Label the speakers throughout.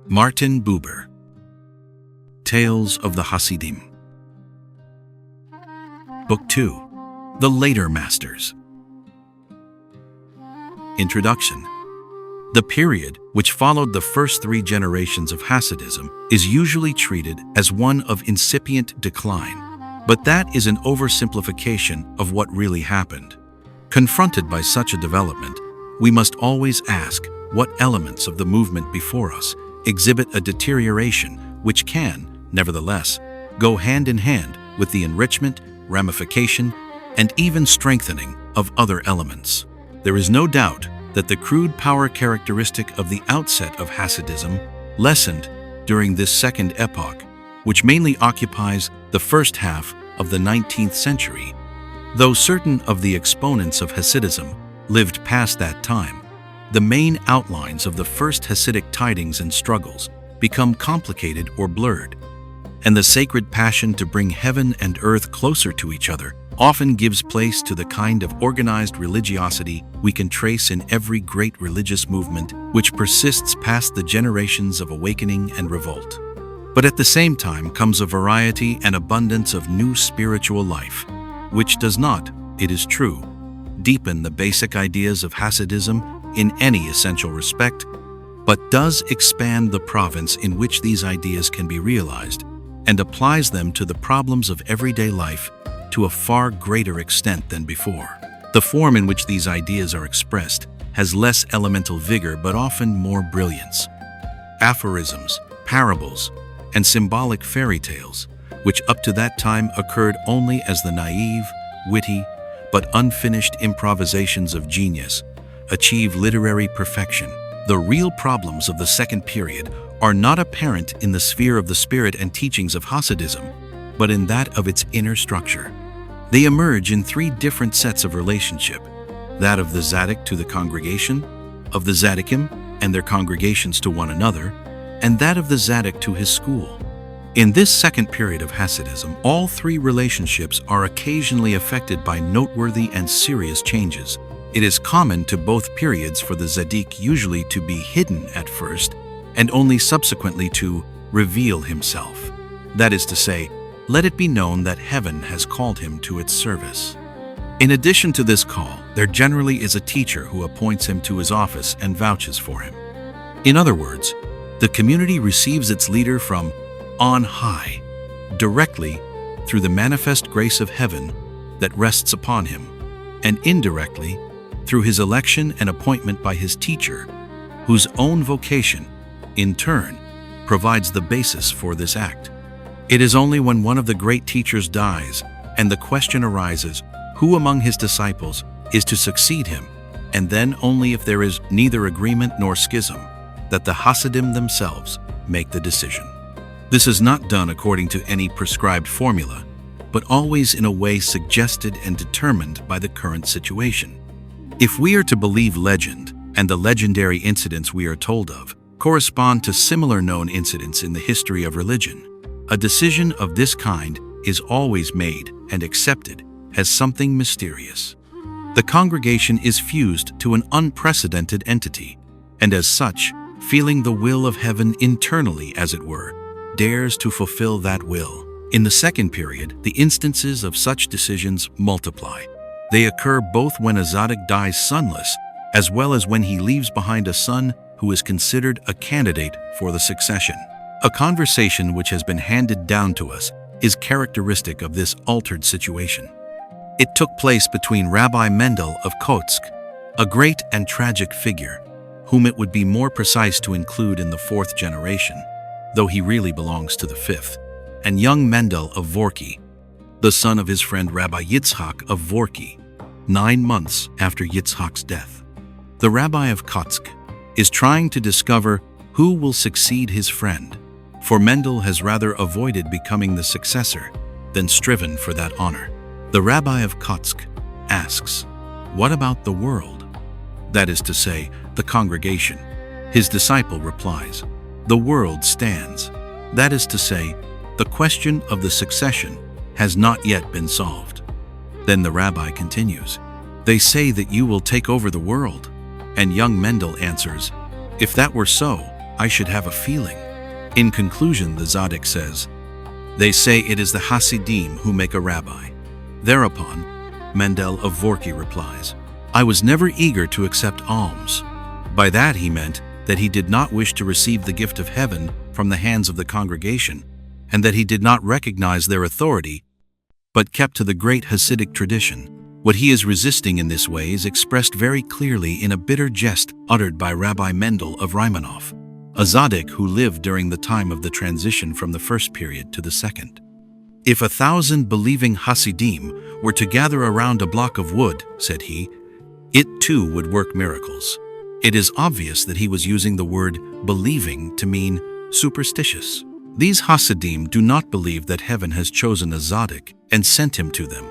Speaker 1: Martin Buber. Tales of the Hasidim. Book 2. The Later Masters. Introduction. The period which followed the first 3 generations of Hasidism is usually treated as one of incipient decline, but that is an oversimplification of what really happened. Confronted by such a development, we must always ask what elements of the movement before us exhibit a deterioration which can, nevertheless, go hand in hand with the enrichment, ramification, and even strengthening of other elements. There is no doubt that the crude power characteristic of the outset of Hasidism lessened during this second epoch, which mainly occupies the first half of the 19th century. Though certain of the exponents of Hasidism lived past that time, the main outlines of the first Hasidic tidings and struggles become complicated or blurred, and the sacred passion to bring heaven and earth closer to each other often gives place to the kind of organized religiosity we can trace in every great religious movement which persists past the generations of awakening and revolt. But at the same time comes a variety and abundance of new spiritual life, which does not, it is true, deepen the basic ideas of Hasidism in any essential respect, but does expand the province in which these ideas can be realized and applies them to the problems of everyday life to a far greater extent than before. The form in which these ideas are expressed has less elemental vigor but often more brilliance. Aphorisms, parables, and symbolic fairy tales, which up to that time occurred only as the naive, witty, but unfinished improvisations of genius, achieve literary perfection. The real problems of the second period are not apparent in the sphere of the spirit and teachings of Hasidism, but in that of its inner structure. They emerge in 3 different sets of relationship: that of the Tzaddik to the congregation, of the Tzaddikim and their congregations to one another, and that of the Tzaddik to his school. In this second period of Hasidism, all 3 relationships are occasionally affected by noteworthy and serious changes. It is common to both periods for the Tzaddik usually to be hidden at first, and only subsequently to reveal himself. That is to say, let it be known that heaven has called him to its service. In addition to this call, there generally is a teacher who appoints him to his office and vouches for him. In other words, the community receives its leader from on high, directly through the manifest grace of heaven that rests upon him, and indirectly through his election and appointment by his teacher, whose own vocation, in turn, provides the basis for this act. It is only when one of the great teachers dies and the question arises who among his disciples is to succeed him, and then only if there is neither agreement nor schism, that the Hasidim themselves make the decision. This is not done according to any prescribed formula, but always in a way suggested and determined by the current situation. If we are to believe legend, and the legendary incidents we are told of correspond to similar known incidents in the history of religion, a decision of this kind is always made and accepted as something mysterious. The congregation is fused to an unprecedented entity, and as such, feeling the will of heaven internally, as it were, dares to fulfill that will. In the second period, the instances of such decisions multiply. They occur both when a Tzaddik dies sonless, as well as when he leaves behind a son who is considered a candidate for the succession. A conversation which has been handed down to us is characteristic of this altered situation. It took place between Rabbi Mendel of Kotsk, a great and tragic figure, whom it would be more precise to include in the 4th generation, though he really belongs to the 5th, and young Mendel of Vorki, the son of his friend Rabbi Yitzhak of Vorki, 9 months after Yitzhak's death. The Rabbi of Kotsk is trying to discover who will succeed his friend, for Mendel has rather avoided becoming the successor than striven for that honor. The Rabbi of Kotsk asks, "What about the world?" That is to say, the congregation. His disciple replies, "The world stands." That is to say, the question of the succession has not yet been solved. Then the rabbi continues, "They say that you will take over the world." And young Mendel answers, "If that were so, I should have a feeling. In conclusion, the Tzaddik says, they say it is the Hasidim who make a rabbi. Thereupon, Mendel of Vorki replies, I was never eager to accept alms. By that he meant that he did not wish to receive the gift of heaven from the hands of the congregation, and that he did not recognize their authority, but kept to the great Hasidic tradition. What he is resisting in this way is expressed very clearly in a bitter jest uttered by Rabbi Mendel of Raimanov, a Tzaddik who lived during the time of the transition from the first period to the second. If 1,000 believing Hasidim were to gather around a block of wood, said he, it too would work miracles. It is obvious that he was using the word believing to mean superstitious. These Hasidim do not believe that heaven has chosen a Tzaddik and sent him to them,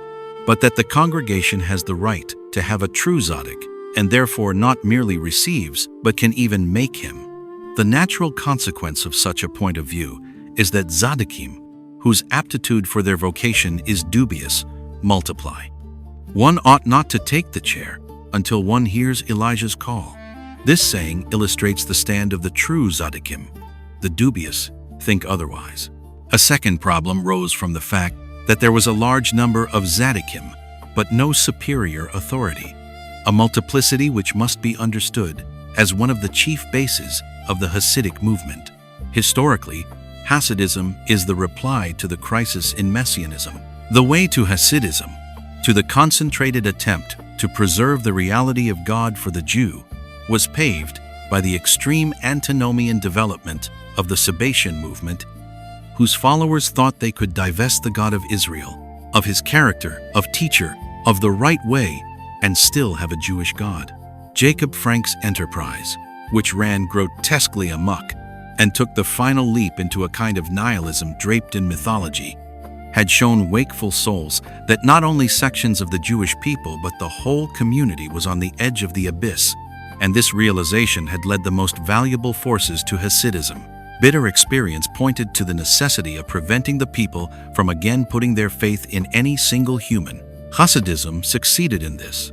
Speaker 1: but that the congregation has the right to have a true Tzaddik, and therefore not merely receives, but can even make him. The natural consequence of such a point of view is that Tzaddikim, whose aptitude for their vocation is dubious, multiply. One ought not to take the chair until one hears Elijah's call. This saying illustrates the stand of the true Tzaddikim. The dubious think otherwise. A second problem rose from the fact that there was a large number of Tzaddikim, but no superior authority, a multiplicity which must be understood as one of the chief bases of the Hasidic movement. Historically, Hasidism is the reply to the crisis in Messianism. The way to Hasidism, to the concentrated attempt to preserve the reality of God for the Jew, was paved by the extreme antinomian development of the Sabbatian movement, whose followers thought they could divest the God of Israel of his character, of teacher, of the right way, and still have a Jewish God. Jacob Frank's enterprise, which ran grotesquely amok and took the final leap into a kind of nihilism draped in mythology, had shown wakeful souls that not only sections of the Jewish people but the whole community was on the edge of the abyss, and this realization had led the most valuable forces to Hasidism. Bitter experience pointed to the necessity of preventing the people from again putting their faith in any single human. Hasidism succeeded in this.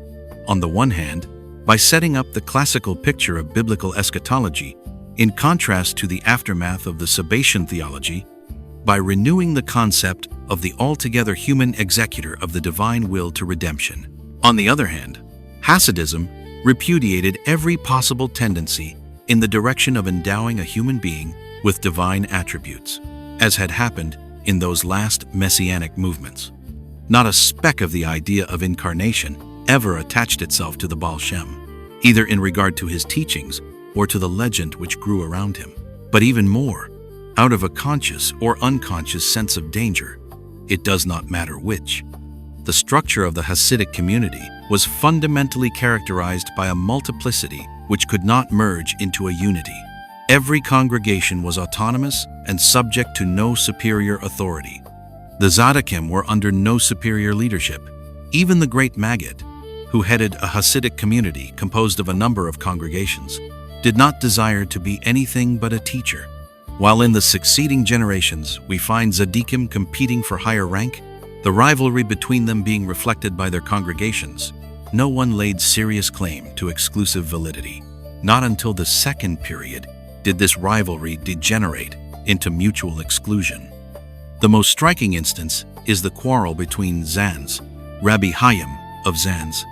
Speaker 1: On the one hand, by setting up the classical picture of biblical eschatology, in contrast to the aftermath of the Sabbatian theology, by renewing the concept of the altogether human executor of the divine will to redemption. On the other hand, Hasidism repudiated every possible tendency in the direction of endowing a human being with divine attributes, as had happened in those last messianic movements. Not a speck of the idea of incarnation ever attached itself to the Baal Shem, either in regard to his teachings or to the legend which grew around him. But even more, out of a conscious or unconscious sense of danger, it does not matter which. The structure of the Hasidic community was fundamentally characterized by a multiplicity which could not merge into a unity. Every congregation was autonomous and subject to no superior authority. The Tzaddikim were under no superior leadership. Even the great Maggid, who headed a Hasidic community composed of a number of congregations, did not desire to be anything but a teacher. While in the succeeding generations we find Tzaddikim competing for higher rank, the rivalry between them being reflected by their congregations, no one laid serious claim to exclusive validity. Not until the second period did this rivalry degenerate into mutual exclusion. The most striking instance is the quarrel between Zanz, Rabbi Hayim of Zanz,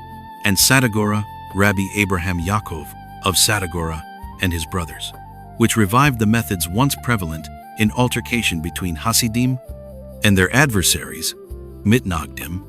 Speaker 1: and Sadagora, Rabbi Abraham Yaakov of Sadagora and his brothers, which revived the methods once prevalent in altercation between Hasidim and their adversaries, Mitnagdim,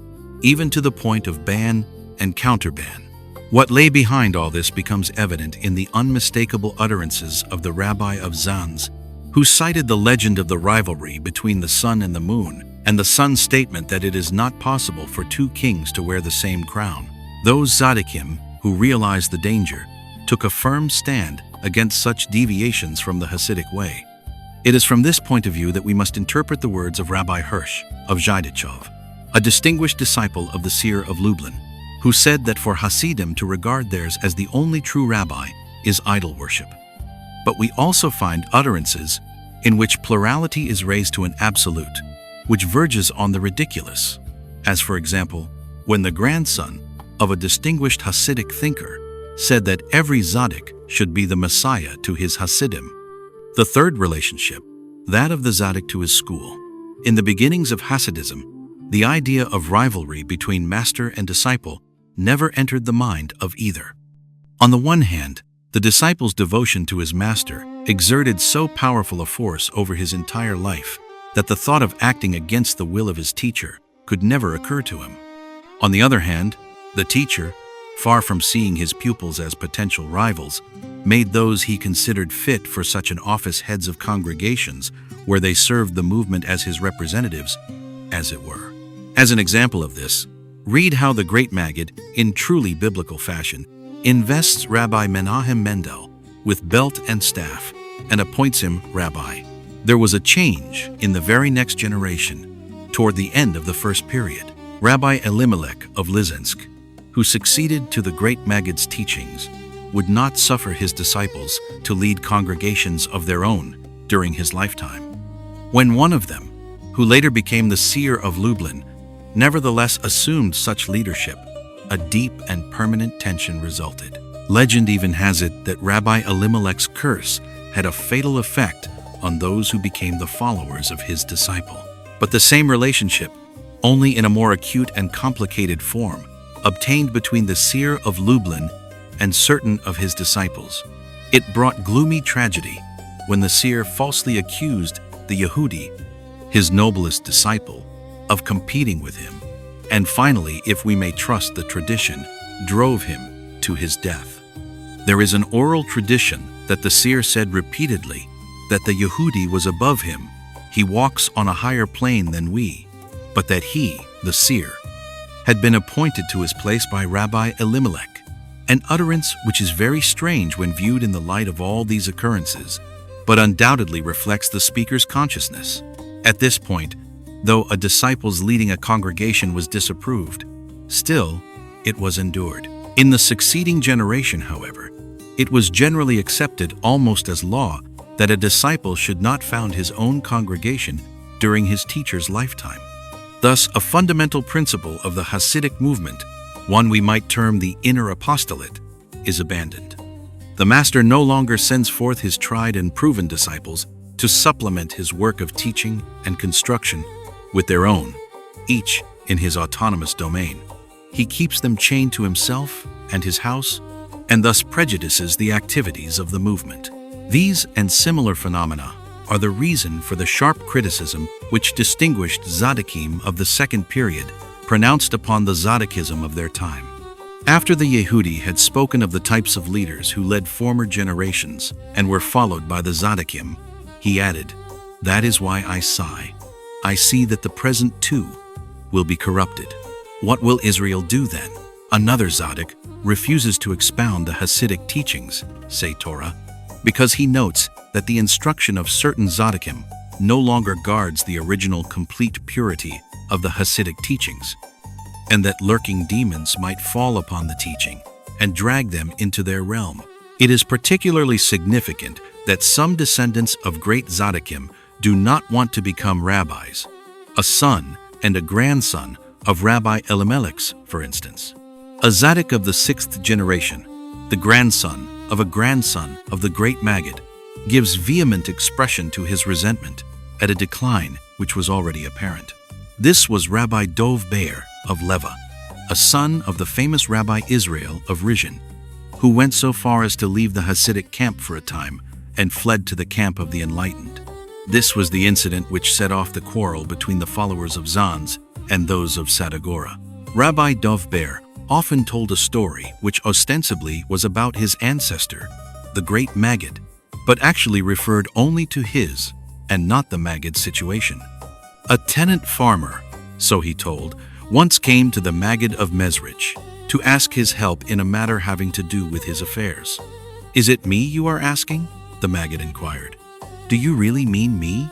Speaker 1: even to the point of ban and counterban. What lay behind all this becomes evident in the unmistakable utterances of the Rabbi of Zanz, who cited the legend of the rivalry between the sun and the moon, and the sun's statement that it is not possible for two kings to wear the same crown. Those Tzaddikim who realized the danger took a firm stand against such deviations from the Hasidic way. It is from this point of view that we must interpret the words of Rabbi Hirsch of Zhaidichov, a distinguished disciple of the seer of Lublin, who said that for Hasidim to regard theirs as the only true rabbi is idol worship. But we also find utterances in which plurality is raised to an absolute, which verges on the ridiculous, as for example, when the grandson of a distinguished Hasidic thinker said that every Tzaddik should be the Messiah to his Hasidim. The third relationship, that of the Tzaddik to his school. In the beginnings of Hasidism, the idea of rivalry between master and disciple never entered the mind of either. On the one hand, the disciple's devotion to his master exerted so powerful a force over his entire life that the thought of acting against the will of his teacher could never occur to him. On the other hand, the teacher, far from seeing his pupils as potential rivals, made those he considered fit for such an office heads of congregations where they served the movement as his representatives, as it were. As an example of this, read how the great Maggid, in truly biblical fashion, invests Rabbi Menahem Mendel with belt and staff and appoints him rabbi. There was a change in the very next generation, toward the end of the first period. Rabbi Elimelech of Lizinsk, who succeeded to the great Maggid's teachings, would not suffer his disciples to lead congregations of their own during his lifetime. When one of them, who later became the seer of Lublin, nevertheless assumed such leadership, a deep and permanent tension resulted. Legend even has it that Rabbi Elimelech's curse had a fatal effect on those who became the followers of his disciple. But the same relationship, only in a more acute and complicated form, obtained between the seer of Lublin and certain of his disciples. It brought gloomy tragedy when the seer falsely accused the Yehudi, his noblest disciple, of competing with him, and finally, if we may trust the tradition, drove him to his death. There is an oral tradition that the seer said repeatedly that the Yehudi was above him, he walks on a higher plane than we, but that he, the seer, had been appointed to his place by Rabbi Elimelech, an utterance which is very strange when viewed in the light of all these occurrences, but undoubtedly reflects the speaker's consciousness. At this point, though a disciple's leading a congregation was disapproved, still it was endured. In the succeeding generation, however, it was generally accepted almost as law that a disciple should not found his own congregation during his teacher's lifetime. Thus, a fundamental principle of the Hasidic movement, one we might term the inner apostolate, is abandoned. The master no longer sends forth his tried and proven disciples to supplement his work of teaching and construction with their own, each in his autonomous domain. He keeps them chained to himself and his house, and thus prejudices the activities of the movement. These and similar phenomena are the reason for the sharp criticism which distinguished Tzaddikim of the second period pronounced upon the Tzaddikism of their time. After the Yehudi had spoken of the types of leaders who led former generations and were followed by the Tzaddikim, he added, "That is why I sigh. I see that the present too will be corrupted. What will Israel do then?" Another Tzaddik refuses to expound the Hasidic teachings, say Torah, because he notes that the instruction of certain Tzaddikim no longer guards the original complete purity of the Hasidic teachings, and that lurking demons might fall upon the teaching and drag them into their realm. It is particularly significant that some descendants of great Tzaddikim do not want to become rabbis, a son and a grandson of Rabbi Elimelech's, for instance. A Tzaddik of the sixth generation, the grandson of a grandson of the great Maggid, gives vehement expression to his resentment at a decline which was already apparent. This was Rabbi Dov Beir of Leva, a son of the famous Rabbi Israel of Rizhin, who went so far as to leave the Hasidic camp for a time and fled to the camp of the enlightened. This was the incident which set off the quarrel between the followers of Zanz and those of Sadagora. Rabbi Dov Beir often told a story which ostensibly was about his ancestor, the great Maggid, but actually referred only to his and not the Maggid's situation. A tenant farmer, so he told, once came to the Maggid of Mezrich to ask his help in a matter having to do with his affairs. "Is it me you are asking?" the Maggid inquired. "Do you really mean me?"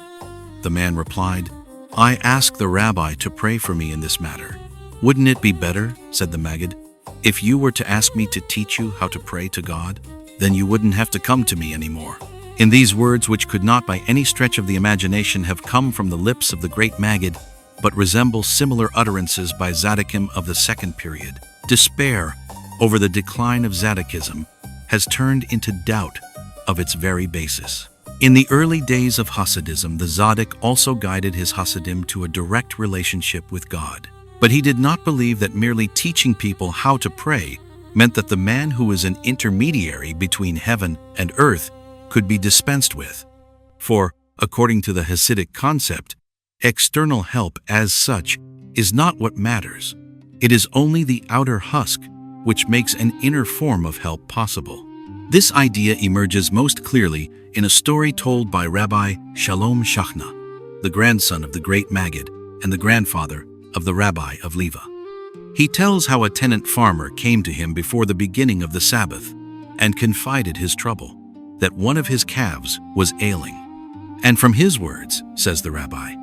Speaker 1: The man replied, "I ask the rabbi to pray for me in this matter." "Wouldn't it be better," said the Maggid, "if you were to ask me to teach you how to pray to God? Then you wouldn't have to come to me anymore." In these words, which could not by any stretch of the imagination have come from the lips of the great Maggid, but resemble similar utterances by Tzaddikim of the second period, despair over the decline of Tzaddikism has turned into doubt of its very basis. In the early days of Hasidism, the Tzaddik also guided his Hasidim to a direct relationship with God. But he did not believe that merely teaching people how to pray meant that the man who is an intermediary between heaven and earth could be dispensed with. For, according to the Hasidic concept, external help as such is not what matters. It is only the outer husk which makes an inner form of help possible. This idea emerges most clearly in a story told by Rabbi Shalom Shachna, the grandson of the great Maggid and the grandfather of the Rabbi of Leva. He tells how a tenant farmer came to him before the beginning of the Sabbath and confided his trouble, that one of his calves was ailing. And from his words, says the rabbi,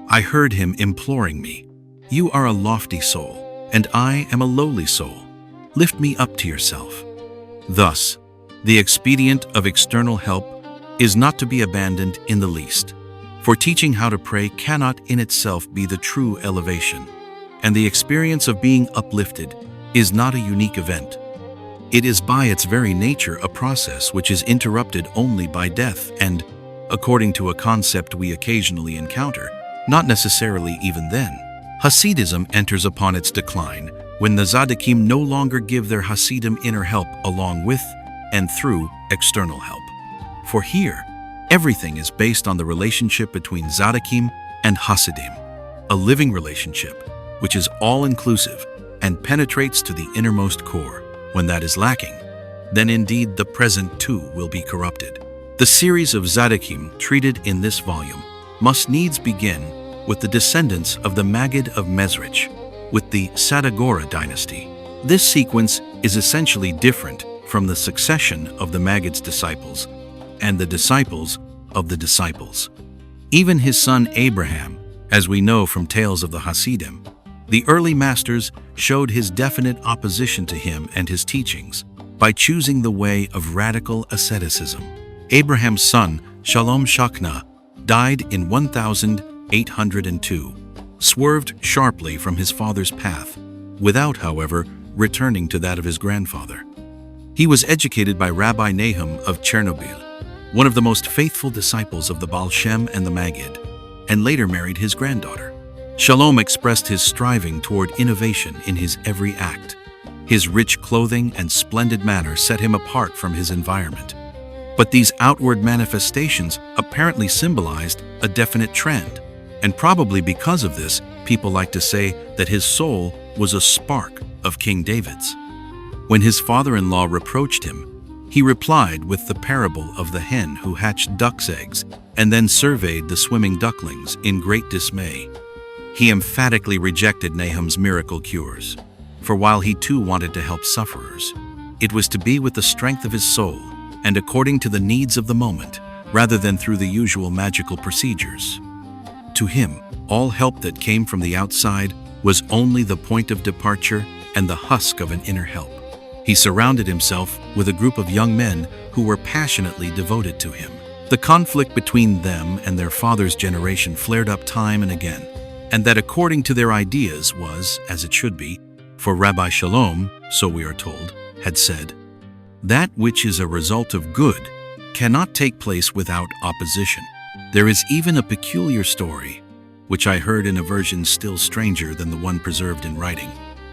Speaker 1: I heard him imploring me, "You are a lofty soul, and I am a lowly soul. Lift me up to yourself." Thus, the expedient of external help is not to be abandoned in the least. For teaching how to pray cannot in itself be the true elevation, and the experience of being uplifted is not a unique event. It is by its very nature a process which is interrupted only by death and, according to a concept we occasionally encounter, not necessarily even then. Hasidism enters upon its decline when the Tzaddikim no longer give their Hasidim inner help along with and through external help. For here, everything is based on the relationship between Tzaddikim and Hasidim, a living relationship which is all-inclusive and penetrates to the innermost core. When that is lacking, then indeed the present too will be corrupted. The series of Tzaddikim treated in this volume must needs begin with the descendants of the Maggid of Mezrich, with the Sadagora dynasty. This sequence is essentially different from the succession of the Maggid's disciples and the disciples of the disciples. Even his son Abraham, as we know from tales of the Hasidim, the early masters showed his definite opposition to him and his teachings by choosing the way of radical asceticism. Abraham's son, Shalom Shachna, died in 1802, swerved sharply from his father's path, without, however, returning to that of his grandfather. He was educated by Rabbi Nahum of Chernobyl, one of the most faithful disciples of the Baal Shem and the Maggid, and later married his granddaughter. Shalom expressed his striving toward innovation in his every act. His rich clothing and splendid manner set him apart from his environment. But these outward manifestations apparently symbolized a definite trend, and probably because of this, people like to say that his soul was a spark of King David's. When his father-in-law reproached him, he replied with the parable of the hen who hatched duck's eggs and then surveyed the swimming ducklings in great dismay. He emphatically rejected Nahum's miracle cures, for while he too wanted to help sufferers, it was to be with the strength of his soul and according to the needs of the moment, rather than through the usual magical procedures. To him, all help that came from the outside was only the point of departure and the husk of an inner help. He surrounded himself with a group of young men who were passionately devoted to him. The conflict between them and their father's generation flared up time and again, and that according to their ideas was, as it should be, for Rabbi Shalom, so we are told, had said, "That which is a result of good cannot take place without opposition." There is even a peculiar story, which I heard in a version still stranger than the one preserved in writing,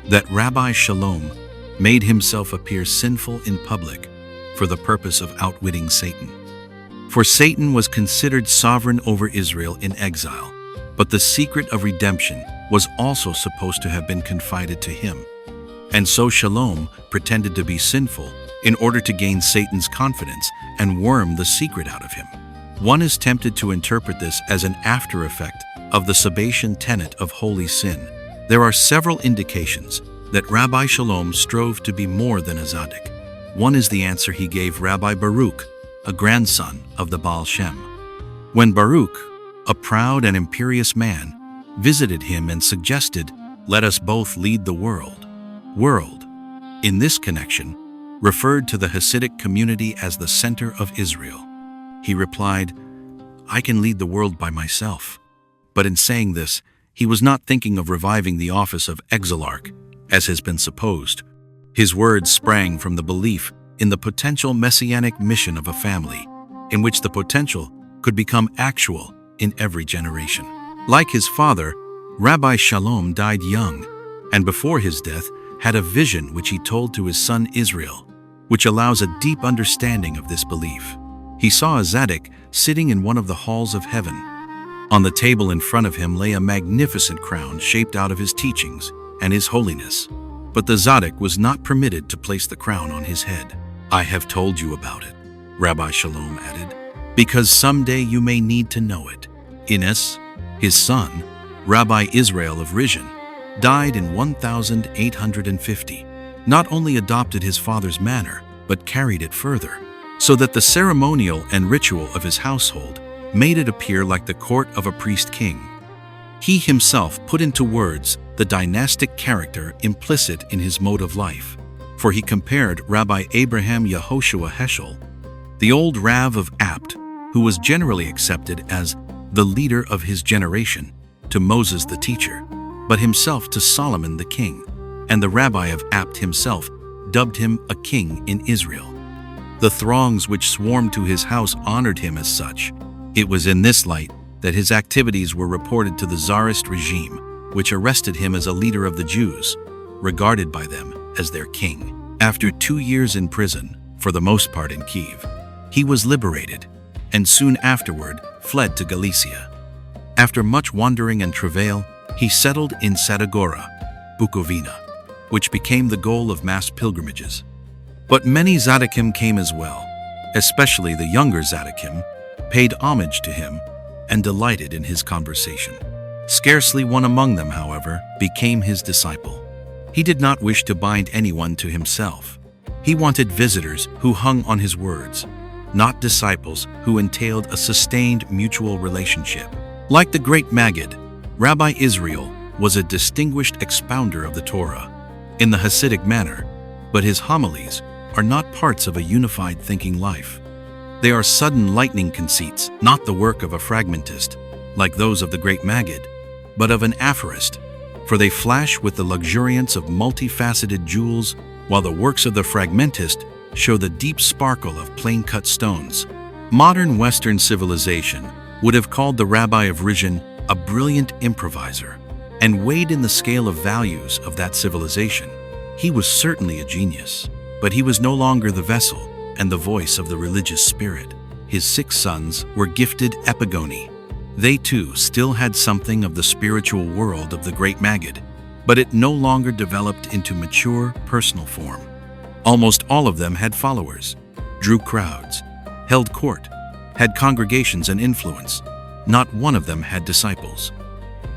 Speaker 1: that Rabbi Shalom made himself appear sinful in public for the purpose of outwitting Satan. For Satan was considered sovereign over Israel in exile, but the secret of redemption was also supposed to have been confided to him. And so Shalom pretended to be sinful in order to gain Satan's confidence and worm the secret out of him. One is tempted to interpret this as an after effect of the Sabbatian tenet of holy sin. There are several indications that Rabbi Shalom strove to be more than a tzaddik. One is the answer he gave Rabbi Baruch, a grandson of the Baal Shem. When Baruch, a proud and imperious man, visited him and suggested, "Let us both lead the world." World, in this connection, referred to the Hasidic community as the center of Israel. He replied, "I can lead the world by myself." But in saying this, he was not thinking of reviving the office of exilarch, as has been supposed. His words sprang from the belief in the potential messianic mission of a family, in which the potential could become actual in every generation. Like his father, Rabbi Shalom died young, and before his death had a vision which he told to his son Israel, which allows a deep understanding of this belief. He saw a Tzaddik sitting in one of the halls of heaven. On the table in front of him lay a magnificent crown shaped out of his teachings and his holiness. But the Tzaddik was not permitted to place the crown on his head. "I have told you about it," Rabbi Shalom added, "because someday you may need to know it." Ines, his son, Rabbi Israel of Rizhin, died in 1850, not only adopted his father's manner, but carried it further, so that the ceremonial and ritual of his household made it appear like the court of a priest-king. He himself put into words the dynastic character implicit in his mode of life, for he compared Rabbi Abraham Yehoshua Heschel, the old Rav of Apt, who was generally accepted as the leader of his generation, to Moses the teacher, but himself to Solomon the king, and the rabbi of Apt himself dubbed him a king in Israel. The throngs which swarmed to his house honored him as such. It was in this light that his activities were reported to the Tsarist regime, which arrested him as a leader of the Jews, regarded by them as their king. After 2 years in prison, for the most part in Kiev, he was liberated, and soon afterward fled to Galicia. After much wandering and travail, he settled in Sadagora, Bukovina, which became the goal of mass pilgrimages. But many Tzaddikim came as well, especially the younger Tzaddikim, paid homage to him and delighted in his conversation. Scarcely one among them, however, became his disciple. He did not wish to bind anyone to himself. He wanted visitors who hung on his words, not disciples who entailed a sustained mutual relationship. Like the great Maggid, Rabbi Israel was a distinguished expounder of the Torah in the Hasidic manner, but his homilies are not parts of a unified thinking life. They are sudden lightning conceits, not the work of a fragmentist, like those of the great Maggid, but of an aphorist, for they flash with the luxuriance of multifaceted jewels, while the works of the fragmentist show the deep sparkle of plain-cut stones. Modern Western civilization would have called the Rabbi of Rizhin a brilliant improviser, and weighed in the scale of values of that civilization. He was certainly a genius, but he was no longer the vessel and the voice of the religious spirit. His 6 sons were gifted epigoni. They too still had something of the spiritual world of the great Maggid, but it no longer developed into mature personal form. Almost all of them had followers, drew crowds, held court, had congregations and influence. Not one of them had disciples.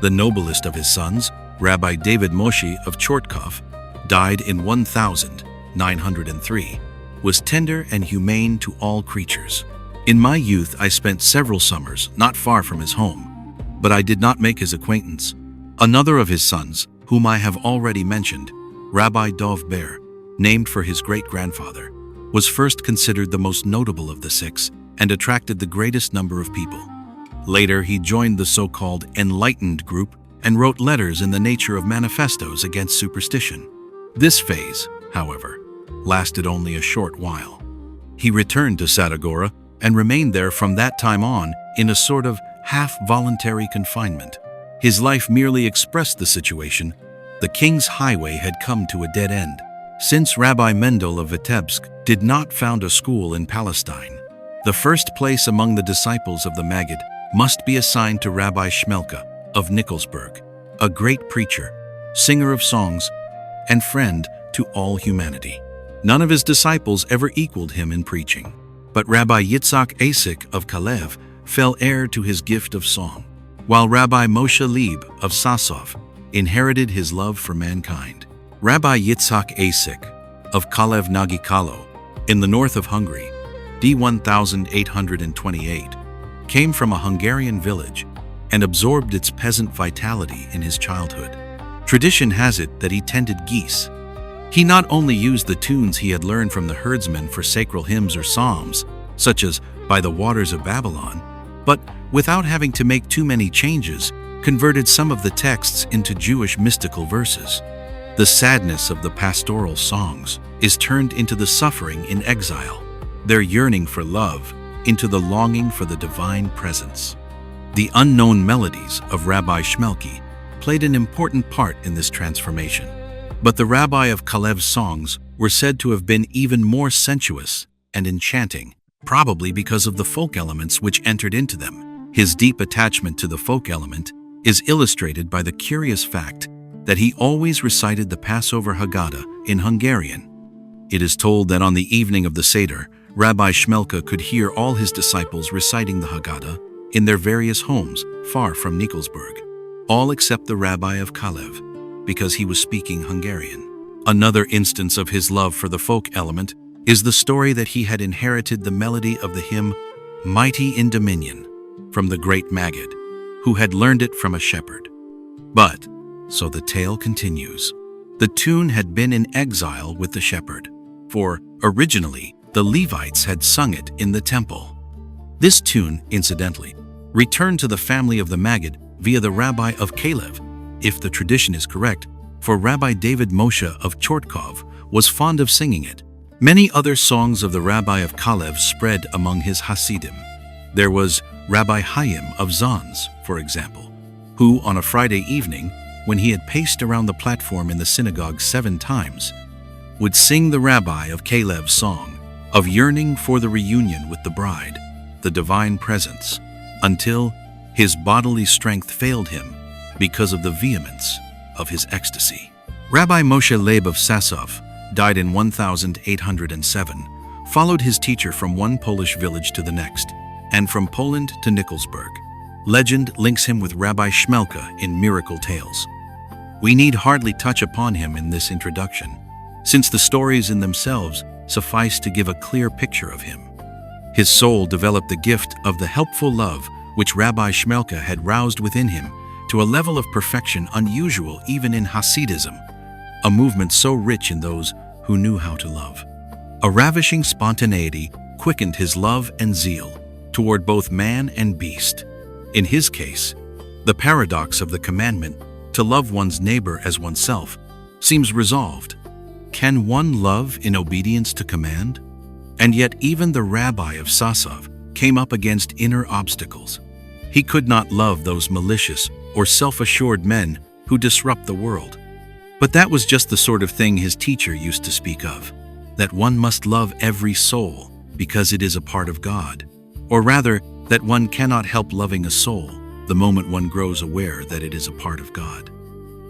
Speaker 1: The noblest of his sons, Rabbi David Moshe of Chortkov, died in 1903, was tender and humane to all creatures. In my youth, I spent several summers not far from his home, but I did not make his acquaintance. Another of his sons, whom I have already mentioned, Rabbi Dov Ber, named for his great-grandfather, was first considered the most notable of the 6 and attracted the greatest number of people. Later, he joined the so-called enlightened group and wrote letters in the nature of manifestos against superstition. This phase, however, lasted only a short while. He returned to Sadagora and remained there from that time on in a sort of half-voluntary confinement. His life merely expressed the situation. The king's highway had come to a dead end. Since Rabbi Mendel of Vitebsk did not found a school in Palestine, the first place among the disciples of the Maggid must be assigned to Rabbi Shmelka of Nikolsburg, a great preacher, singer of songs, and friend to all humanity. None of his disciples ever equaled him in preaching, but Rabbi Yitzhak Asik of Kalev fell heir to his gift of song, while Rabbi Moshe Leib of Sasov inherited his love for mankind. Rabbi Yitzhak Asik of Kalev Nagikalo, in the north of Hungary, d. 1828, came from a Hungarian village and absorbed its peasant vitality in his childhood. Tradition has it that he tended geese. He not only used the tunes he had learned from the herdsmen for sacred hymns or psalms, such as By the Waters of Babylon, but without having to make too many changes, converted some of the texts into Jewish mystical verses. The sadness of the pastoral songs is turned into the suffering in exile. Their yearning for love into the longing for the divine presence. The unknown melodies of Rabbi Shmelki played an important part in this transformation. But the Rabbi of Kalev's songs were said to have been even more sensuous and enchanting, probably because of the folk elements which entered into them. His deep attachment to the folk element is illustrated by the curious fact that he always recited the Passover Haggadah in Hungarian. It is told that on the evening of the Seder, Rabbi Shmelka could hear all his disciples reciting the Haggadah in their various homes far from Nikolsburg, all except the Rabbi of Kalev, because he was speaking Hungarian. Another instance of his love for the folk element is the story that he had inherited the melody of the hymn Mighty in Dominion from the great Maggid, who had learned it from a shepherd. But, so the tale continues, the tune had been in exile with the shepherd, for originally the Levites had sung it in the temple. This tune, incidentally, returned to the family of the Maggid via the Rabbi of Kalev, if the tradition is correct, for Rabbi David Moshe of Chortkov was fond of singing it. Many other songs of the Rabbi of Kalev spread among his Hasidim. There was Rabbi Hayim of Zons, for example, who on a Friday evening, when he had paced around the platform in the synagogue 7 times, would sing the Rabbi of Kalev's song of yearning for the reunion with the bride, the divine presence, until his bodily strength failed him because of the vehemence of his ecstasy. Rabbi Moshe Leib of Sasov died in 1807, followed his teacher from one Polish village to the next, and from Poland to Nikolsburg. Legend links him with Rabbi Shmelka in Miracle Tales. We need hardly touch upon him in this introduction, since the stories in themselves suffice to give a clear picture of him. His soul developed the gift of the helpful love which Rabbi Shmelka had roused within him to a level of perfection unusual even in Hasidism, a movement so rich in those who knew how to love. A ravishing spontaneity quickened his love and zeal toward both man and beast. In his case, the paradox of the commandment to love one's neighbor as oneself seems resolved. Can one love in obedience to command? And yet even the Rabbi of Sasov came up against inner obstacles. He could not love those malicious or self-assured men who disrupt the world. But that was just the sort of thing his teacher used to speak of, that one must love every soul because it is a part of God, or rather, that one cannot help loving a soul the moment one grows aware that it is a part of God.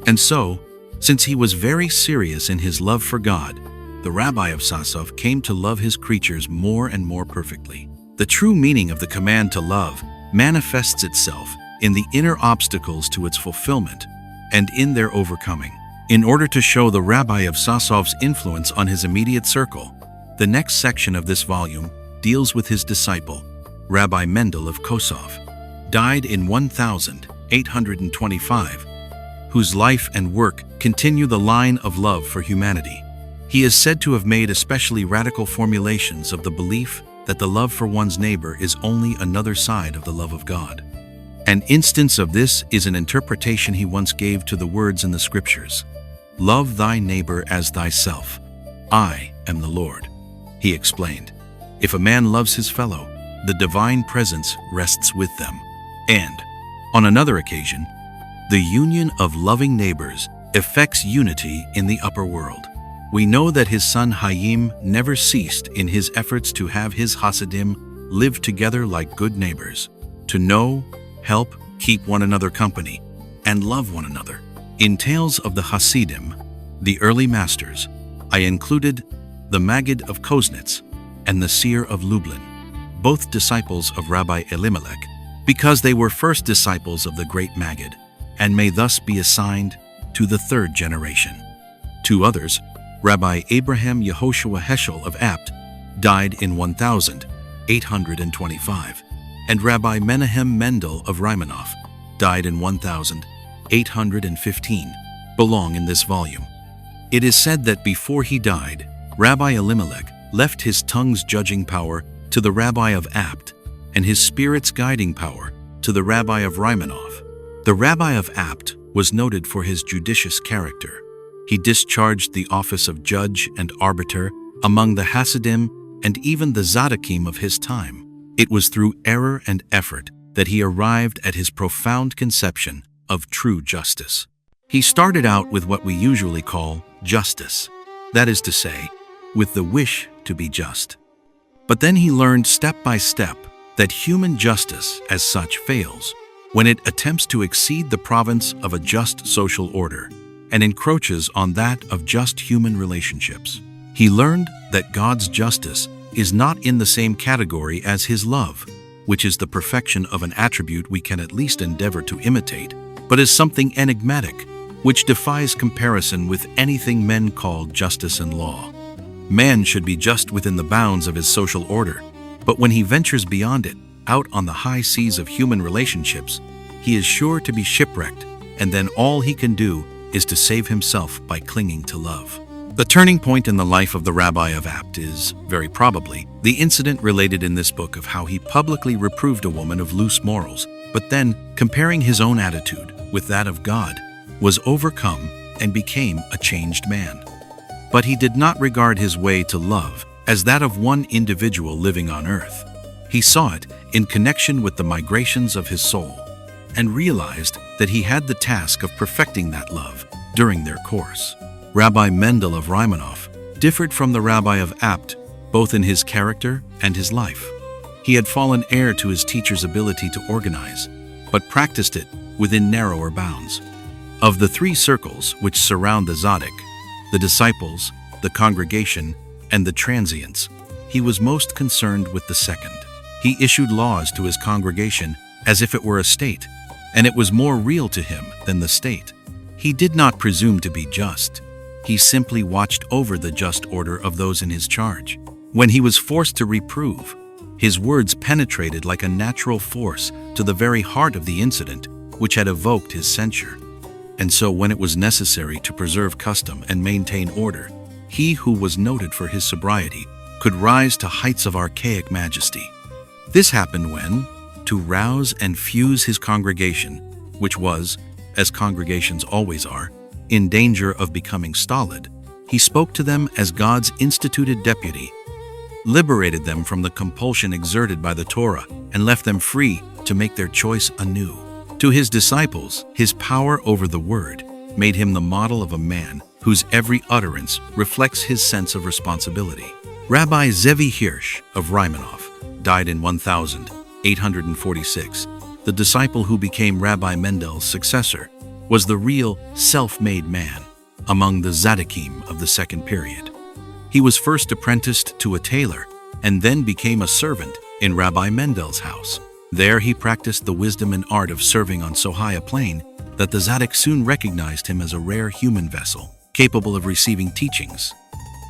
Speaker 1: And so, since he was very serious in his love for God, the Rabbi of Sasov came to love his creatures more and more perfectly. The true meaning of the command to love manifests itself in the inner obstacles to its fulfillment and in their overcoming. In order to show the Rabbi of Sasov's influence on his immediate circle, the next section of this volume deals with his disciple, Rabbi Mendel of Kosov, died in 1825, whose life and work continue the line of love for humanity. He is said to have made especially radical formulations of the belief that the love for one's neighbor is only another side of the love of God. An instance of this is an interpretation he once gave to the words in the scriptures, "Love thy neighbor as thyself. I am the Lord." He explained, if a man loves his fellow, the divine presence rests with them. And, on another occasion, the union of loving neighbors effects unity in the upper world. We know that his son Hayim never ceased in his efforts to have his Hasidim live together like good neighbors, to know, help, keep one another company, and love one another. In Tales of the Hasidim, the early masters, I included the Maggid of Koznitz and the Seer of Lublin, both disciples of Rabbi Elimelech, because they were first disciples of the great Maggid, and may thus be assigned to the 3rd generation. 2 others, Rabbi Abraham Yehoshua Heschel of Apt, died in 1825, and Rabbi Menahem Mendel of Rymanov, died in 1815, belong in this volume. It is said that before he died, Rabbi Elimelech left his tongue's judging power to the Rabbi of Apt, and his spirit's guiding power to the Rabbi of Rymanov. The Rabbi of Apt was noted for his judicious character. He discharged the office of judge and arbiter among the Hasidim and even the Tzaddikim of his time. It was through error and effort that he arrived at his profound conception of true justice. He started out with what we usually call justice, that is to say, with the wish to be just. But then he learned step by step that human justice as such fails when it attempts to exceed the province of a just social order and encroaches on that of just human relationships. He learned that God's justice is not in the same category as his love, which is the perfection of an attribute we can at least endeavor to imitate, but is something enigmatic, which defies comparison with anything men call justice and law. Man should be just within the bounds of his social order, but when he ventures beyond it, out on the high seas of human relationships, he is sure to be shipwrecked, and then all he can do is to save himself by clinging to love. The turning point in the life of the Rabbi of Apt is, very probably, the incident related in this book of how he publicly reproved a woman of loose morals, but then, comparing his own attitude with that of God, was overcome and became a changed man. But he did not regard his way to love as that of one individual living on earth. He saw it in connection with the migrations of his soul, and realized that he had the task of perfecting that love during their course. Rabbi Mendel of Raimanov differed from the Rabbi of Apt both in his character and his life. He had fallen heir to his teacher's ability to organize, but practiced it within narrower bounds. Of the three circles which surround the Tzaddik, the disciples, the congregation, and the transients, he was most concerned with the second. He issued laws to his congregation as if it were a state, and it was more real to him than the state. He did not presume to be just. He simply watched over the just order of those in his charge. When he was forced to reprove, his words penetrated like a natural force to the very heart of the incident which had evoked his censure. And so when it was necessary to preserve custom and maintain order, he who was noted for his sobriety could rise to heights of archaic majesty. This happened when, to rouse and fuse his congregation, which was, as congregations always are, in danger of becoming stolid, he spoke to them as God's instituted deputy, liberated them from the compulsion exerted by the Torah, and left them free to make their choice anew. To his disciples, his power over the word made him the model of a man whose every utterance reflects his sense of responsibility. Rabbi Zevi Hirsch of Raimanov died in 1846. The disciple who became Rabbi Mendel's successor was the real self-made man among the Tzaddikim of the second period. He was first apprenticed to a tailor and then became a servant in Rabbi Mendel's house. There he practiced the wisdom and art of serving on so high a plane that the Tzaddik soon recognized him as a rare human vessel, capable of receiving teachings.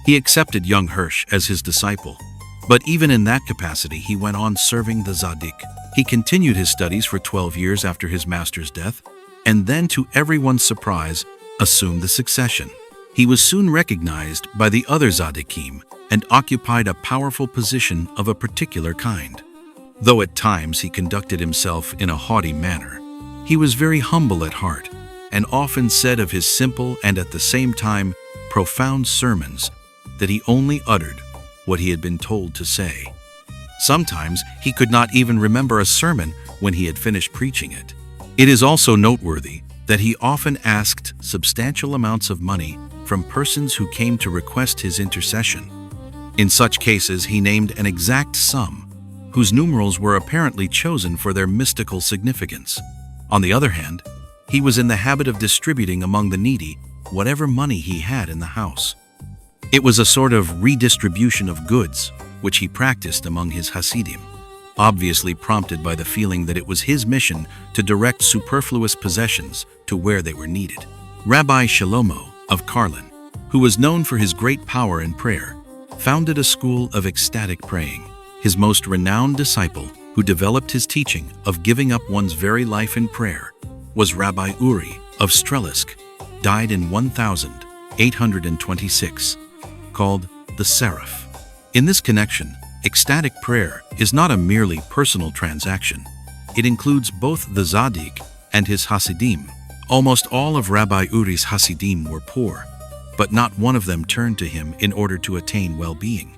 Speaker 1: He accepted young Hirsch as his disciple, but even in that capacity he went on serving the Tzaddik. He continued his studies for 12 years after his master's death, and then, to everyone's surprise, assumed the succession. He was soon recognized by the other Tzaddikim and occupied a powerful position of a particular kind. Though at times he conducted himself in a haughty manner, he was very humble at heart and often said of his simple and at the same time profound sermons that he only uttered what he had been told to say. Sometimes he could not even remember a sermon when he had finished preaching it. It is also noteworthy that he often asked substantial amounts of money from persons who came to request his intercession. In such cases, he named an exact sum, whose numerals were apparently chosen for their mystical significance. On the other hand, he was in the habit of distributing among the needy whatever money he had in the house. It was a sort of redistribution of goods, which he practiced among his Hasidim, obviously prompted by the feeling that it was his mission to direct superfluous possessions to where they were needed. Rabbi Shlomo of Karlin, who was known for his great power in prayer, founded a school of ecstatic praying. His most renowned disciple, who developed his teaching of giving up one's very life in prayer, was Rabbi Uri of Strelisk, died in 1826, called the Seraph. In this connection, ecstatic prayer is not a merely personal transaction. It includes both the Tzaddik and his Hasidim. Almost all of Rabbi Uri's Hasidim were poor, but not one of them turned to him in order to attain well-being.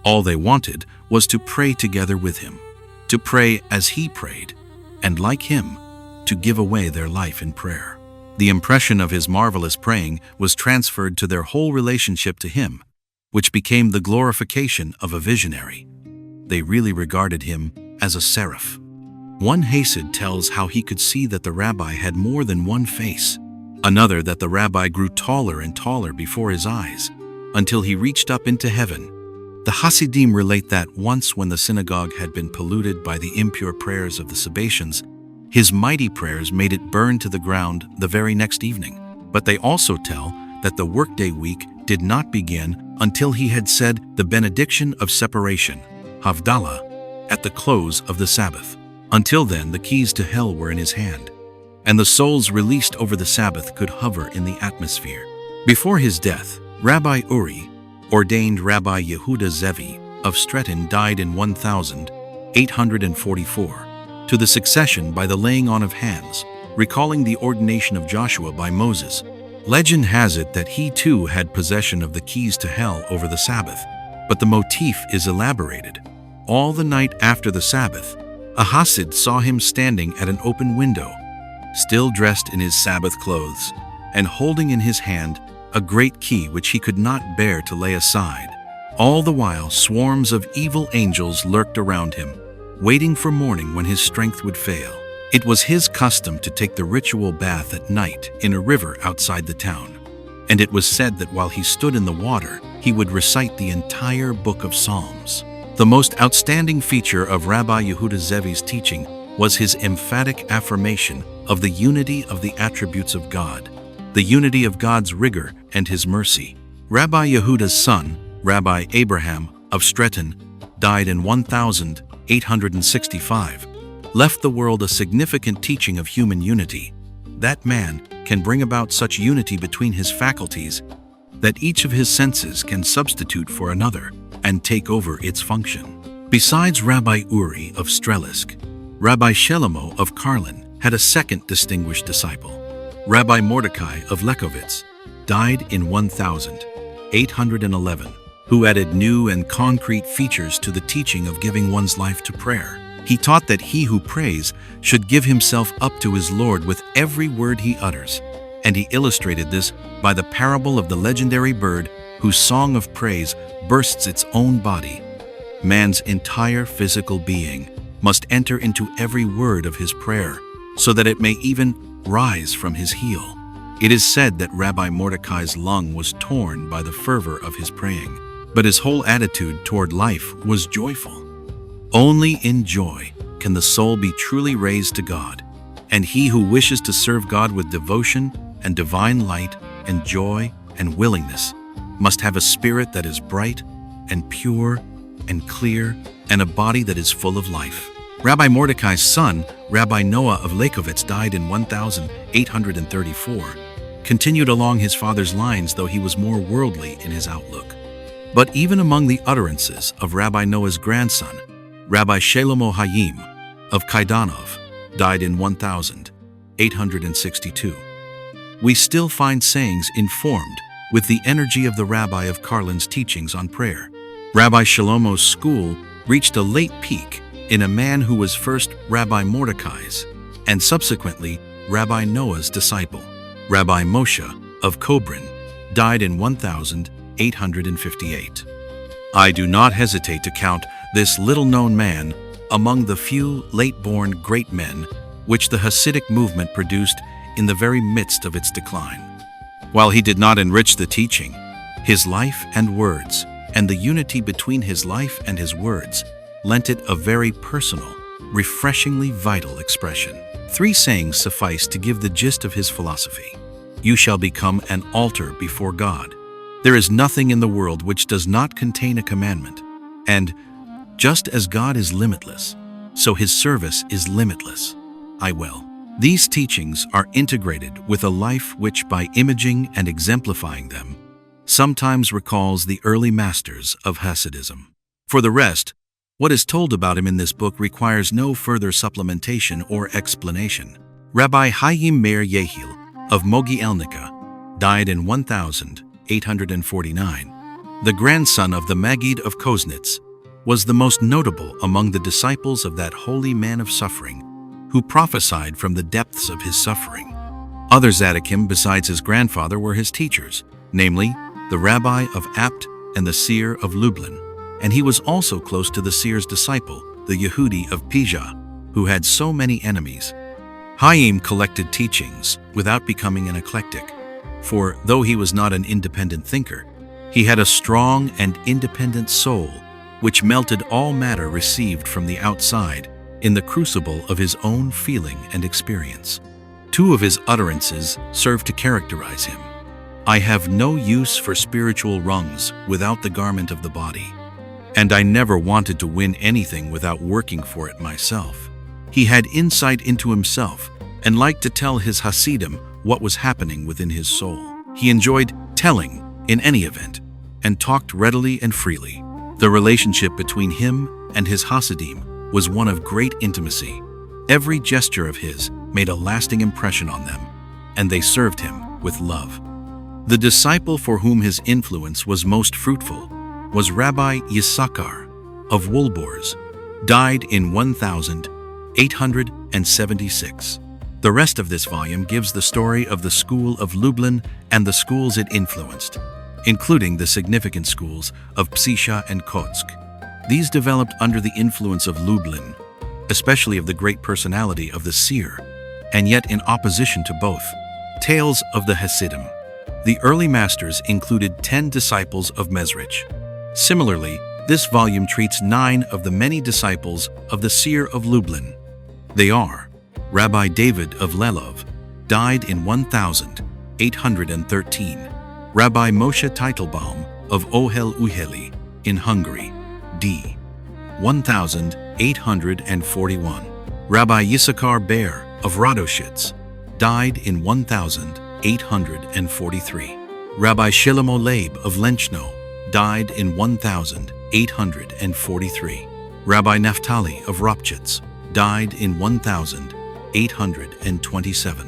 Speaker 1: All they wanted was to pray together with him. to pray as he prayed, and like him, to give away their life in prayer. The impression of his marvelous praying was transferred to their whole relationship to him, which became the glorification of a visionary. They really regarded him as a seraph. One Hasid tells how he could see that the rabbi had more than one face. Another that the rabbi grew taller and taller before his eyes, until he reached up into heaven. The Hasidim relate that once when the synagogue had been polluted by the impure prayers of the Sabbatians, his mighty prayers made it burn to the ground the very next evening. But they also tell that the workday week did not begin until he had said the benediction of separation, Havdalah, at the close of the Sabbath. Until then, the keys to hell were in his hand, and the souls released over the Sabbath could hover in the atmosphere. Before his death, Rabbi Uri, ordained Rabbi Yehuda Zevi of Stretton, died in 1844, to the succession by the laying on of hands, recalling the ordination of Joshua by Moses. Legend has it that he too had possession of the keys to hell over the Sabbath, but the motif is elaborated. All the night after the Sabbath, a Hasid saw him standing at an open window, still dressed in his Sabbath clothes, and holding in his hand a great key which he could not bear to lay aside. All the while, swarms of evil angels lurked around him, waiting for morning when his strength would fail. It was his custom to take the ritual bath at night in a river outside the town, and it was said that while he stood in the water, he would recite the entire book of Psalms. The most outstanding feature of Rabbi Yehuda Zevi's teaching was his emphatic affirmation of the unity of the attributes of God, the unity of God's rigor and his mercy. Rabbi Yehuda's son, Rabbi Abraham of Stretton, died in 1865, left the world a significant teaching of human unity. That man can bring about such unity between his faculties that each of his senses can substitute for another and take over its function. Besides Rabbi Uri of Strelisk, Rabbi Shelomo of Karlin had a second distinguished disciple. Rabbi Mordecai of Lekovitz died in 1811, who added new and concrete features to the teaching of giving one's life to prayer. He taught that he who prays should give himself up to his Lord with every word he utters, and he illustrated this by the parable of the legendary bird whose song of praise bursts its own body. Man's entire physical being must enter into every word of his prayer, so that it may even rise from his heel. It is said that Rabbi Mordecai's lung was torn by the fervor of his praying, but his whole attitude toward life was joyful. Only in joy can the soul be truly raised to God, and he who wishes to serve God with devotion and divine light and joy and willingness must have a spirit that is bright and pure and clear and a body that is full of life. Rabbi Mordecai's son, Rabbi Noah of Lekovitz, died in 1834, continued along his father's lines, though he was more worldly in his outlook. But even among the utterances of Rabbi Noah's grandson, Rabbi Shelomo Hayim of Kaidanov, died in 1862, we still find sayings informed with the energy of the rabbi of Karlin's teachings on prayer. Rabbi Shelomo's school reached a late peak in a man who was first Rabbi Mordecai's and subsequently Rabbi Noah's disciple. Rabbi Moshe of Kobrin died in 1858. I do not hesitate to count this little-known man among the few late-born great men which the Hasidic movement produced in the very midst of its decline. While he did not enrich the teaching, his life and words, and the unity between his life and his words, lent it a very personal, refreshingly vital expression. 3 sayings suffice to give the gist of his philosophy. You shall become an altar before God. There is nothing in the world which does not contain a commandment, and just as God is limitless, so his service is limitless. I will. These teachings are integrated with a life which, by imaging and exemplifying them, sometimes recalls the early masters of Hasidism. For the rest, what is told about him in this book requires no further supplementation or explanation. Rabbi Chaim Meir Yehiel of Mogi-Elnica died in 1849, the grandson of the Maggid of Koznitz, was the most notable among the disciples of that holy man of suffering, who prophesied from the depths of his suffering. Other tzaddikim besides his grandfather were his teachers, namely, the rabbi of Apt and the seer of Lublin, and he was also close to the seer's disciple, the Yehudi of Pija, who had so many enemies. Chaim collected teachings without becoming an eclectic, for though he was not an independent thinker, he had a strong and independent soul which melted all matter received from the outside in the crucible of his own feeling and experience. Two of his utterances serve to characterize him. I have no use for spiritual rungs without the garment of the body, and I never wanted to win anything without working for it myself. He had insight into himself and liked to tell his Hasidim what was happening within his soul. He enjoyed telling in any event and talked readily and freely. The relationship between him and his Hasidim was one of great intimacy. Every gesture of his made a lasting impression on them, and they served him with love. The disciple for whom his influence was most fruitful was Rabbi Yisachar of Wolborz, died in 1876. The rest of this volume gives the story of the school of Lublin and the schools it influenced, including the significant schools of Psisha and Kotsk. These developed under the influence of Lublin, especially of the great personality of the seer, and yet in opposition to both. Tales of the Hasidim. The early masters included 10 disciples of Mezrich. Similarly, this volume treats 9 of the many disciples of the seer of Lublin. They are Rabbi David of Lelov, died in 1813, Rabbi Moshe Teitelbaum of Ohel Uheli in Hungary, d. 1841, Rabbi Yisachar Ber of Radoshitz, died in 1843, Rabbi Shlomo Leib of Lenchno, died in 1843, Rabbi Naphtali of Ropchitz, died in 1827,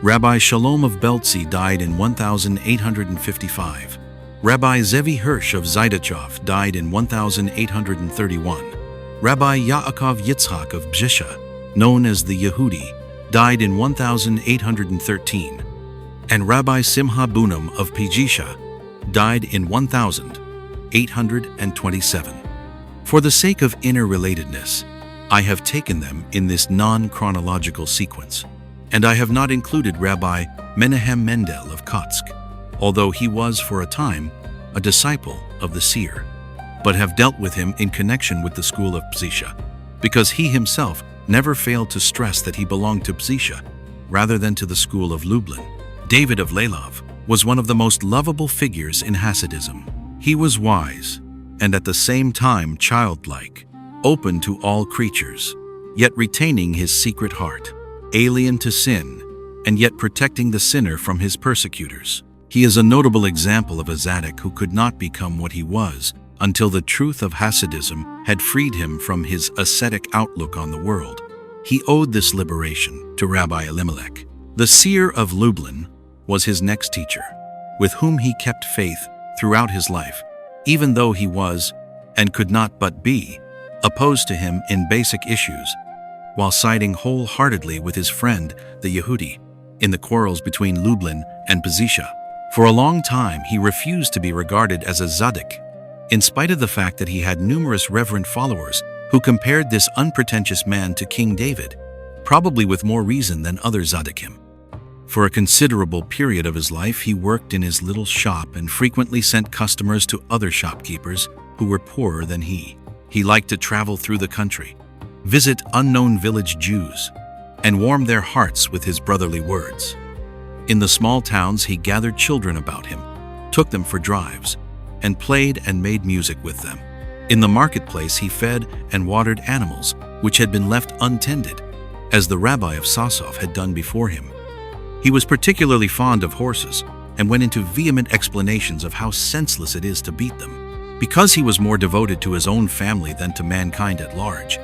Speaker 1: Rabbi Shalom of Beltzi died in 1855. Rabbi Zevi Hirsch of Zaydachov died in 1831. Rabbi Yaakov Yitzhak of Bzhisha, known as the Yehudi, died in 1813. And Rabbi Simcha Bunim of Pijisha died in 1827. For the sake of interrelatedness, I have taken them in this non-chronological sequence, and I have not included Rabbi Menahem Mendel of Kotsk, although he was for a time a disciple of the seer, but have dealt with him in connection with the school of Psisha, because he himself never failed to stress that he belonged to Psisha rather than to the school of Lublin. David of Lelov was one of the most lovable figures in Hasidism. He was wise and at the same time childlike, open to all creatures, yet retaining his secret heart, alien to sin, and yet protecting the sinner from his persecutors. He is a notable example of a tzaddik who could not become what he was until the truth of Hasidism had freed him from his ascetic outlook on the world. He owed this liberation to Rabbi Elimelech. The seer of Lublin was his next teacher, with whom he kept faith throughout his life, even though he was, and could not but be, opposed to him in basic issues, while siding wholeheartedly with his friend, the Yehudi, in the quarrels between Lublin and Psisha. For a long time, he refused to be regarded as a tzaddik, in spite of the fact that he had numerous reverent followers who compared this unpretentious man to King David, probably with more reason than other tzaddikim. For a considerable period of his life, he worked in his little shop and frequently sent customers to other shopkeepers who were poorer than he. He liked to travel through the country, visit unknown village Jews, and warm their hearts with his brotherly words. In the small towns, he gathered children about him, took them for drives, and played and made music with them. In the marketplace, he fed and watered animals which had been left untended, as the rabbi of Sasov had done before him. He was particularly fond of horses and went into vehement explanations of how senseless it is to beat them. Because he was more devoted to his own family than to mankind at large,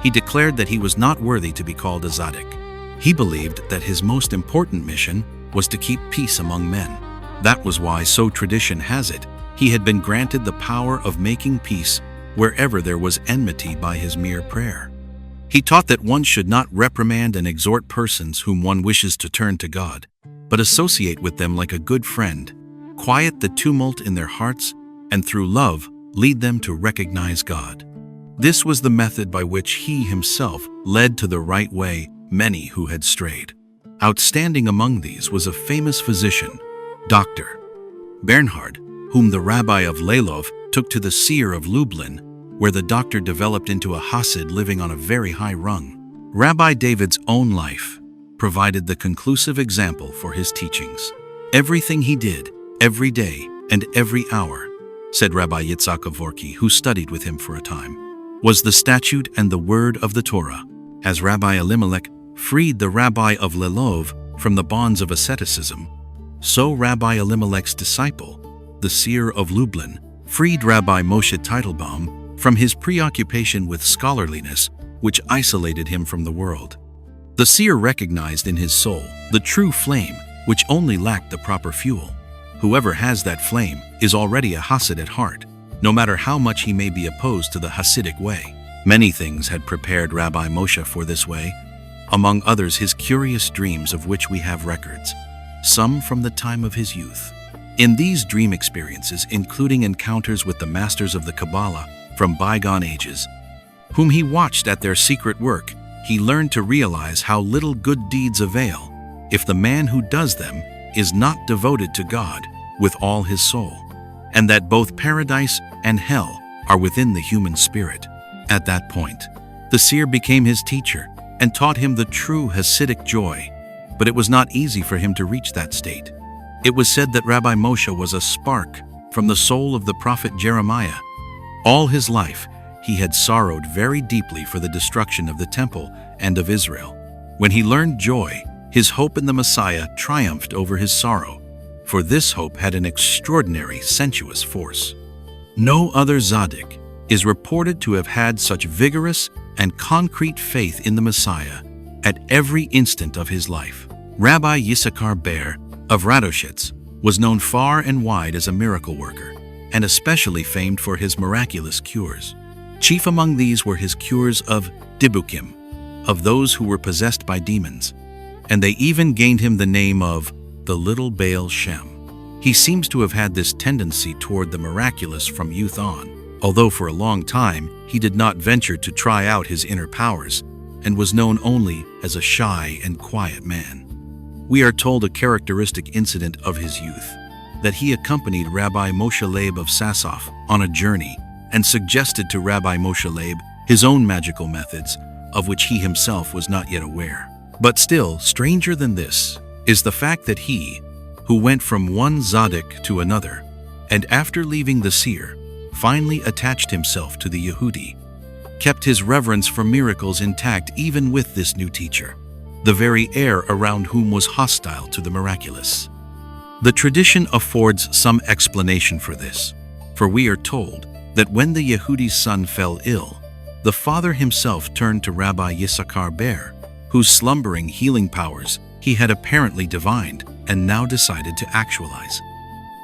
Speaker 1: he declared that he was not worthy to be called a tzaddik. He believed that his most important mission was to keep peace among men. That was why, so tradition has it, he had been granted the power of making peace wherever there was enmity by his mere prayer. He taught that one should not reprimand and exhort persons whom one wishes to turn to God, but associate with them like a good friend, quiet the tumult in their hearts, and through love lead them to recognize God. This was the method by which he himself led to the right way many who had strayed. Outstanding among these was a famous physician, Dr. Bernhard, whom the rabbi of Breslov took to the seer of Lublin, where the doctor developed into a Hasid living on a very high rung. Rabbi David's own life provided the conclusive example for his teachings. Everything he did, every day and every hour, said Rabbi Yitzhak Avorki, who studied with him for a time, was the statute and the word of the Torah. As Rabbi Elimelech freed the rabbi of Lelov from the bonds of asceticism, so Rabbi Elimelech's disciple, the seer of Lublin, freed Rabbi Moshe Teitelbaum from his preoccupation with scholarliness, which isolated him from the world. The seer recognized in his soul the true flame, which only lacked the proper fuel. Whoever has that flame is already a Hasid at heart, no matter how much he may be opposed to the Hasidic way. Many things had prepared Rabbi Moshe for this way, among others his curious dreams of which we have records, some from the time of his youth. In these dream experiences, including encounters with the masters of the Kabbalah from bygone ages, whom he watched at their secret work, he learned to realize how little good deeds avail if the man who does them is not devoted to God with all his soul, and that both paradise and hell are within the human spirit. At that point, the seer became his teacher and taught him the true Hasidic joy, but it was not easy for him to reach that state. It was said that Rabbi Moshe was a spark from the soul of the prophet Jeremiah. All his life, he had sorrowed very deeply for the destruction of the temple and of Israel. When he learned joy, his hope in the Messiah triumphed over his sorrow, for this hope had an extraordinary sensuous force. No other Tzaddik is reported to have had such vigorous and concrete faith in the Messiah at every instant of his life. Rabbi Yisachar Ber of Radoshitz was known far and wide as a miracle worker, and especially famed for his miraculous cures. Chief among these were his cures of dibukim, of those who were possessed by demons, and they even gained him the name of the Little Baal Shem. He seems to have had this tendency toward the miraculous from youth on, although for a long time he did not venture to try out his inner powers and was known only as a shy and quiet man. We are told a characteristic incident of his youth, that he accompanied Rabbi Moshe Leib of Sassoff on a journey and suggested to Rabbi Moshe Leib his own magical methods, of which he himself was not yet aware. But still, stranger than this is the fact that he, who went from one Tzaddik to another, and after leaving the seer, finally attached himself to the Yehudi, kept his reverence for miracles intact even with this new teacher, the very air around whom was hostile to the miraculous. The tradition affords some explanation for this, for we are told that when the Yehudi's son fell ill, the father himself turned to Rabbi Yisachar Ber, whose slumbering healing powers he had apparently divined and now decided to actualize.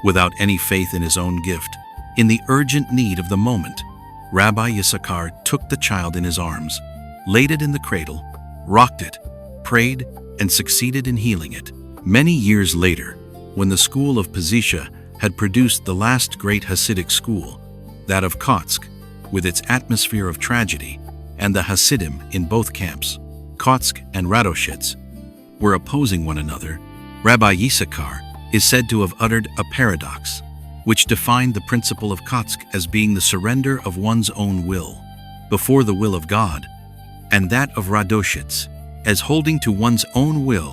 Speaker 1: Without any faith in his own gift, in the urgent need of the moment, Rabbi Yisachar took the child in his arms, laid it in the cradle, rocked it, prayed, and succeeded in healing it. Many years later, when the school of Pazisha had produced the last great Hasidic school, that of Kotsk, with its atmosphere of tragedy, and the Hasidim in both camps, Kotsk and Radoshitz, were opposing one another, Rabbi Yisachar is said to have uttered a paradox, which defined the principle of Kotsk as being the surrender of one's own will before the will of God, and that of Radoshitz as holding to one's own will,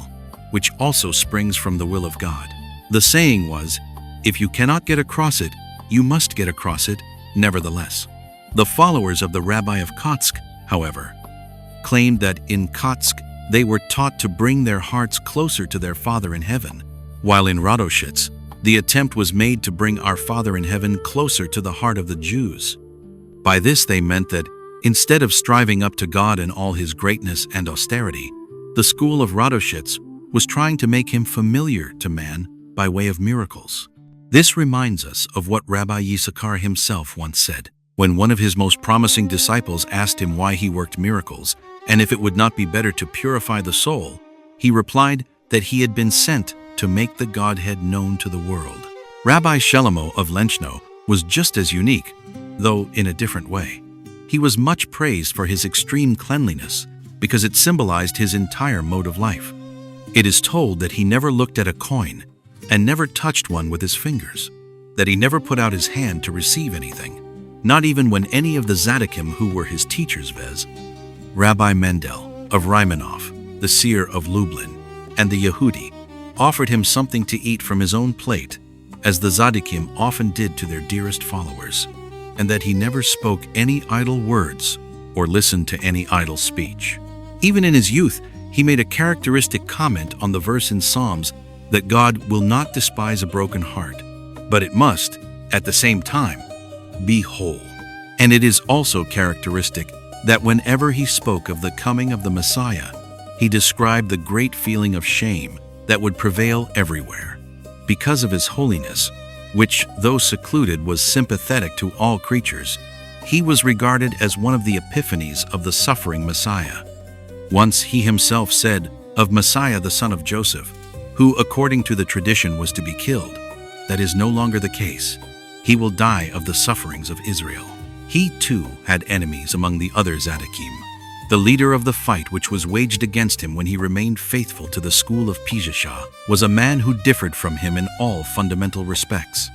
Speaker 1: which also springs from the will of God. The saying was, if you cannot get across it, you must get across it nevertheless. The followers of the Rabbi of Kotsk, however, claimed that in Kotsk they were taught to bring their hearts closer to their Father in heaven, while in Radoshitz the attempt was made to bring our Father in heaven closer to the heart of the Jews. By this they meant that, instead of striving up to God in all his greatness and austerity, the school of Radoshitz was trying to make him familiar to man by way of miracles. This reminds us of what Rabbi Yisachar himself once said. When one of his most promising disciples asked him why he worked miracles and if it would not be better to purify the soul, he replied that he had been sent to make the Godhead known to the world. Rabbi Shelomo of Lenchno was just as unique, though in a different way. He was much praised for his extreme cleanliness because it symbolized his entire mode of life. It is told that he never looked at a coin and never touched one with his fingers, that he never put out his hand to receive anything, not even when any of the Tzaddikim who were his teachers Vez, Rabbi Mendel of Rymanov, the seer of Lublin, and the Yehudi, offered him something to eat from his own plate, as the Tzaddikim often did to their dearest followers, and that he never spoke any idle words or listened to any idle speech. Even in his youth, he made a characteristic comment on the verse in Psalms that God will not despise a broken heart, but it must, at the same time, be whole. And it is also characteristic that whenever he spoke of the coming of the Messiah, he described the great feeling of shame that would prevail everywhere. Because of his holiness, which, though secluded, was sympathetic to all creatures, he was regarded as one of the epiphanies of the suffering Messiah. Once he himself said of Messiah the son of Joseph, who according to the tradition was to be killed, that is no longer the case. He will die of the sufferings of Israel. He too had enemies among the other Tzaddikim. The leader of the fight which was waged against him when he remained faithful to the school of Pizhasha was a man who differed from him in all fundamental respects.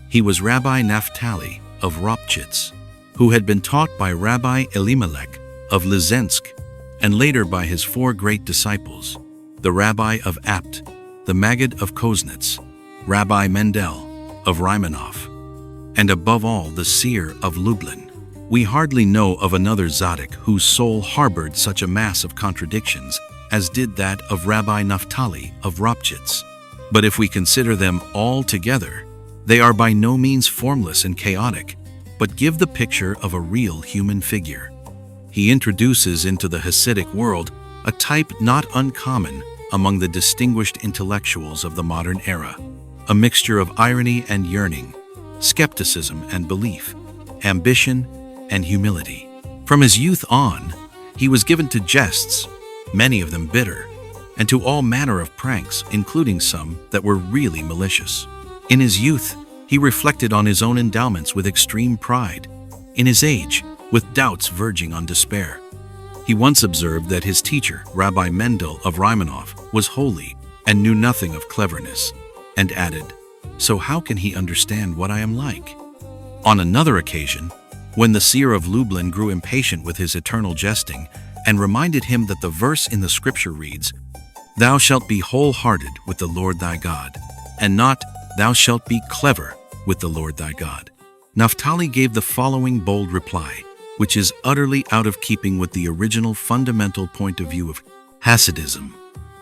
Speaker 1: He was Rabbi Naphtali of Ropchitz, who had been taught by Rabbi Elimelech of Lizensk, and later by his four great disciples, the Rabbi of Apt, the Maggid of Koznitz, Rabbi Mendel of Rymanov, and above all the seer of Lublin. We hardly know of another Tzaddik whose soul harbored such a mass of contradictions as did that of Rabbi Naphtali of Ropchitz. But if we consider them all together, they are by no means formless and chaotic, but give the picture of a real human figure. He introduces into the Hasidic world a type not uncommon among the distinguished intellectuals of the modern era, a mixture of irony and yearning, skepticism and belief, ambition and humility. From his youth on, he was given to jests, many of them bitter, and to all manner of pranks, including some that were really malicious. In his youth, he reflected on his own endowments with extreme pride. In his age, with doubts verging on despair. He once observed that his teacher, Rabbi Mendel of Rymanov, was holy and knew nothing of cleverness, and added, "So how can he understand what I am like?" On another occasion, when the seer of Lublin grew impatient with his eternal jesting and reminded him that the verse in the scripture reads, "Thou shalt be wholehearted with the Lord thy God," and not, "Thou shalt be clever with the Lord thy God," Naphtali gave the following bold reply, which is utterly out of keeping with the original fundamental point of view of Hasidism.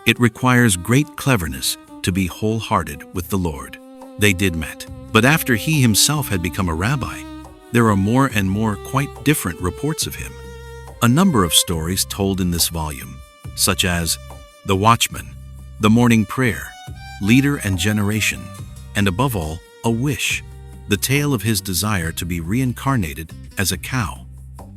Speaker 1: It requires great cleverness to be wholehearted with the Lord. They did met. But after he himself had become a rabbi, there are more and more quite different reports of him. A number of stories told in this volume, such as The Watchman, The Morning Prayer, Leader and Generation, and above all, A Wish, the tale of his desire to be reincarnated as a cow,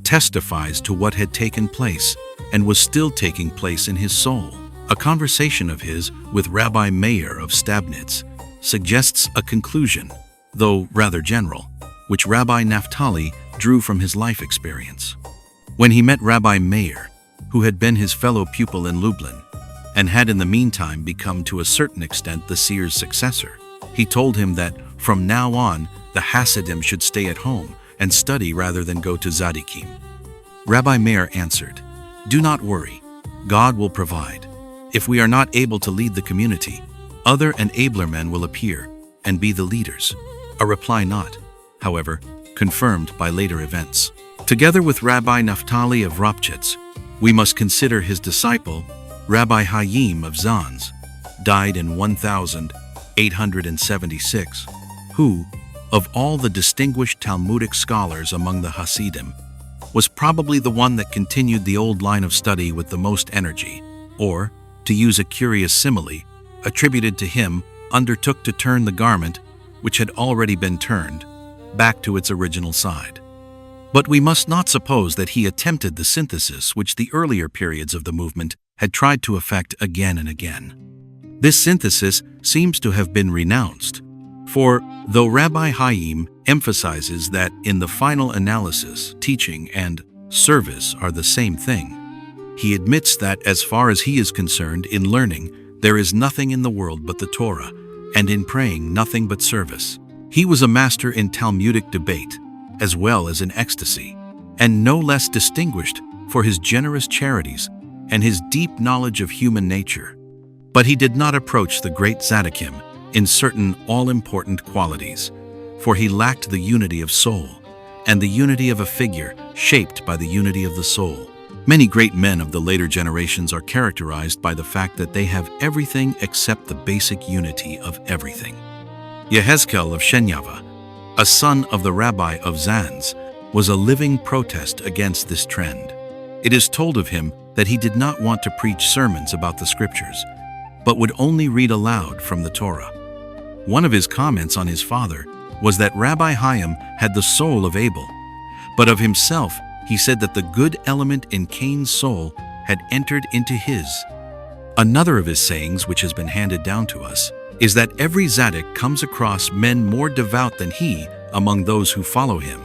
Speaker 1: testifies to what had taken place and was still taking place in his soul. A conversation of his with Rabbi Meir of Stabnitz suggests a conclusion, though rather general, which Rabbi Naphtali drew from his life experience. When he met Rabbi Meir, who had been his fellow pupil in Lublin, and had in the meantime become to a certain extent the seer's successor, he told him that from now on the Hasidim should stay at home and study rather than go to Tzaddikim. Rabbi Meir answered, "Do not worry, God will provide. If we are not able to lead the community, other and abler men will appear and be the leaders," a reply not, however, confirmed by later events. Together with Rabbi Naphtali of Ropchitz, we must consider his disciple, Rabbi Hayim of Zanz, died in 1876, who, of all the distinguished Talmudic scholars among the Hasidim, was probably the one that continued the old line of study with the most energy, or, to use a curious simile, attributed to him, undertook to turn the garment, which had already been turned, back to its original side. But we must not suppose that he attempted the synthesis which the earlier periods of the movement had tried to effect again and again. This synthesis seems to have been renounced, for though Rabbi Haim emphasizes that in the final analysis, teaching and service are the same thing, he admits that as far as he is concerned in learning, there is nothing in the world but the Torah, and in praying nothing but service. He was a master in Talmudic debate, as well as in ecstasy, and no less distinguished for his generous charities and his deep knowledge of human nature. But he did not approach the great Tzaddikim in certain all-important qualities, for he lacked the unity of soul, and the unity of a figure shaped by the unity of the soul. Many great men of the later generations are characterized by the fact that they have everything except the basic unity of everything. Yehezkel of Shenyava, a son of the rabbi of Zanz, was a living protest against this trend. It is told of him that he did not want to preach sermons about the scriptures, but would only read aloud from the Torah. One of his comments on his father was that Rabbi Haim had the soul of Abel, but of himself he said that the good element in Cain's soul had entered into his. Another of his sayings, which has been handed down to us, is that every Tzaddik comes across men more devout than he among those who follow him.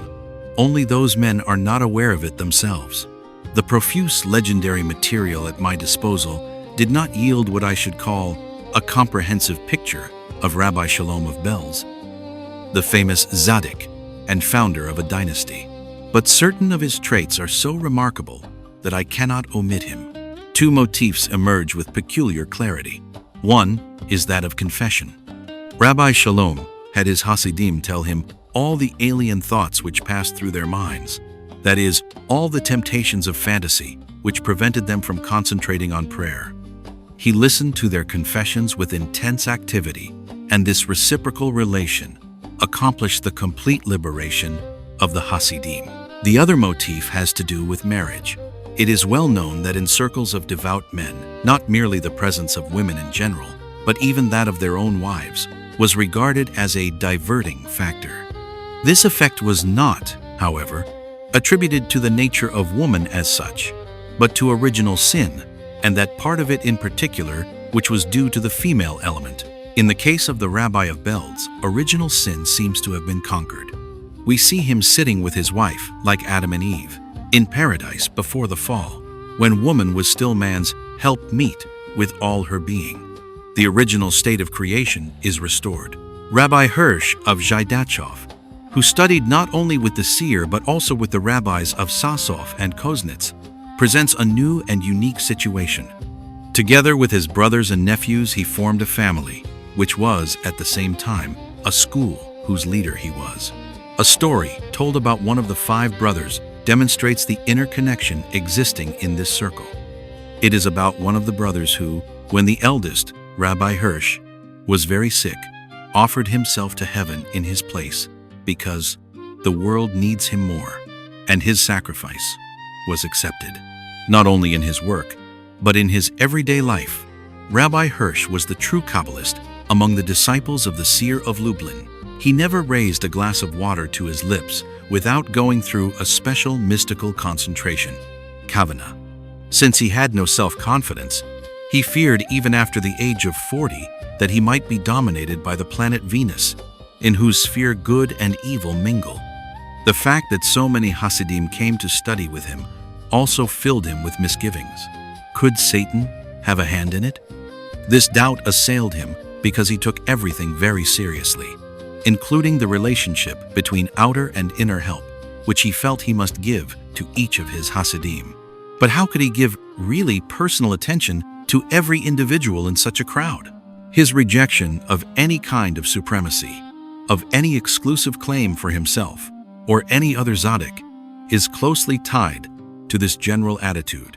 Speaker 1: Only those men are not aware of it themselves. The profuse legendary material at my disposal did not yield what I should call a comprehensive picture of Rabbi Shalom of Belz, the famous Tzaddik and founder of a dynasty. But certain of his traits are so remarkable that I cannot omit him. Two motifs emerge with peculiar clarity. One is that of confession. Rabbi Shalom had his Hasidim tell him all the alien thoughts which passed through their minds, that is, all the temptations of fantasy which prevented them from concentrating on prayer. He listened to their confessions with intense activity, and this reciprocal relation accomplished the complete liberation of the Hasidim. The other motif has to do with marriage. It is well known that in circles of devout men, not merely the presence of women in general, but even that of their own wives, was regarded as a diverting factor. This effect was not, however, attributed to the nature of woman as such, but to original sin, and that part of it in particular which was due to the female element. In the case of the Rabbi of Belz, original sin seems to have been conquered. We see him sitting with his wife, like Adam and Eve, in paradise before the fall, when woman was still man's helpmeet with all her being. The original state of creation is restored. Rabbi Hirsch of Zhaidachov, who studied not only with the seer but also with the rabbis of Sasov and Koznitz, presents a new and unique situation. Together with his brothers and nephews, he formed a family, which was, at the same time, a school whose leader he was. A story told about one of the 5 brothers demonstrates the inner connection existing in this circle. It is about one of the brothers who, when the eldest, Rabbi Hirsch, was very sick, offered himself to heaven in his place because the world needs him more, and his sacrifice was accepted. Not only in his work, but in his everyday life, Rabbi Hirsch was the true Kabbalist among the disciples of the seer of Lublin. He never raised a glass of water to his lips without going through a special mystical concentration, kavanah. Since he had no self-confidence, he feared even after the age of 40 that he might be dominated by the planet Venus, in whose sphere good and evil mingle. The fact that so many Hasidim came to study with him also filled him with misgivings. Could Satan have a hand in it? This doubt assailed him because he took everything very seriously, including the relationship between outer and inner help, which he felt he must give to each of his Hasidim. But how could he give really personal attention to every individual in such a crowd? His rejection of any kind of supremacy, of any exclusive claim for himself or any other tzaddik, is closely tied to this general attitude.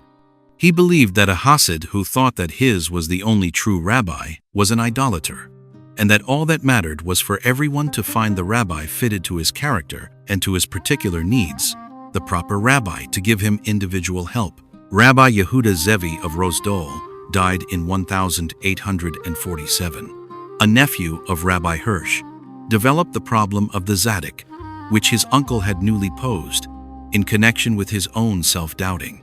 Speaker 1: He believed that a Hasid who thought that his was the only true rabbi was an idolater, and that all that mattered was for everyone to find the rabbi fitted to his character and to his particular needs, the proper rabbi to give him individual help. Rabbi Yehuda Zevi of Rosdol died in 1847. A nephew of Rabbi Hirsch developed the problem of the tzaddik, which his uncle had newly posed, in connection with his own self-doubting.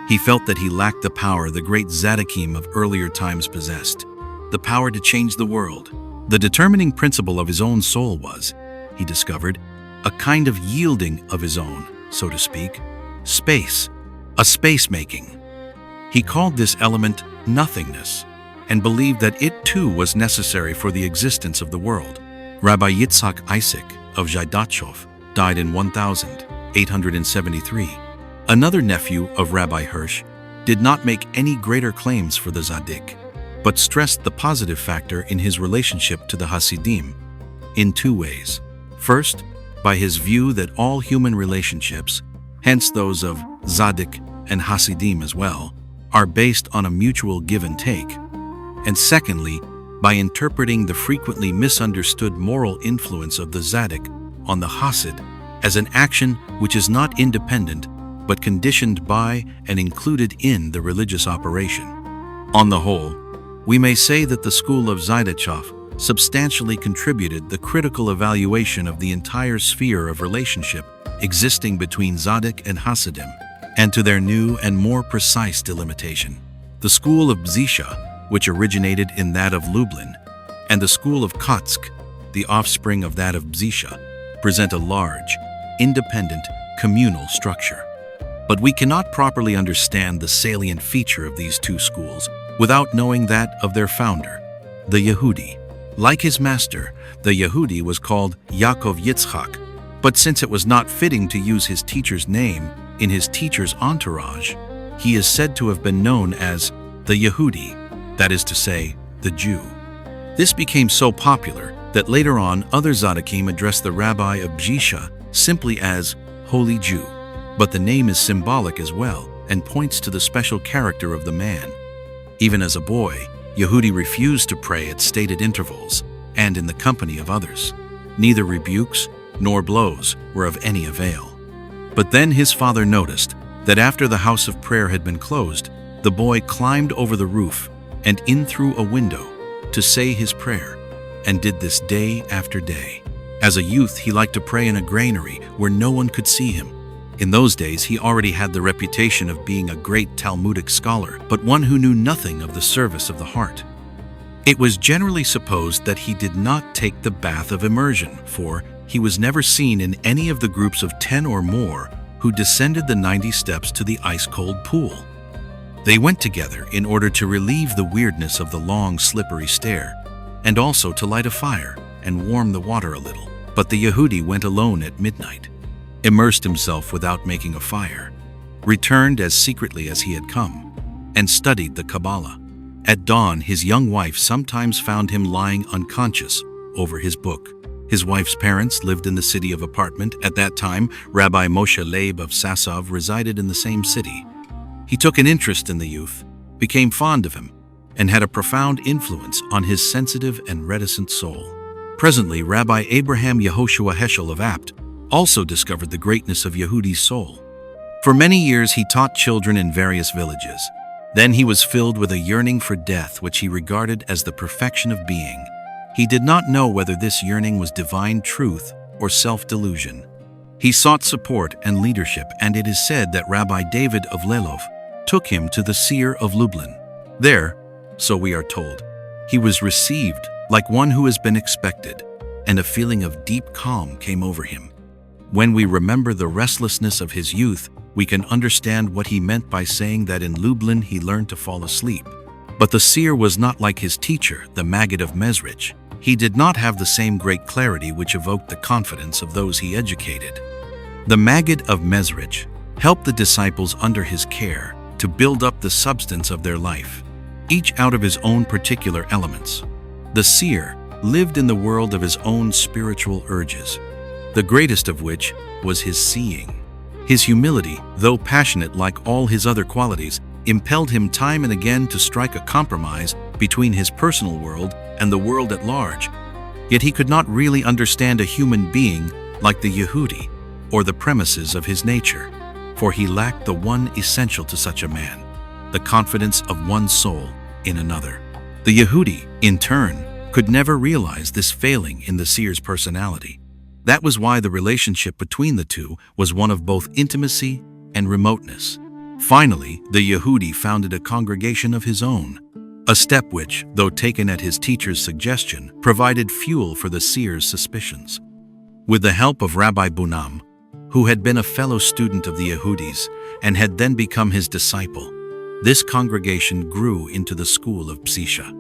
Speaker 1: He felt that he lacked the power the great Tzaddikim of earlier times possessed, the power to change the world. The determining principle of his own soul was, he discovered, a kind of yielding of his own, so to speak, space, a space-making. He called this element nothingness, and believed that it too was necessary for the existence of the world. Rabbi Yitzhak Isaac of Zhaidachov died in 1873. Another nephew of Rabbi Hirsch did not make any greater claims for the Tzaddik, but stressed the positive factor in his relationship to the Hasidim in two ways. First, by his view that all human relationships, hence those of Tzaddik and Hasidim as well, are based on a mutual give and take. And secondly, by interpreting the frequently misunderstood moral influence of the Tzaddik on the Hasid as an action which is not independent but conditioned by and included in the religious operation. On the whole, we may say that the school of Zhaidachov substantially contributed the critical evaluation of the entire sphere of relationship existing between Tzaddik and Hasidim, and to their new and more precise delimitation. The school of Bzisha, which originated in that of Lublin, and the school of Kotsk, the offspring of that of Bzisha, present a large, independent, communal structure. But we cannot properly understand the salient feature of these two schools without knowing that of their founder, the Yehudi. Like his master, the Yehudi was called Yaakov Yitzchak, but since it was not fitting to use his teacher's name in his teacher's entourage, he is said to have been known as the Yehudi, that is to say, the Jew. This became so popular that later on other Tzaddikim addressed the rabbi of Bzisha simply as Holy Jew. But the name is symbolic as well and points to the special character of the man. Even as a boy, Yehudi refused to pray at stated intervals and in the company of others. Neither rebukes nor blows were of any avail. But then his father noticed that after the house of prayer had been closed, the boy climbed over the roof and in through a window to say his prayer, and did this day after day. As a youth, he liked to pray in a granary where no one could see him. In those days, he already had the reputation of being a great Talmudic scholar, but one who knew nothing of the service of the heart. It was generally supposed that he did not take the bath of immersion, for he was never seen in any of the groups of 10 or more who descended the 90 steps to the ice-cold pool. They went together in order to relieve the weirdness of the long, slippery stair, and also to light a fire and warm the water a little. But the Yehudi went alone at midnight, immersed himself without making a fire, returned as secretly as he had come, and studied the Kabbalah. At dawn, his young wife sometimes found him lying unconscious over his book. His wife's parents lived in the city of apartment. At that time, Rabbi Moshe Leib of Sasov resided in the same city. He took an interest in the youth, became fond of him, and had a profound influence on his sensitive and reticent soul. Presently, Rabbi Abraham Yehoshua Heschel of Apt also discovered the greatness of Yehudi's soul. For many years he taught children in various villages. Then he was filled with a yearning for death which he regarded as the perfection of being. He did not know whether this yearning was divine truth or self-delusion. He sought support and leadership, and it is said that Rabbi David of Lelov took him to the seer of Lublin. There, so we are told, he was received like one who has been expected, and a feeling of deep calm came over him. When we remember the restlessness of his youth, we can understand what he meant by saying that in Lublin he learned to fall asleep. But the seer was not like his teacher, the Maggid of Mezrich. He did not have the same great clarity which evoked the confidence of those he educated. The Maggid of Mezrich helped the disciples under his care to build up the substance of their life, each out of his own particular elements. The seer lived in the world of his own spiritual urges, the greatest of which was his seeing. His humility, though passionate like all his other qualities, impelled him time and again to strike a compromise between his personal world and the world at large. Yet he could not really understand a human being like the Yehudi or the premises of his nature, for he lacked the one essential to such a man, the confidence of one's soul in another. The Yehudi, in turn, could never realize this failing in the seer's personality. That was why the relationship between the two was one of both intimacy and remoteness. Finally, the Yehudi founded a congregation of his own, a step which, though taken at his teacher's suggestion, provided fuel for the seer's suspicions. With the help of Rabbi Bunam, who had been a fellow student of the Yehudis and had then become his disciple, this congregation grew into the school of Psisha.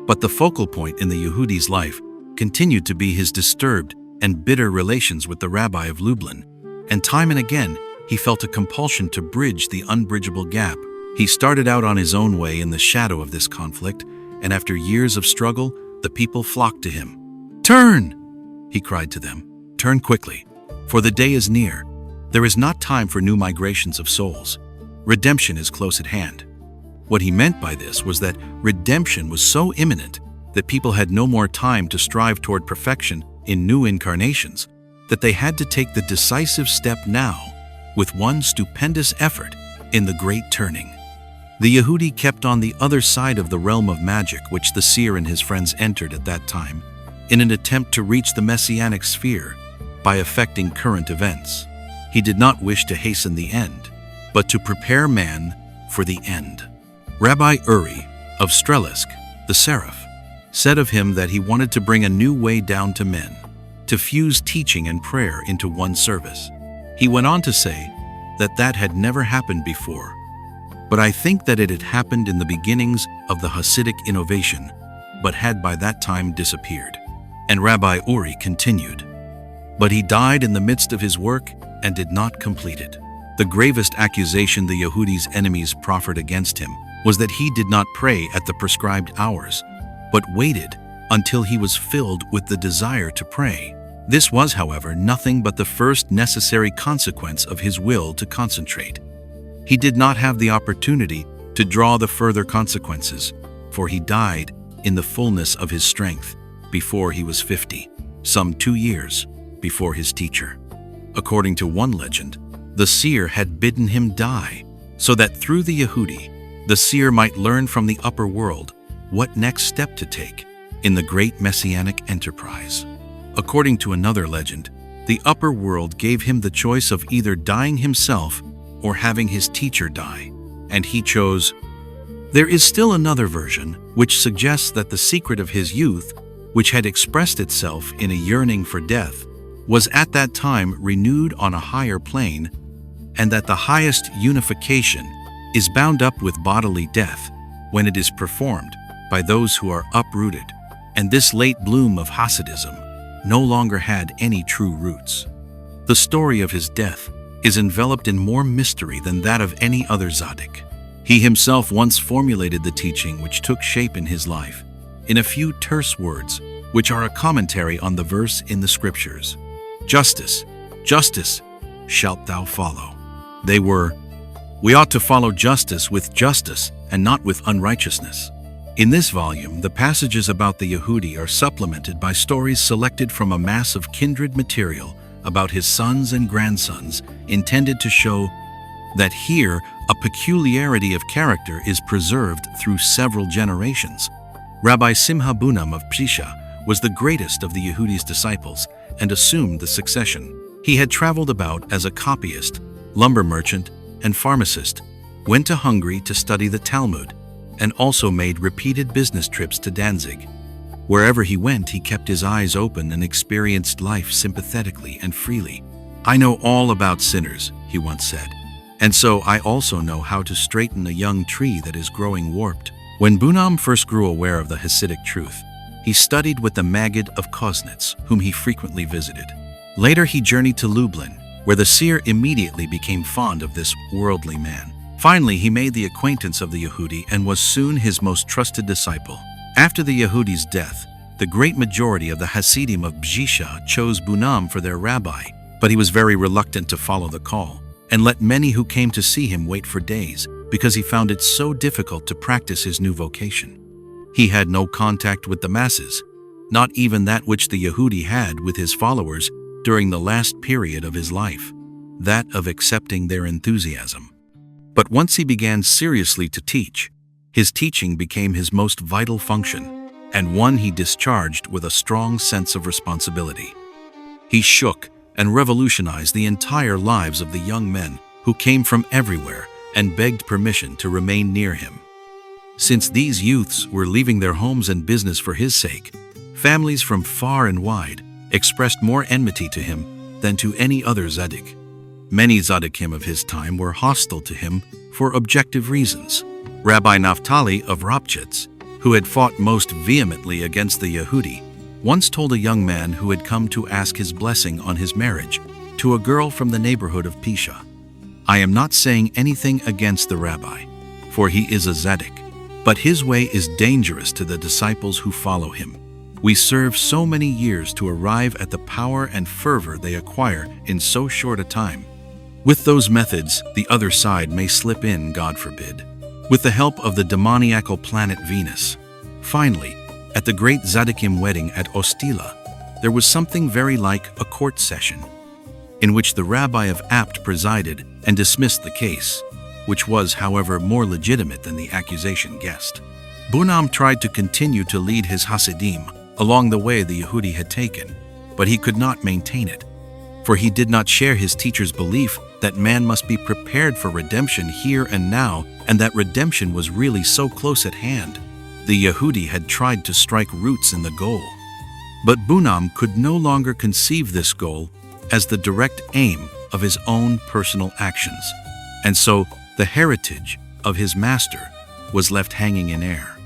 Speaker 1: But the focal point in the Yehudi's life continued to be his disturbed and bitter relations with the rabbi of Lublin, and time and again he felt a compulsion to bridge the unbridgeable gap. He started out on his own way in the shadow of this conflict, and after years of struggle, the people flocked to him. "Turn!" he cried to them. "Turn quickly, for the day is near. There is not time for new migrations of souls. Redemption is close at hand." What he meant by this was that redemption was so imminent that people had no more time to strive toward perfection in new incarnations, that they had to take the decisive step now, with one stupendous effort, in the great turning. The Yehudi kept on the other side of the realm of magic which the seer and his friends entered at that time, in an attempt to reach the messianic sphere by affecting current events. He did not wish to hasten the end, but to prepare man for the end. Rabbi Uri of Strelisk, the Seraph, said of him that he wanted to bring a new way down to men, to fuse teaching and prayer into one service. He went on to say that that had never happened before, but I think that it had happened in the beginnings of the Hasidic innovation, but had by that time disappeared. And Rabbi Uri continued, "But he died in the midst of his work and did not complete it." The gravest accusation the Yehudi's enemies proffered against him was that he did not pray at the prescribed hours, but waited until he was filled with the desire to pray. This was, however, nothing but the first necessary consequence of his will to concentrate. He did not have the opportunity to draw the further consequences, for he died in the fullness of his strength before he was 50, some 2 years before his teacher. According to one legend, the seer had bidden him die, so that through the Yehudi, the seer might learn from the upper world what next step to take in the great messianic enterprise. According to another legend, the upper world gave him the choice of either dying himself or having his teacher die, and he chose. There is still another version which suggests that the secret of his youth, which had expressed itself in a yearning for death, was at that time renewed on a higher plane, and that the highest unification is bound up with bodily death when it is performed by those who are uprooted, and this late bloom of Hasidism no longer had any true roots. The story of his death is enveloped in more mystery than that of any other tzaddik. He himself once formulated the teaching which took shape in his life in a few terse words, which are a commentary on the verse in the scriptures. "Justice, justice shalt thou follow." They were, "We ought to follow justice with justice and not with unrighteousness." In this volume, the passages about the Yehudi are supplemented by stories selected from a mass of kindred material about his sons and grandsons, intended to show that here a peculiarity of character is preserved through several generations. Rabbi Simcha Bunam of Psisha was the greatest of the Yehudi's disciples and assumed the succession. He had traveled about as a copyist, lumber merchant, and pharmacist, went to Hungary to study the Talmud, and also made repeated business trips to Danzig. Wherever he went, he kept his eyes open and experienced life sympathetically and freely. "I know all about sinners," he once said, "and so I also know how to straighten a young tree that is growing warped." When Bunam first grew aware of the Hasidic truth, he studied with the Maggid of Koznitz, whom he frequently visited. Later he journeyed to Lublin, where the seer immediately became fond of this worldly man. Finally, he made the acquaintance of the Yehudi and was soon his most trusted disciple. After the Yehudi's death, the great majority of the Hasidim of Psisha chose Bunam for their rabbi, but he was very reluctant to follow the call, and let many who came to see him wait for days, because he found it so difficult to practice his new vocation. He had no contact with the masses, not even that which the Yehudi had with his followers during the last period of his life, that of accepting their enthusiasm. But once he began seriously to teach, his teaching became his most vital function, and one he discharged with a strong sense of responsibility. He shook and revolutionized the entire lives of the young men who came from everywhere and begged permission to remain near him. Since these youths were leaving their homes and business for his sake, families from far and wide expressed more enmity to him than to any other tzaddik. Many tzaddikim of his time were hostile to him for objective reasons. Rabbi Naphtali of Ropchitz, who had fought most vehemently against the Yehudi, once told a young man who had come to ask his blessing on his marriage to a girl from the neighborhood of Pisha, "I am not saying anything against the rabbi, for he is a tzaddik, but his way is dangerous to the disciples who follow him. We serve so many years to arrive at the power and fervor they acquire in so short a time. With those methods, the other side may slip in, God forbid, with the help of the demoniacal planet Venus." Finally, at the great tzaddikim wedding at Ostila, there was something very like a court session, in which the rabbi of Apt presided and dismissed the case, which was, however, more legitimate than the accusation guessed. Bunam tried to continue to lead his Hasidim along the way the Yehudi had taken, but he could not maintain it, for he did not share his teacher's belief that man must be prepared for redemption here and now, and that redemption was really so close at hand. The Yehudi had tried to strike roots in the goal. But Bunam could no longer conceive this goal as the direct aim of his own personal actions, and so the heritage of his master was left hanging in air.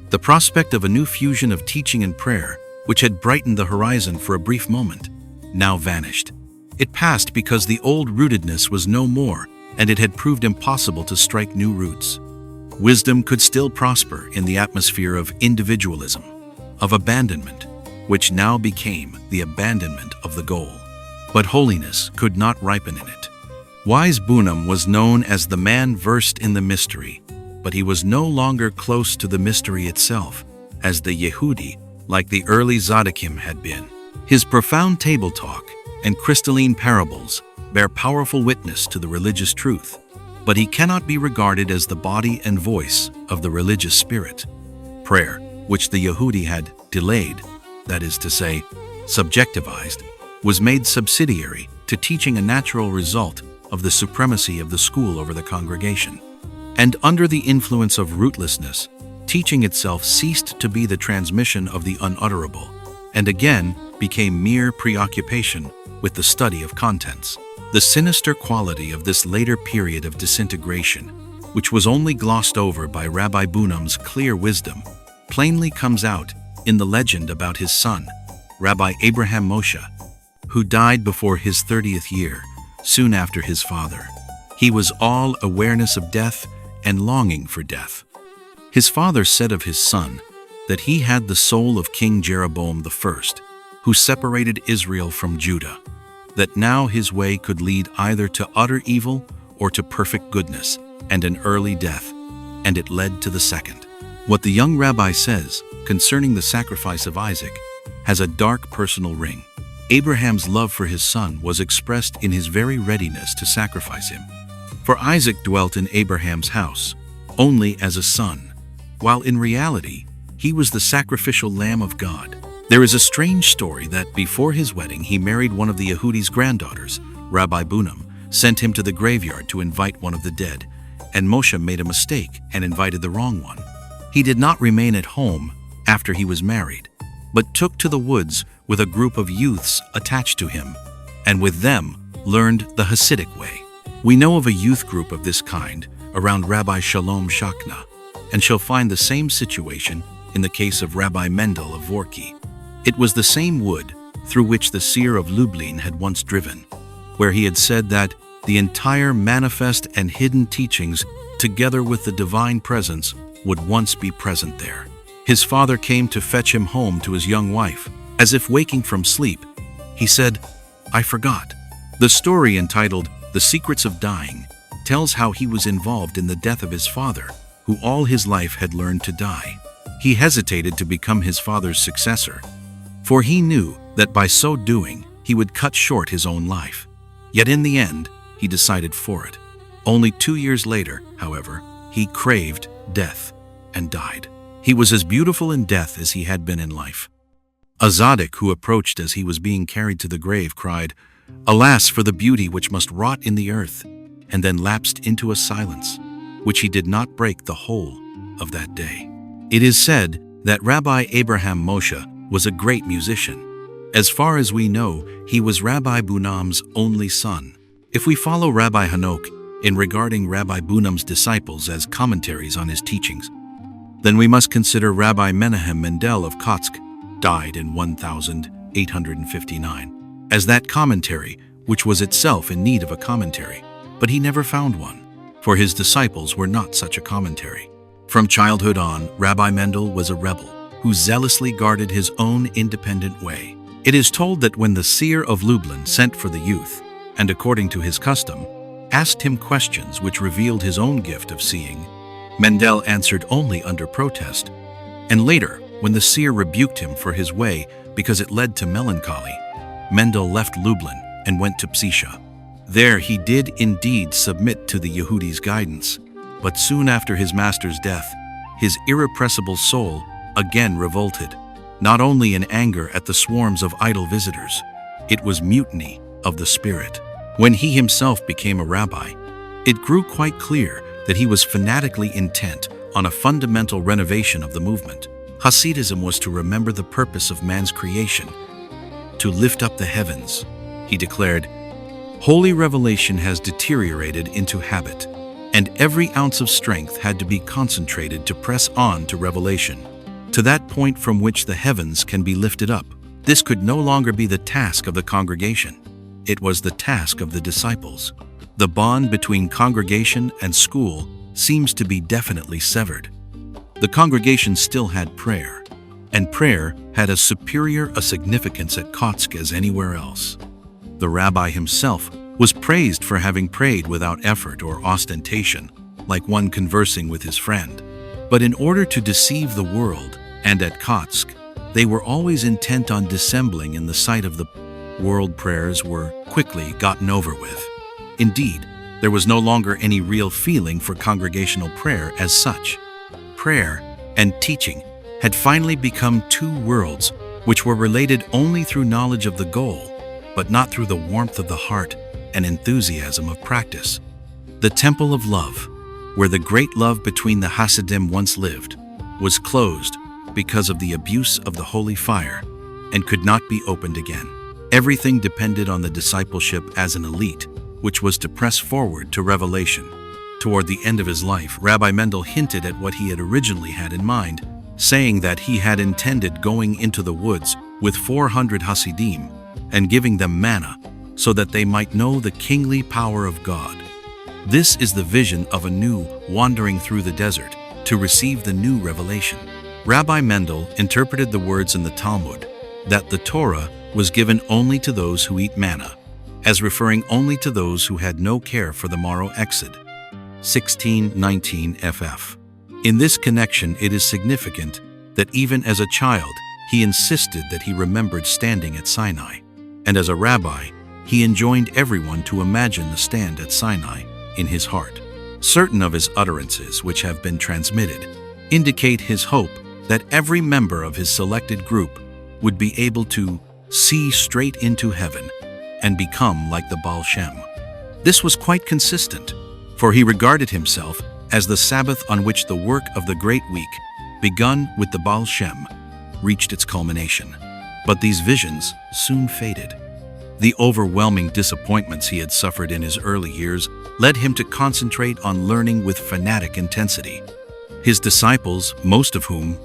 Speaker 1: The prospect of a new fusion of teaching and prayer, which had brightened the horizon for a brief moment, now vanished. It passed because the old rootedness was no more, and it had proved impossible to strike new roots. Wisdom could still prosper in the atmosphere of individualism, of abandonment, which now became the abandonment of the goal. But holiness could not ripen in it. Wise Bunam was known as the man versed in the mystery, but he was no longer close to the mystery itself, as the Yehudi, like the early tzaddikim, had been. His profound table talk and crystalline parables bear powerful witness to the religious truth, but he cannot be regarded as the body and voice of the religious spirit. Prayer, which the Yehudi had delayed, that is to say, subjectivized, was made subsidiary to teaching, a natural result of the supremacy of the school over the congregation. And under the influence of rootlessness, teaching itself ceased to be the transmission of the unutterable, and again became mere preoccupation with the study of contents. The sinister quality of this later period of disintegration, which was only glossed over by Rabbi Bunam's clear wisdom, plainly comes out in the legend about his son, Rabbi Abraham Moshe, who died before his 30th year, soon after his father. He was all awareness of death and longing for death. His father said of his son that he had the soul of King Jeroboam I, who separated Israel from Judah, that now his way could lead either to utter evil or to perfect goodness and an early death, and it led to the second. What the young rabbi says concerning the sacrifice of Isaac has a dark personal ring. Abraham's love for his son was expressed in his very readiness to sacrifice him. For Isaac dwelt in Abraham's house only as a son, while in reality he was the sacrificial lamb of God. There is a strange story that before his wedding he married one of the Yehudi's granddaughters. Rabbi Bunam sent him to the graveyard to invite one of the dead, and Moshe made a mistake and invited the wrong one. He did not remain at home after he was married, but took to the woods with a group of youths attached to him, and with them learned the Hasidic way. We know of a youth group of this kind around Rabbi Shalom Shachna, and shall find the same situation in the case of Rabbi Mendel of Vorki. It was the same wood through which the seer of Lublin had once driven, where he had said that the entire manifest and hidden teachings, together with the divine presence, would once be present there. His father came to fetch him home to his young wife. As if waking from sleep, he said, "I forgot." The story, entitled "The Secrets of Dying," tells how he was involved in the death of his father, who all his life had learned to die. He hesitated to become his father's successor, for he knew that by so doing he would cut short his own life. Yet in the end, he decided for it. Only 2 years later, however, he craved death and died. He was as beautiful in death as he had been in life. A Tzaddik who approached as he was being carried to the grave cried, "Alas for the beauty which must rot in the earth," and then lapsed into a silence, which he did not break the whole of that day. It is said that Rabbi Abraham Moshe was a great musician. As far as we know, he was Rabbi Bunam's only son. If we follow Rabbi Hanok in regarding Rabbi Bunam's disciples as commentaries on his teachings, then we must consider Rabbi Menahem Mendel of Kotsk, died in 1859, as that commentary, which was itself in need of a commentary, but he never found one, for his disciples were not such a commentary. From childhood on, Rabbi Mendel was a rebel who zealously guarded his own independent way. It is told that when the seer of Lublin sent for the youth, and according to his custom, asked him questions which revealed his own gift of seeing, Mendel answered only under protest, and later, when the seer rebuked him for his way because it led to melancholy, Mendel left Lublin and went to Psisha. There he did indeed submit to the Yehudi's guidance, but soon after his master's death, his irrepressible soul again revolted, not only in anger at the swarms of idle visitors, it was mutiny of the spirit. When he himself became a rabbi, it grew quite clear that he was fanatically intent on a fundamental renovation of the movement. Hasidism was to remember the purpose of man's creation, to lift up the heavens. He declared, "Holy revelation has deteriorated into habit, and every ounce of strength had to be concentrated to press on to revelation, to that point from which the heavens can be lifted up." This could no longer be the task of the congregation. It was the task of the disciples. The bond between congregation and school seems to be definitely severed. The congregation still had prayer, and prayer had as superior a significance at Kotsk as anywhere else. The rabbi himself was praised for having prayed without effort or ostentation, like one conversing with his friend. But in order to deceive the world, and at Kotsk, they were always intent on dissembling in the sight of the world. Prayers were quickly gotten over with. Indeed, there was no longer any real feeling for congregational prayer as such. Prayer and teaching had finally become two worlds which were related only through knowledge of the goal, but not through the warmth of the heart and enthusiasm of practice. The temple of love, where the great love between the Hasidim once lived, was closed because of the abuse of the holy fire and could not be opened again. Everything depended on the discipleship as an elite, which was to press forward to revelation. Toward the end of his life, Rabbi Mendel hinted at what he had originally had in mind, saying that he had intended going into the woods with 400 Hasidim and giving them manna so that they might know the kingly power of God. This is the vision of a new wandering through the desert to receive the new revelation. Rabbi Mendel interpreted the words in the Talmud that the Torah was given only to those who eat manna, as referring only to those who had no care for the morrow exod. 1619 ff. In this connection, it is significant that even as a child, he insisted that he remembered standing at Sinai, and as a rabbi, he enjoined everyone to imagine the stand at Sinai in his heart. Certain of his utterances, which have been transmitted, indicate his hope that every member of his selected group would be able to see straight into heaven and become like the Baal Shem. This was quite consistent, for he regarded himself as the Sabbath on which the work of the great week, begun with the Baal Shem, reached its culmination. But these visions soon faded. The overwhelming disappointments he had suffered in his early years led him to concentrate on learning with fanatic intensity. His disciples, most of whom,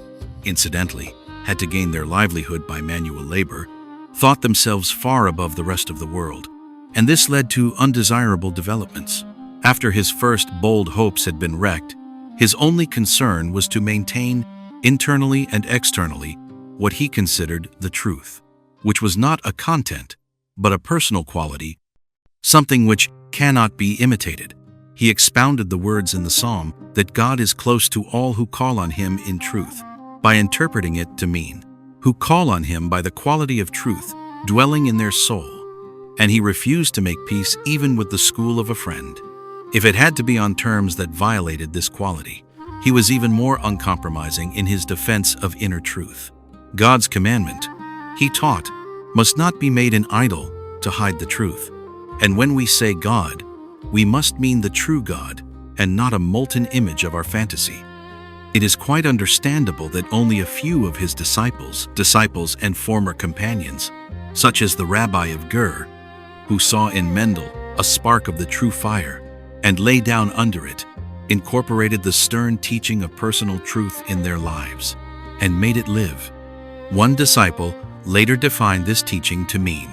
Speaker 1: incidentally, had to gain their livelihood by manual labor, thought themselves far above the rest of the world, and this led to undesirable developments. After his first bold hopes had been wrecked, his only concern was to maintain, internally and externally, what he considered the truth, which was not a content, but a personal quality, something which cannot be imitated. He expounded the words in the psalm that God is close to all who call on him in truth, by interpreting it to mean, who call on him by the quality of truth dwelling in their soul, and he refused to make peace even with the school of a friend. If it had to be on terms that violated this quality, he was even more uncompromising in his defense of inner truth. God's commandment, He taught, must not be made an idol to hide the truth. And when we say God, we must mean the true God and not a molten image of our fantasy. It is quite understandable that only a few of his disciples and former companions, such as the Rabbi of Ger, who saw in Mendel a spark of the true fire and lay down under it, incorporated the stern teaching of personal truth in their lives and made it live. One disciple later defined this teaching to mean,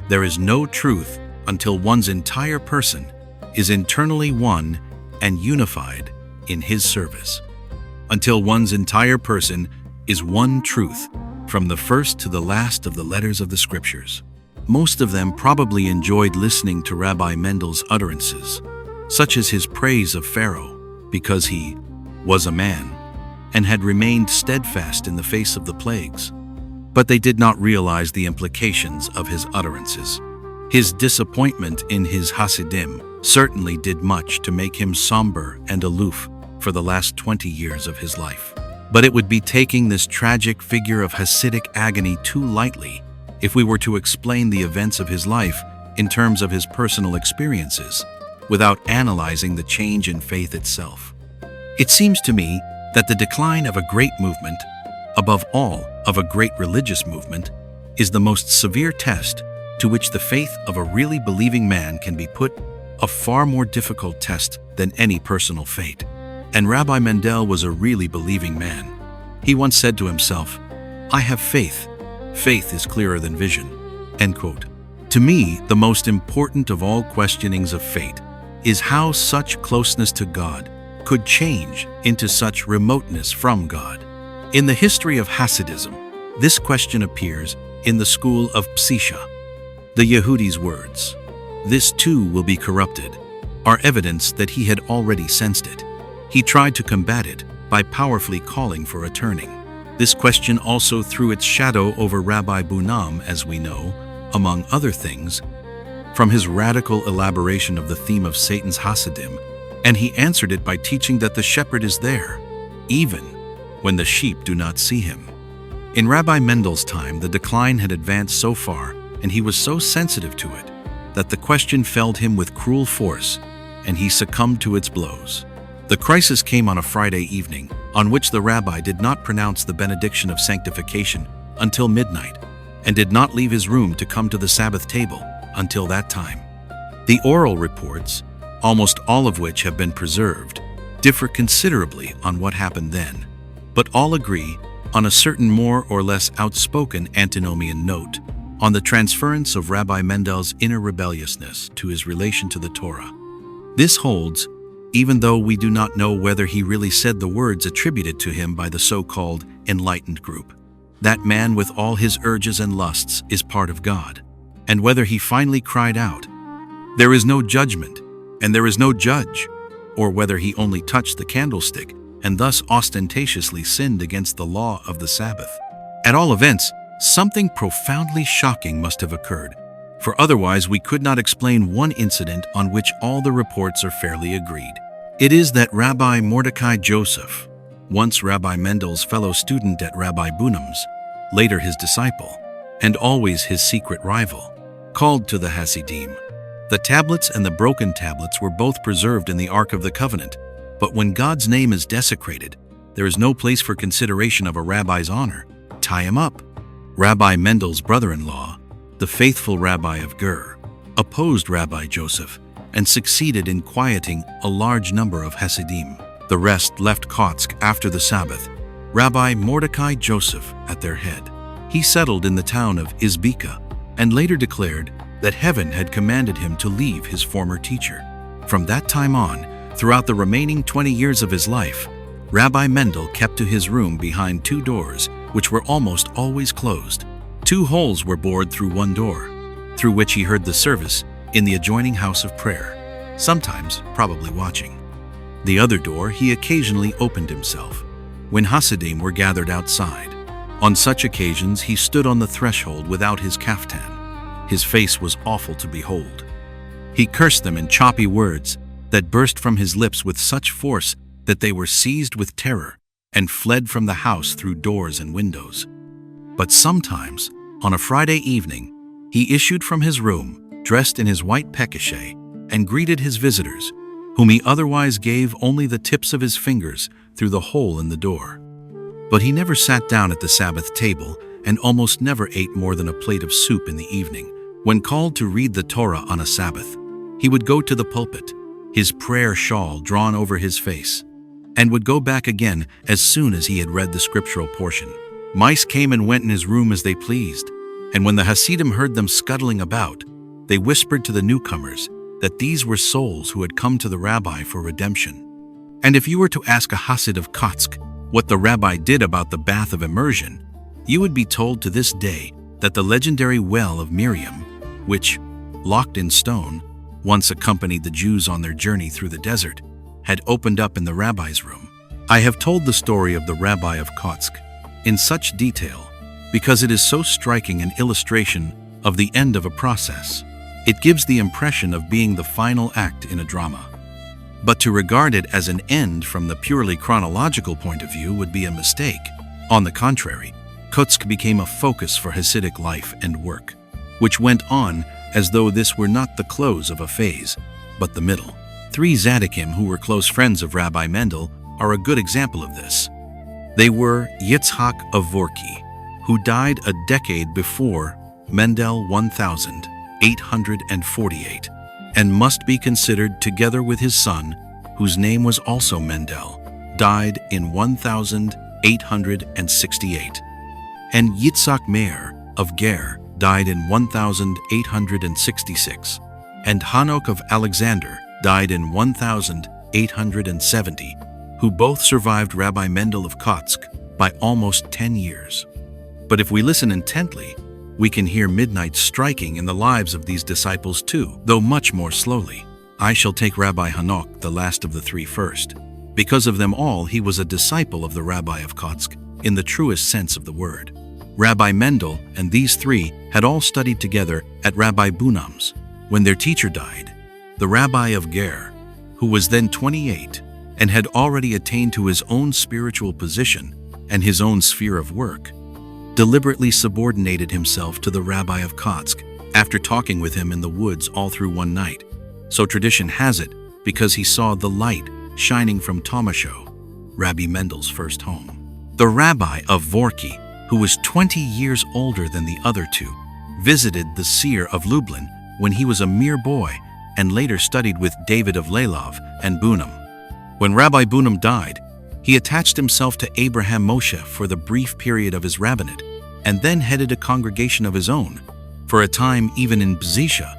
Speaker 1: there is no truth until one's entire person is internally one and unified in his service. Until one's entire person is one truth, from the first to the last of the letters of the scriptures. Most of them probably enjoyed listening to Rabbi Mendel's utterances, such as his praise of Pharaoh, because he was a man and had remained steadfast in the face of the plagues. But they did not realize the implications of his utterances. His disappointment in his Hasidim certainly did much to make him somber and aloof for the last 20 years of his life. But it would be taking this tragic figure of Hasidic agony too lightly if we were to explain the events of his life in terms of his personal experiences, without analyzing the change in faith itself. It seems to me that the decline of a great movement, above all of a great religious movement, is the most severe test to which the faith of a really believing man can be put, a far more difficult test than any personal fate. And Rabbi Mendel was a really believing man. He once said to himself, "I have faith. Faith is clearer than vision." End quote. To me, the most important of all questionings of fate is how such closeness to God could change into such remoteness from God. In the history of Hasidism, this question appears in the school of Psisha. The Yehudi's words, "This too will be corrupted," are evidence that he had already sensed it. He tried to combat it by powerfully calling for a turning. This question also threw its shadow over Rabbi Bunam, as we know, among other things, from his radical elaboration of the theme of Satan's Hasidim, and he answered it by teaching that the shepherd is there, even when the sheep do not see him. In Rabbi Mendel's time, the decline had advanced so far, and he was so sensitive to it, that the question felled him with cruel force, and he succumbed to its blows. The crisis came on a Friday evening, on which the rabbi did not pronounce the benediction of sanctification until midnight, and did not leave his room to come to the Sabbath table until that time. The oral reports, almost all of which have been preserved, differ considerably on what happened then, but all agree on a certain more or less outspoken antinomian note on the transference of Rabbi Mendel's inner rebelliousness to his relation to the Torah. This holds even though we do not know whether he really said the words attributed to him by the so-called enlightened group. That man with all his urges and lusts is part of God, and whether he finally cried out, "There is no judgment, and there is no judge," or whether he only touched the candlestick and thus ostentatiously sinned against the law of the Sabbath. At all events, something profoundly shocking must have occurred, for otherwise we could not explain one incident on which all the reports are fairly agreed. It is that Rabbi Mordecai Joseph, once Rabbi Mendel's fellow student at Rabbi Bunam's, later his disciple, and always his secret rival, called to the Hasidim. The tablets and the broken tablets were both preserved in the Ark of the Covenant, but when God's name is desecrated, there is no place for consideration of a rabbi's honor. Tie him up. Rabbi Mendel's brother-in-law, the faithful Rabbi of Ger, opposed Rabbi Joseph and succeeded in quieting a large number of Hasidim. The rest left Kotsk after the Sabbath, Rabbi Mordecai Joseph at their head. He settled in the town of Izbika and later declared that heaven had commanded him to leave his former teacher. From that time on, throughout the remaining 20 years of his life, Rabbi Mendel kept to his room behind two doors, which were almost always closed. 2 holes were bored through one door, through which he heard the service in the adjoining house of prayer, sometimes probably watching. The other door he occasionally opened himself, when Hasidim were gathered outside. On such occasions he stood on the threshold without his kaftan. His face was awful to behold. He cursed them in choppy words that burst from his lips with such force that they were seized with terror and fled from the house through doors and windows. But sometimes, On a Friday evening, he issued from his room, dressed in his white pekashe, and greeted his visitors, whom he otherwise gave only the tips of his fingers through the hole in the door. But he never sat down at the Sabbath table and almost never ate more than a plate of soup in the evening. When called to read the Torah on a Sabbath, he would go to the pulpit, his prayer shawl drawn over his face, and would go back again as soon as he had read the scriptural portion. Mice came and went in his room as they pleased, and when the Hasidim heard them scuttling about, they whispered to the newcomers that these were souls who had come to the rabbi for redemption. And if you were to ask a Hasid of Kotsk what the rabbi did about the bath of immersion, you would be told to this day that the legendary well of Miriam, which, locked in stone, once accompanied the Jews on their journey through the desert, had opened up in the rabbi's room. I have told the story of the rabbi of Kotsk in such detail because it is so striking an illustration of the end of a process. It gives the impression of being the final act in a drama. But to regard it as an end from the purely chronological point of view would be a mistake. On the contrary, Kotsk became a focus for Hasidic life and work, which went on as though this were not the close of a phase, but the middle. 3 Tzaddikim who were close friends of Rabbi Mendel are a good example of this. They were Yitzhak of Vorki, who died a decade before Mendel 1848, and must be considered together with his son, whose name was also Mendel, died in 1868, and Yitzhak Meir of Ger died in 1866, and Hanok of Alexander died in 1870, who both survived Rabbi Mendel of Kotsk by almost 10 years. But if we listen intently, we can hear midnight striking in the lives of these disciples too, though much more slowly. I shall take Rabbi Hanok, the last of the 3, first. Because of them all, he was a disciple of the Rabbi of Kotsk in the truest sense of the word. Rabbi Mendel and these 3 had all studied together at Rabbi Bunam's when their teacher died. The Rabbi of Ger, who was then 28 and had already attained to his own spiritual position and his own sphere of work, deliberately subordinated himself to the Rabbi of Kotsk after talking with him in the woods all through one night. So tradition has it, because he saw the light shining from Tomasho, Rabbi Mendel's first home. The Rabbi of Vorki, who was 20 years older than the other 2, visited the seer of Lublin when he was a mere boy and later studied with David of Lelov and Bunam. When Rabbi Bunam died, he attached himself to Abraham Moshe for the brief period of his rabbinate, and then headed a congregation of his own, for a time even in Bzisha.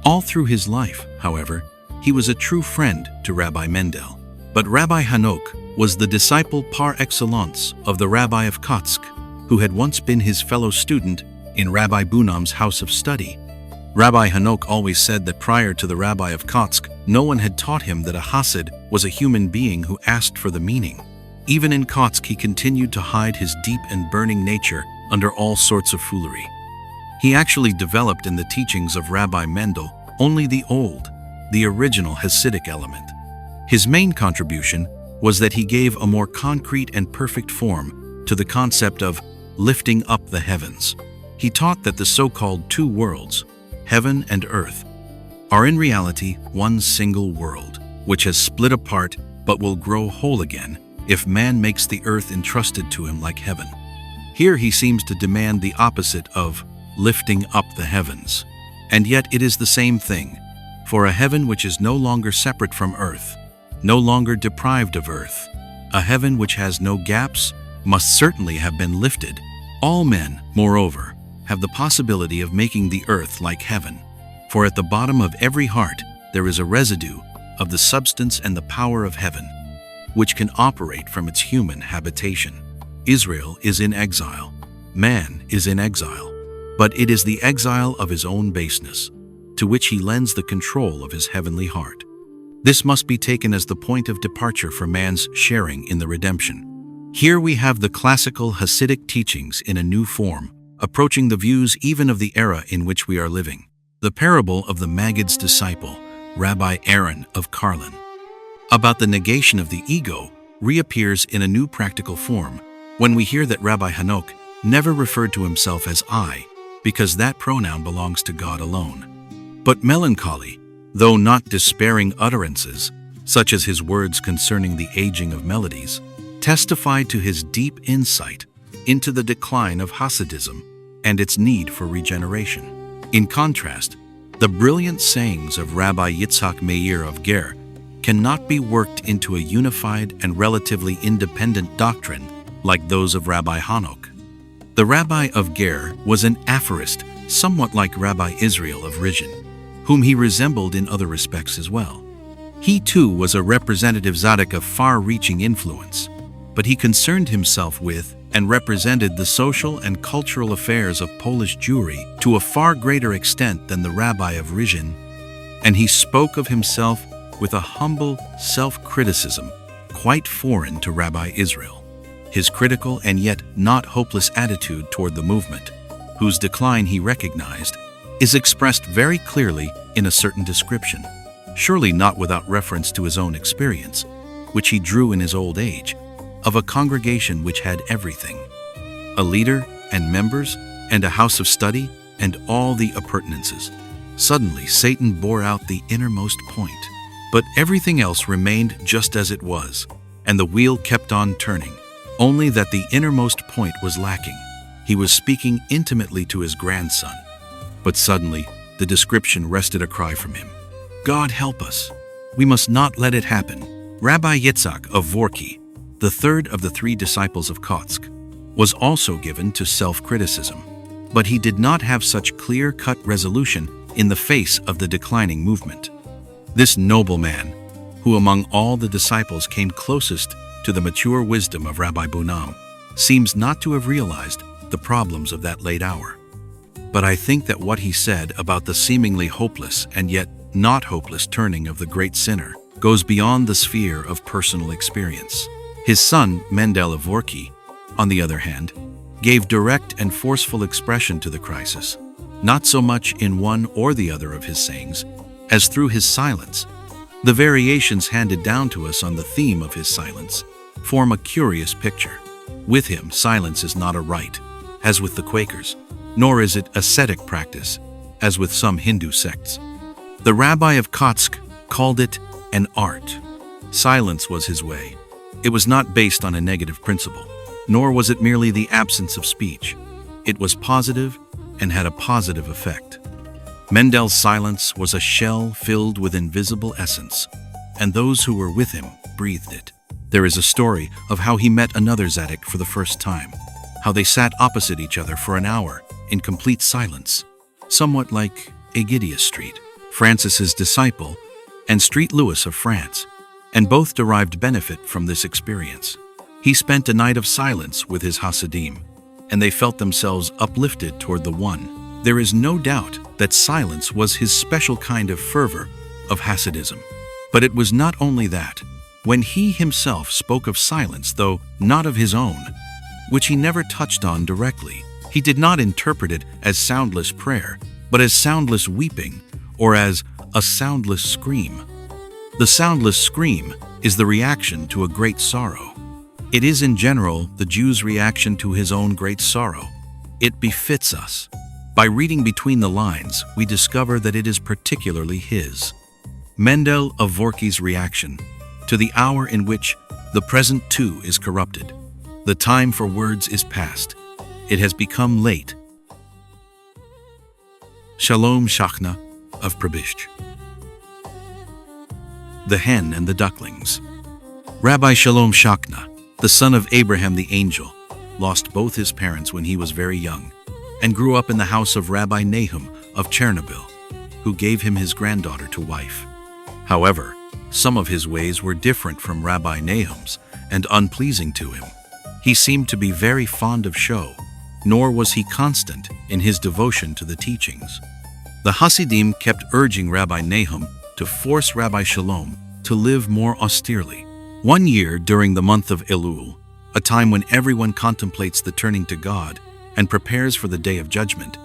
Speaker 1: All through his life, however, he was a true friend to Rabbi Mendel. But Rabbi Hanok was the disciple par excellence of the Rabbi of Kotsk, who had once been his fellow student in Rabbi Bunam's house of study. Rabbi Hanok always said that prior to the Rabbi of Kotsk, no one had taught him that a Hasid was a human being who asked for the meaning. Even in Kotsk, he continued to hide his deep and burning nature under all sorts of foolery. He actually developed in the teachings of Rabbi Mendel only the old, the original Hasidic element. His main contribution was that he gave a more concrete and perfect form to the concept of lifting up the heavens. He taught that the so-called 2 worlds, heaven and earth, are in reality one single world, which has split apart but will grow whole again if man makes the earth entrusted to him like heaven. Here he seems to demand the opposite of lifting up the heavens. And yet it is the same thing, for a heaven which is no longer separate from earth, no longer deprived of earth, a heaven which has no gaps, must certainly have been lifted. All men, moreover, have the possibility of making the earth like heaven, for at the bottom of every heart there is a residue of the substance and the power of heaven, which can operate from its human habitation. Israel is in exile, man is in exile, but it is the exile of his own baseness, to which he lends the control of his heavenly heart. This must be taken as the point of departure for man's sharing in the redemption. Here we have the classical Hasidic teachings in a new form, approaching the views even of the era in which we are living. The parable of the Maggid's disciple, Rabbi Aaron of Karlin, about the negation of the ego, reappears in a new practical form when we hear that Rabbi Hanok never referred to himself as I, because that pronoun belongs to God alone. But melancholy, though not despairing utterances, such as his words concerning the aging of melodies, testified to his deep insight into the decline of Hasidism and its need for regeneration. In contrast, the brilliant sayings of Rabbi Yitzhak Meir of Ger cannot be worked into a unified and relatively independent doctrine like those of Rabbi Hanok. The Rabbi of Ger was an aphorist, somewhat like Rabbi Israel of Rizhin, whom he resembled in other respects as well. He too was a representative tzaddik of far-reaching influence, but he concerned himself with and represented the social and cultural affairs of Polish Jewry to a far greater extent than the Rabbi of Rizhin, and he spoke of himself with a humble self-criticism quite foreign to Rabbi Israel. His critical and yet not hopeless attitude toward the movement, whose decline he recognized, is expressed very clearly in a certain description, surely not without reference to his own experience, which he drew in his old age, of a congregation which had everything: a leader and members and a house of study and all the appurtenances. Suddenly Satan bore out the innermost point, but everything else remained just as it was, and the wheel kept on turning, only that the innermost point was lacking. He was speaking intimately to his grandson, but suddenly the description wrested a cry from him: God help us! We must not let it happen. Rabbi Yitzhak of Vorki, the third of the three disciples of Kotsk, was also given to self-criticism, but he did not have such clear-cut resolution in the face of the declining movement. This noble man, who among all the disciples came closest to the mature wisdom of Rabbi Bunam, seems not to have realized the problems of that late hour. But I think that what he said about the seemingly hopeless and yet not hopeless turning of the great sinner goes beyond the sphere of personal experience. His son, Mendel of Vorki, on the other hand, gave direct and forceful expression to the crisis, not so much in one or the other of his sayings, as through his silence. The variations handed down to us on the theme of his silence form a curious picture. With him, silence is not a rite, as with the Quakers, nor is it ascetic practice, as with some Hindu sects. The Rabbi of Kotsk called it an art. Silence was his way. It was not based on a negative principle, nor was it merely the absence of speech. It was positive and had a positive effect. Mendel's silence was a shell filled with invisible essence, and those who were with him breathed it. There is a story of how he met another tzaddik for the first time, how they sat opposite each other for an hour in complete silence, somewhat like Aegidius Street, Francis's disciple, and Street Louis of France, and both derived benefit from this experience. He spent a night of silence with his Hasidim, and they felt themselves uplifted toward the one. There is no doubt that silence was his special kind of fervor of Hasidism. But it was not only that. When he himself spoke of silence, though not of his own, which he never touched on directly, he did not interpret it as soundless prayer, but as soundless weeping, or as a soundless scream. The soundless scream is the reaction to a great sorrow. It is in general the Jew's reaction to his own great sorrow. It befits us. By reading between the lines, we discover that it is particularly his. Mendel of Vorki's reaction to the hour in which the present too is corrupted. The time for words is past. It has become late. Shalom Shachna of Probishch. The Hen and the Ducklings. Rabbi Shalom Shachna, the son of Abraham the angel, lost both his parents when he was very young, and grew up in the house of Rabbi Nahum of Chernobyl, who gave him his granddaughter to wife. However, some of his ways were different from Rabbi Nahum's and unpleasing to him. He seemed to be very fond of show, nor was he constant in his devotion to the teachings. The Hasidim kept urging Rabbi Nahum to force Rabbi Shalom to live more austerely. One year during the month of Elul, a time when everyone contemplates the turning to God and prepares for the day of judgment,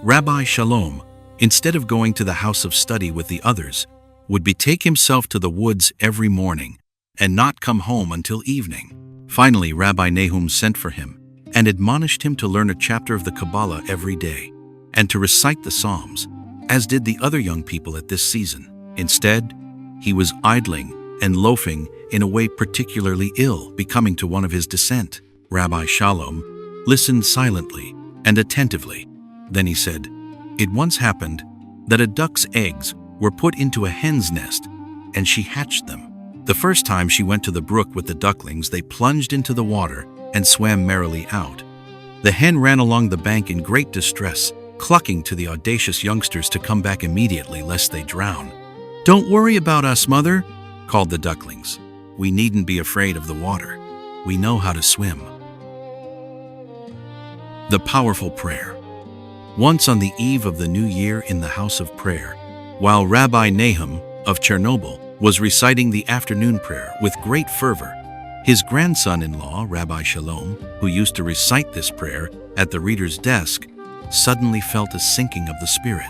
Speaker 1: Rabbi Shalom, instead of going to the house of study with the others, would betake himself to the woods every morning and not come home until evening. Finally, Rabbi Nahum sent for him and admonished him to learn a chapter of the Kabbalah every day. and to recite the Psalms, as did the other young people at this season. Instead, he was idling and loafing in a way particularly ill becoming to one of his descent. Rabbi Shalom listened silently and attentively. Then he said, "It once happened that a duck's eggs were put into a hen's nest, and she hatched them. The first time she went to the brook with the ducklings, they plunged into the water and swam merrily out. The hen ran along the bank in great distress, clucking to the audacious youngsters to come back immediately lest they drown. 'Don't worry about us, mother,' called the ducklings. 'We needn't be afraid of the water. We know how to swim.'" The powerful prayer. Once on the eve of the new year in the house of prayer, while Rabbi Nahum of Chernobyl was reciting the afternoon prayer with great fervor, his grandson-in-law, Rabbi Shalom, who used to recite this prayer at the reader's desk, suddenly felt a sinking of the spirit.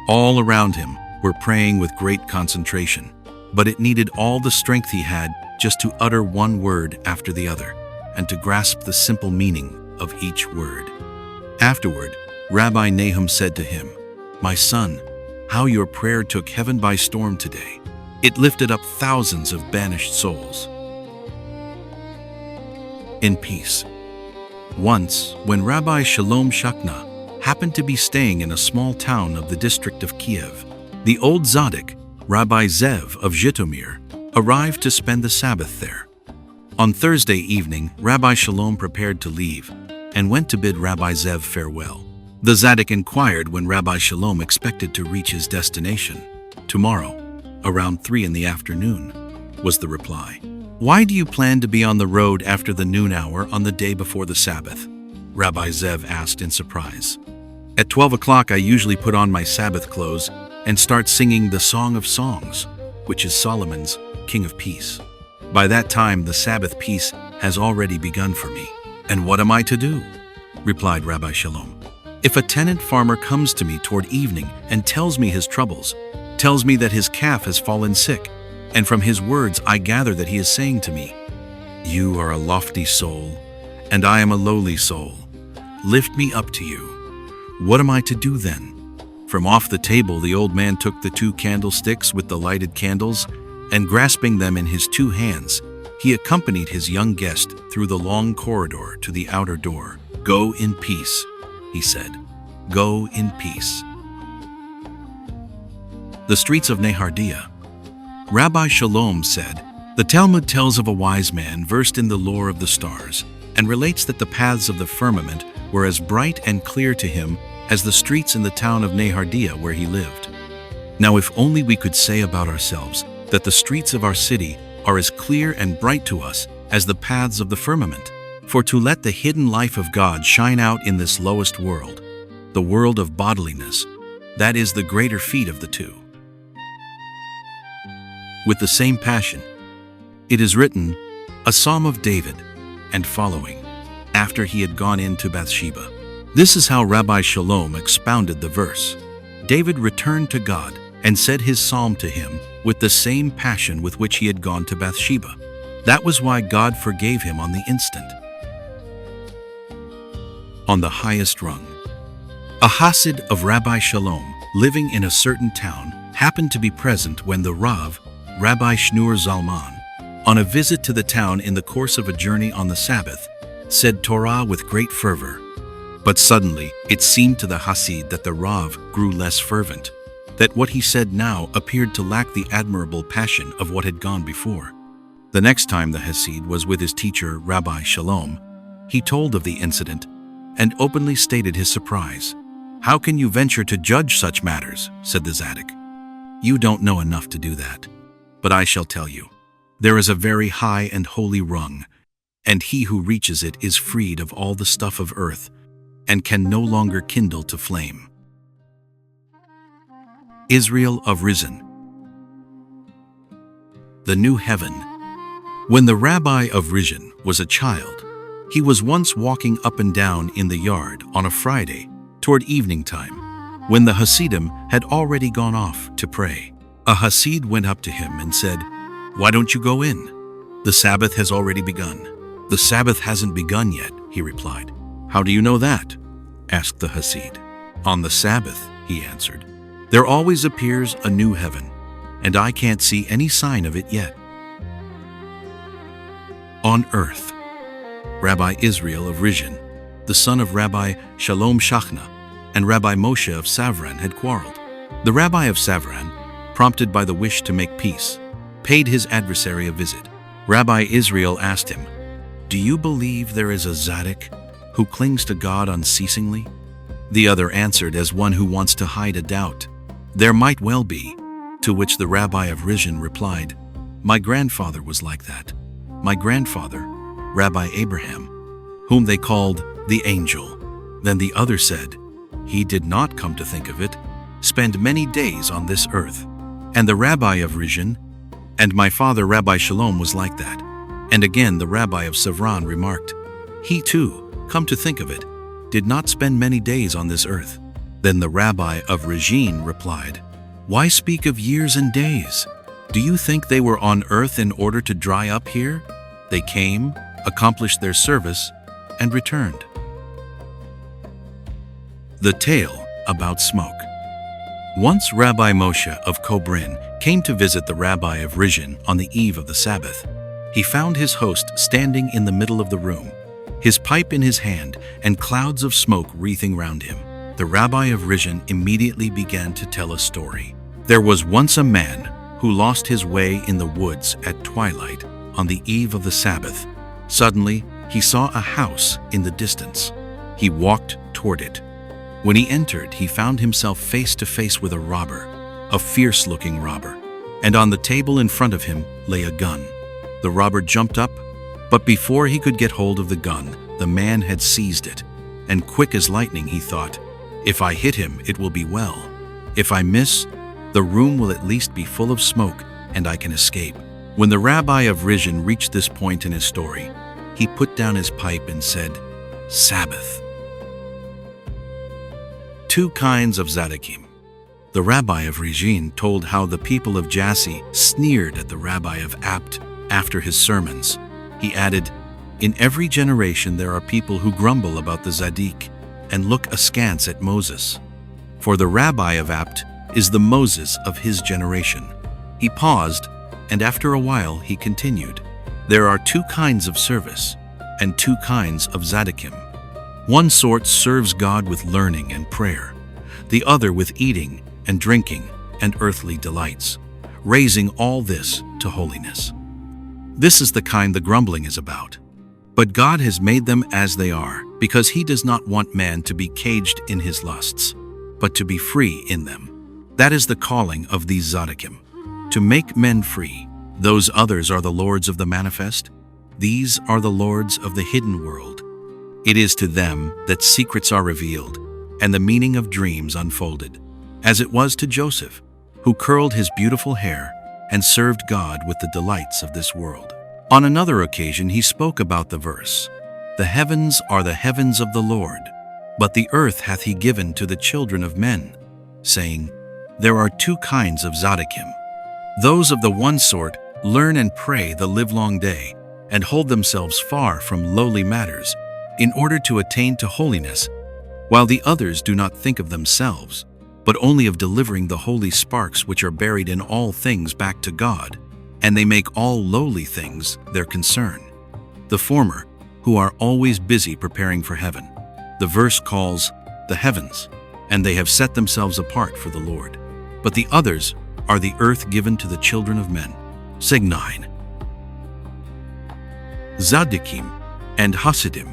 Speaker 1: All around him were praying with great concentration, but it needed all the strength he had just to utter one word after the other, and to grasp the simple meaning of each word. Afterward, Rabbi Nahum said to him, "My son, how your prayer took heaven by storm today. It lifted up thousands of banished souls." In peace. Once, when Rabbi Shalom Shachna happened to be staying in a small town of the district of Kiev, the old Tzaddik, Rabbi Zev of Zhitomir, arrived to spend the Sabbath there. On Thursday evening, Rabbi Shalom prepared to leave and went to bid Rabbi Zev farewell. The Tzaddik inquired when Rabbi Shalom expected to reach his destination. "Tomorrow, around 3 in the afternoon," was the reply. "Why do you plan to be on the road after the noon hour on the day before the Sabbath?" Rabbi Zev asked in surprise. "At 12 o'clock I usually put on my Sabbath clothes and start singing the Song of Songs, which is Solomon's King of Peace. By that time the Sabbath peace has already begun for me." "And what am I to do?" replied Rabbi Shalom. "If a tenant farmer comes to me toward evening and tells me his troubles, tells me that his calf has fallen sick, and from his words I gather that he is saying to me, 'You are a lofty soul, and I am a lowly soul. Lift me up to you.' What am I to do then?" From off the table the old man took the 2 candlesticks with the lighted candles, and grasping them in his 2 hands, he accompanied his young guest through the long corridor to the outer door. "Go in peace," he said. "Go in peace." The streets of Nehardia. Rabbi Shalom said, "The Talmud tells of a wise man versed in the lore of the stars, and relates that the paths of the firmament were as bright and clear to him as the streets in the town of Nehardia where he lived. Now if only we could say about ourselves that the streets of our city are as clear and bright to us as the paths of the firmament. For to let the hidden life of God shine out in this lowest world, the world of bodiliness, that is the greater feat of the two." With the same passion, it is written, a Psalm of David and following, after he had gone in to Bathsheba. This is how Rabbi Shalom expounded the verse. David returned to God and said his psalm to him with the same passion with which he had gone to Bathsheba. That was why God forgave him on the instant. On the highest rung. A Hasid of Rabbi Shalom, living in a certain town, happened to be present when the Rav, Rabbi Shneur Zalman, on a visit to the town in the course of a journey on the Sabbath, said Torah with great fervor. But suddenly it seemed to the Hasid that the Rav grew less fervent, that what he said now appeared to lack the admirable passion of what had gone before. The next time the Hasid was with his teacher, Rabbi Shalom, he told of the incident and openly stated his surprise. "How can you venture to judge such matters?" said the Tzaddik. "You don't know enough to do that. But I shall tell you, there is a very high and holy rung, and he who reaches it is freed of all the stuff of earth, and can no longer kindle to flame." Israel of Risen. The New Heaven. When the rabbi of Risen was a child, he was once walking up and down in the yard on a Friday toward evening time, when the Hasidim had already gone off to pray. A Hasid went up to him and said, "Why don't you go in? The Sabbath has already begun." "The Sabbath hasn't begun yet," he replied. "How do you know that?" asked the Hasid. On the Sabbath, he answered, there always appears a new heaven, and I can't see any sign of it yet. On earth, Rabbi Israel of Rizhin, the son of Rabbi Shalom Shachna, and Rabbi Moshe of Savran had quarreled. The Rabbi of Savran, prompted by the wish to make peace, paid his adversary a visit. Rabbi Israel asked him, do you believe there is a tzaddik who clings to God unceasingly? The other answered as one who wants to hide a doubt, there might well be, to which the Rabbi of Rizhin replied, my grandfather was like that. My grandfather, Rabbi Abraham, whom they called the angel. Then the other said, he did not, come to think of it, spend many days on this earth. And the Rabbi of Rizhin, and my father Rabbi Shalom was like that. And again the Rabbi of Savran remarked, he too, come to think of it, did not spend many days on this earth. Then the Rabbi of Rizhin replied, why speak of years and days? Do you think they were on earth in order to dry up here? They came, accomplished their service, and returned. The tale about smoke. Once Rabbi Moshe of Kobrin came to visit the Rabbi of Rizhin on the eve of the Sabbath. He found his host standing in the middle of the room, his pipe in his hand and clouds of smoke wreathing round him. The Rabbi of Rizhin immediately began to tell a story. There was once a man who lost his way in the woods at twilight on the eve of the Sabbath. Suddenly, he saw a house in the distance. He walked toward it. When he entered, he found himself face to face with a robber, a fierce-looking robber, and on the table in front of him lay a gun. The robber jumped up, but before he could get hold of the gun, the man had seized it, and quick as lightning he thought, if I hit him, it will be well. If I miss, the room will at least be full of smoke, and I can escape. When the Rabbi of Rizhin reached this point in his story, he put down his pipe and said, Sabbath. Two kinds of tzaddikim. The Rabbi of Rizhin told how the people of Jassy sneered at the Rabbi of Apt after his sermons. He added, in every generation there are people who grumble about the tzaddik and look askance at Moses. For the Rabbi of Apt is the Moses of his generation. He paused, and after a while he continued, there are two kinds of service and two kinds of tzaddikim. One sort serves God with learning and prayer, the other with eating and drinking and earthly delights, raising all this to holiness. This is the kind the grumbling is about. But God has made them as they are, because he does not want man to be caged in his lusts, but to be free in them. That is the calling of these tzaddikim, to make men free. Those others are the lords of the manifest. These are the lords of the hidden world. It is to them that secrets are revealed, and the meaning of dreams unfolded, as it was to Joseph, who curled his beautiful hair and served God with the delights of this world. On another occasion he spoke about the verse, the heavens are the heavens of the Lord, but the earth hath he given to the children of men, saying, there are two kinds of tzaddikim. Those of the one sort learn and pray the livelong day, and hold themselves far from lowly matters, in order to attain to holiness, while the others do not think of themselves, but only of delivering the holy sparks which are buried in all things back to God, and they make all lowly things their concern. The former, who are always busy preparing for heaven, the verse calls the heavens, and they have set themselves apart for the Lord. But the others are the earth given to the children of men. Sig 9. Tzaddikim and Hasidim.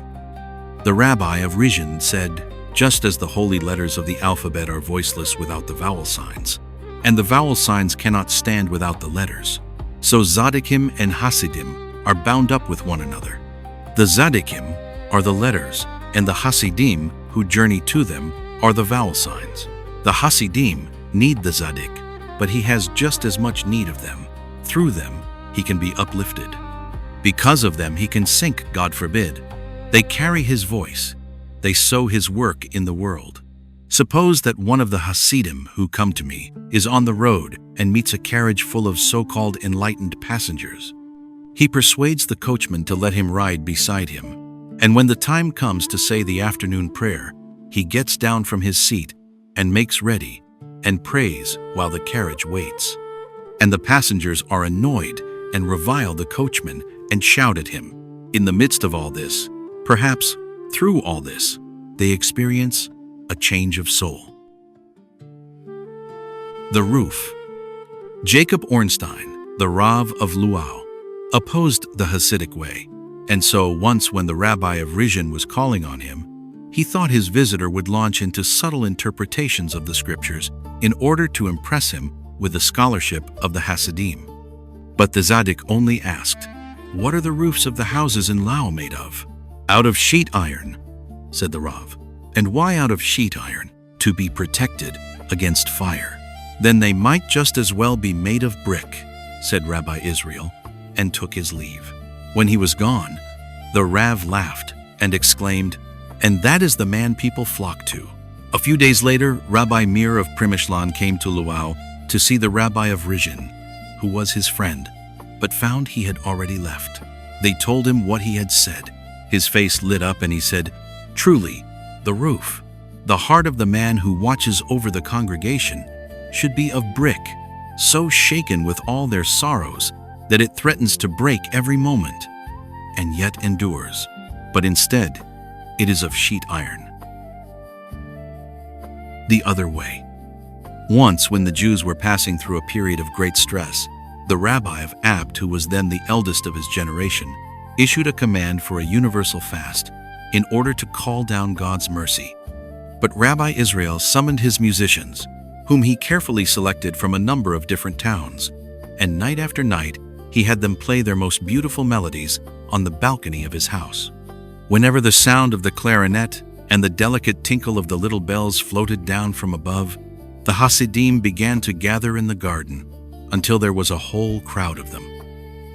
Speaker 1: The Rabbi of Rizhin said, just as the holy letters of the alphabet are voiceless without the vowel signs, and the vowel signs cannot stand without the letters, so tzaddikim and Hasidim are bound up with one another. The tzaddikim are the letters, and the Hasidim who journey to them are the vowel signs. The Hasidim need the tzaddik, but he has just as much need of them. Through them, he can be uplifted. Because of them, he can sink, God forbid. They carry his voice. They sow his work in the world. Suppose that one of the Hasidim who come to me is on the road and meets a carriage full of so-called enlightened passengers. He persuades the coachman to let him ride beside him, and when the time comes to say the afternoon prayer, he gets down from his seat and makes ready, and prays while the carriage waits. And the passengers are annoyed and revile the coachman and shout at him. In the midst of all this, perhaps through all this, they experience a change of soul. The roof. Jacob Ornstein, the Rav of Luau, opposed the Hasidic way, and so once when the rabbi of Rizhin was calling on him, he thought his visitor would launch into subtle interpretations of the scriptures in order to impress him with the scholarship of the Hasidim. But the Tzaddik only asked, "What are the roofs of the houses in Lao made of?" "Out of sheet iron," said the Rav. "And why out of sheet iron?" "To be protected against fire." "Then they might just as well be made of brick," said Rabbi Israel, and took his leave. When he was gone, the Rav laughed and exclaimed, "And that is the man people flock to." A few days later, Rabbi Meir of Primishlan came to Luau to see the rabbi of Rizhin, who was his friend, but found he had already left. They told him what he had said. His face lit up and he said, "Truly, the roof, the heart of the man who watches over the congregation, should be of brick, so shaken with all their sorrows that it threatens to break every moment, and yet endures. But instead, it is of sheet iron." The other way. Once, when the Jews were passing through a period of great stress, the rabbi of Abt, who was then the eldest of his generation, issued a command for a universal fast in order to call down God's mercy. But Rabbi Israel summoned his musicians, whom he carefully selected from a number of different towns, and night after night he had them play their most beautiful melodies on the balcony of his house. Whenever the sound of the clarinet and the delicate tinkle of the little bells floated down from above, the Hasidim began to gather in the garden until there was a whole crowd of them.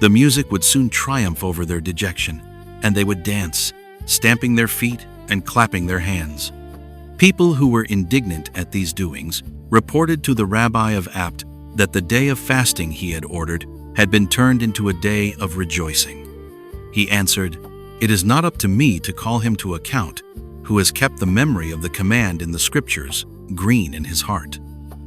Speaker 1: The music would soon triumph over their dejection, and they would dance, stamping their feet and clapping their hands. People who were indignant at these doings reported to the rabbi of Abt that the day of fasting he had ordered had been turned into a day of rejoicing. He answered, "It is not up to me to call him to account, who has kept the memory of the command in the scriptures green in his heart.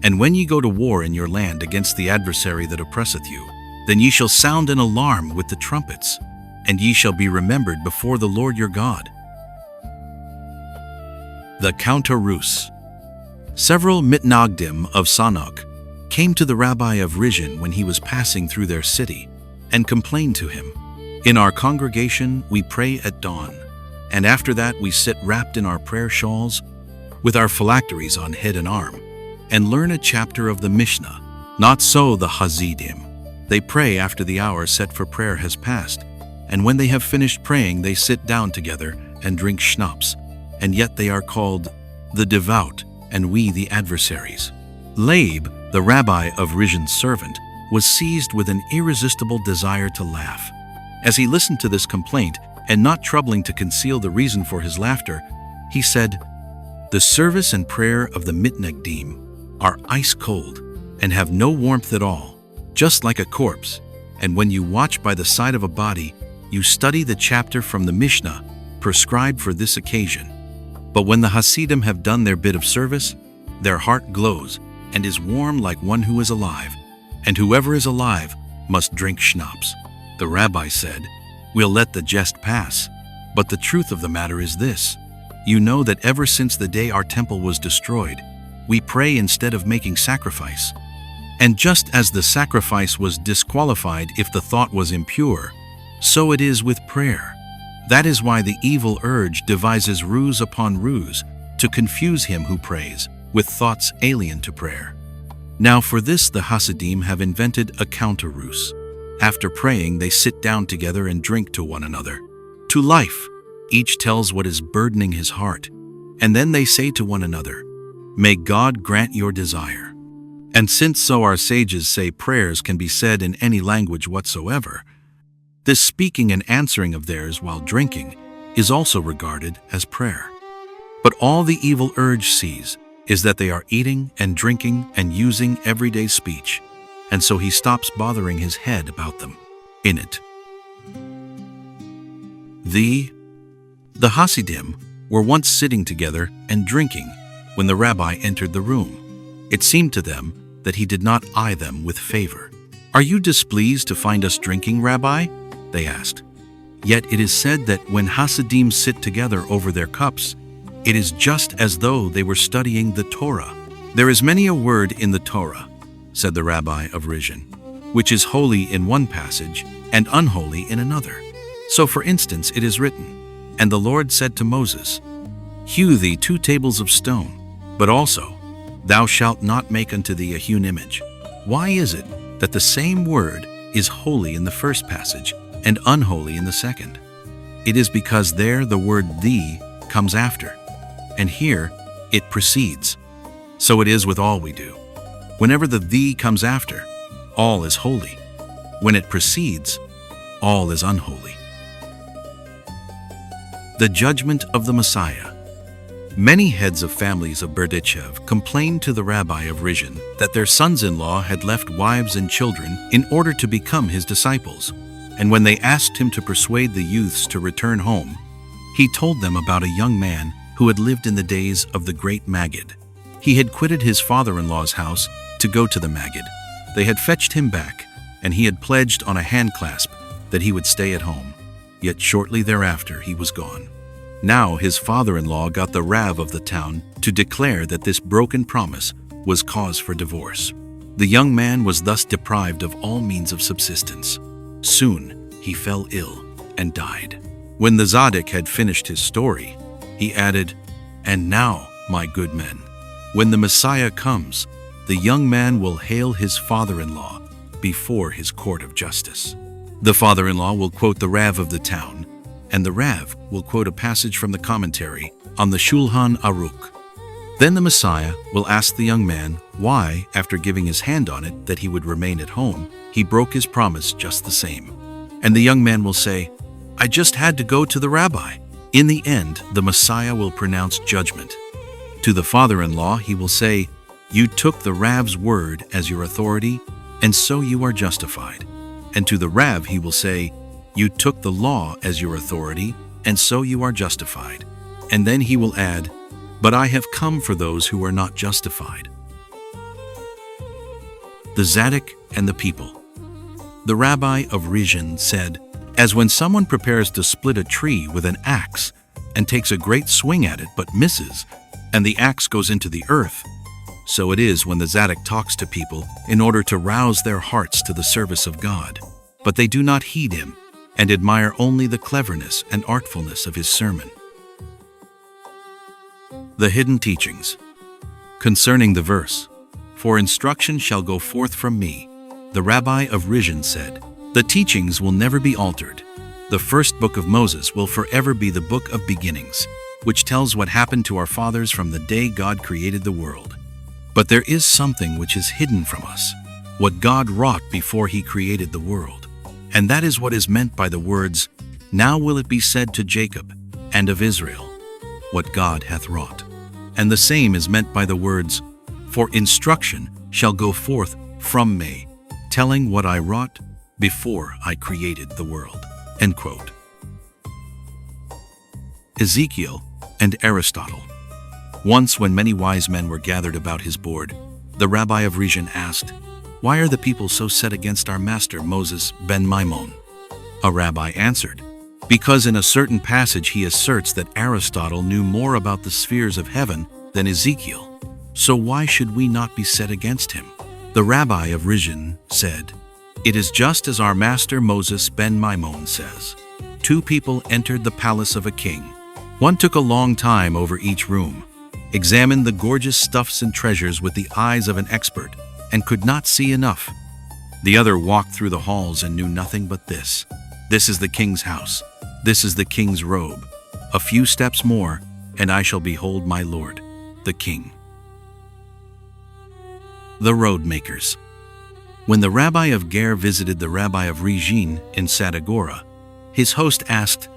Speaker 1: And when ye go to war in your land against the adversary that oppresseth you, then ye shall sound an alarm with the trumpets, and ye shall be remembered before the Lord your God." The counter-ruse. Several mitnagdim of Sanok came to the rabbi of Rizhin when he was passing through their city, and complained to him, "In our congregation we pray at dawn, and after that we sit wrapped in our prayer shawls, with our phylacteries on head and arm, and learn a chapter of the Mishnah. Not so the Hasidim. They pray after the hour set for prayer has passed, and when they have finished praying they sit down together and drink schnapps, and yet they are called the devout, and we the adversaries." Leib, the rabbi of Rizhin's servant, was seized with an irresistible desire to laugh. As he listened to this complaint, and not troubling to conceal the reason for his laughter, he said, "The service and prayer of the mitnagdim are ice cold and have no warmth at all, just like a corpse, and when you watch by the side of a body, you study the chapter from the Mishnah prescribed for this occasion. But when the Hasidim have done their bit of service, their heart glows and is warm like one who is alive, and whoever is alive must drink schnapps." The rabbi said, "We'll let the jest pass, but the truth of the matter is this. You know that ever since the day our temple was destroyed, we pray instead of making sacrifice. And just as the sacrifice was disqualified if the thought was impure, so it is with prayer. That is why the evil urge devises ruse upon ruse to confuse him who prays with thoughts alien to prayer. Now for this the Hasidim have invented a counter-ruse. After praying, they sit down together and drink to one another. To life, each tells what is burdening his heart, and then they say to one another, 'May God grant your desire.' And since so our sages say prayers can be said in any language whatsoever, this speaking and answering of theirs while drinking is also regarded as prayer. But all the evil urge sees is that they are eating and drinking and using everyday speech, and so he stops bothering his head about them in it. The Hasidim were once sitting together and drinking when the rabbi entered the room. It seemed to them that he did not eye them with favor. "Are you displeased to find us drinking, Rabbi?" they asked. Yet it is said that when Hasidim sit together over their cups, it is just as though they were studying the Torah. "There is many a word in the Torah," said the rabbi of Rizhin, "which is holy in one passage and unholy in another. So for instance it is written, 'And the Lord said to Moses, Hew thee 2 tables of stone, but also, thou shalt not make unto thee a hewn image.' Why is it that the same word is holy in the first passage and unholy in the second? It is because there the word thee comes after, and here it precedes. So it is with all we do. Whenever the thee comes after, all is holy. When it precedes, all is unholy." The judgment of the Messiah. Many heads of families of Berdichev complained to the rabbi of Rizhin that their sons-in-law had left wives and children in order to become his disciples, and when they asked him to persuade the youths to return home, he told them about a young man who had lived in the days of the great Maggid. He had quitted his father-in-law's house to go to the Maggid. They had fetched him back, and he had pledged on a handclasp that he would stay at home. Yet shortly thereafter he was gone. Now his father-in-law got the Rav of the town to declare that this broken promise was cause for divorce. The young man was thus deprived of all means of subsistence. Soon he fell ill and died. When the Tzaddik had finished his story, he added, "And now, my good men, when the Messiah comes, the young man will hail his father-in-law before his court of justice. The father-in-law will quote the Rav of the town, and the Rav will quote a passage from the commentary on the Shulchan Aruch. Then the Messiah will ask the young man why, after giving his hand on it that he would remain at home, he broke his promise just the same. And the young man will say, 'I just had to go to the rabbi.' In the end, the Messiah will pronounce judgment. To the father-in-law he will say, 'You took the Rav's word as your authority, and so you are justified.' And to the Rav he will say, 'You took the law as your authority, and so you are justified.' And then he will add, 'But I have come for those who are not justified.'" The Tzaddik and the people. The rabbi of Rizhin said, "As when someone prepares to split a tree with an axe and takes a great swing at it but misses, and the axe goes into the earth, so it is when the Tzaddik talks to people in order to rouse their hearts to the service of God. But they do not heed him and admire only the cleverness and artfulness of his sermon." The hidden teachings. Concerning the verse, "For instruction shall go forth from me," the rabbi of Rizhin said, "The teachings will never be altered. The first book of Moses will forever be the book of beginnings, which tells what happened to our fathers from the day God created the world. But there is something which is hidden from us, what God wrought before he created the world. And that is what is meant by the words, 'Now will it be said to Jacob and of Israel, what God hath wrought.' And the same is meant by the words, 'For instruction shall go forth from me, telling what I wrought before I created the world." End quote. Ezekiel and Aristotle. Once when many wise men were gathered about his board, the rabbi of Rizhin asked, "Why are the people so set against our master Moses ben Maimon?" A rabbi answered, "Because in a certain passage he asserts that Aristotle knew more about the spheres of heaven than Ezekiel. So why should we not be set against him?" The rabbi of Rizhin said, "It is just as our master Moses ben Maimon says. 2 people entered the palace of a king. One took a long time over each room, examined the gorgeous stuffs and treasures with the eyes of an expert, and could not see enough. The other walked through the halls and knew nothing but this. This is the king's house. This is the king's robe. A few steps more, and I shall behold my lord, the king." The road makers. When the rabbi of Ger visited the rabbi of Rizhin in Sadagora, his host asked,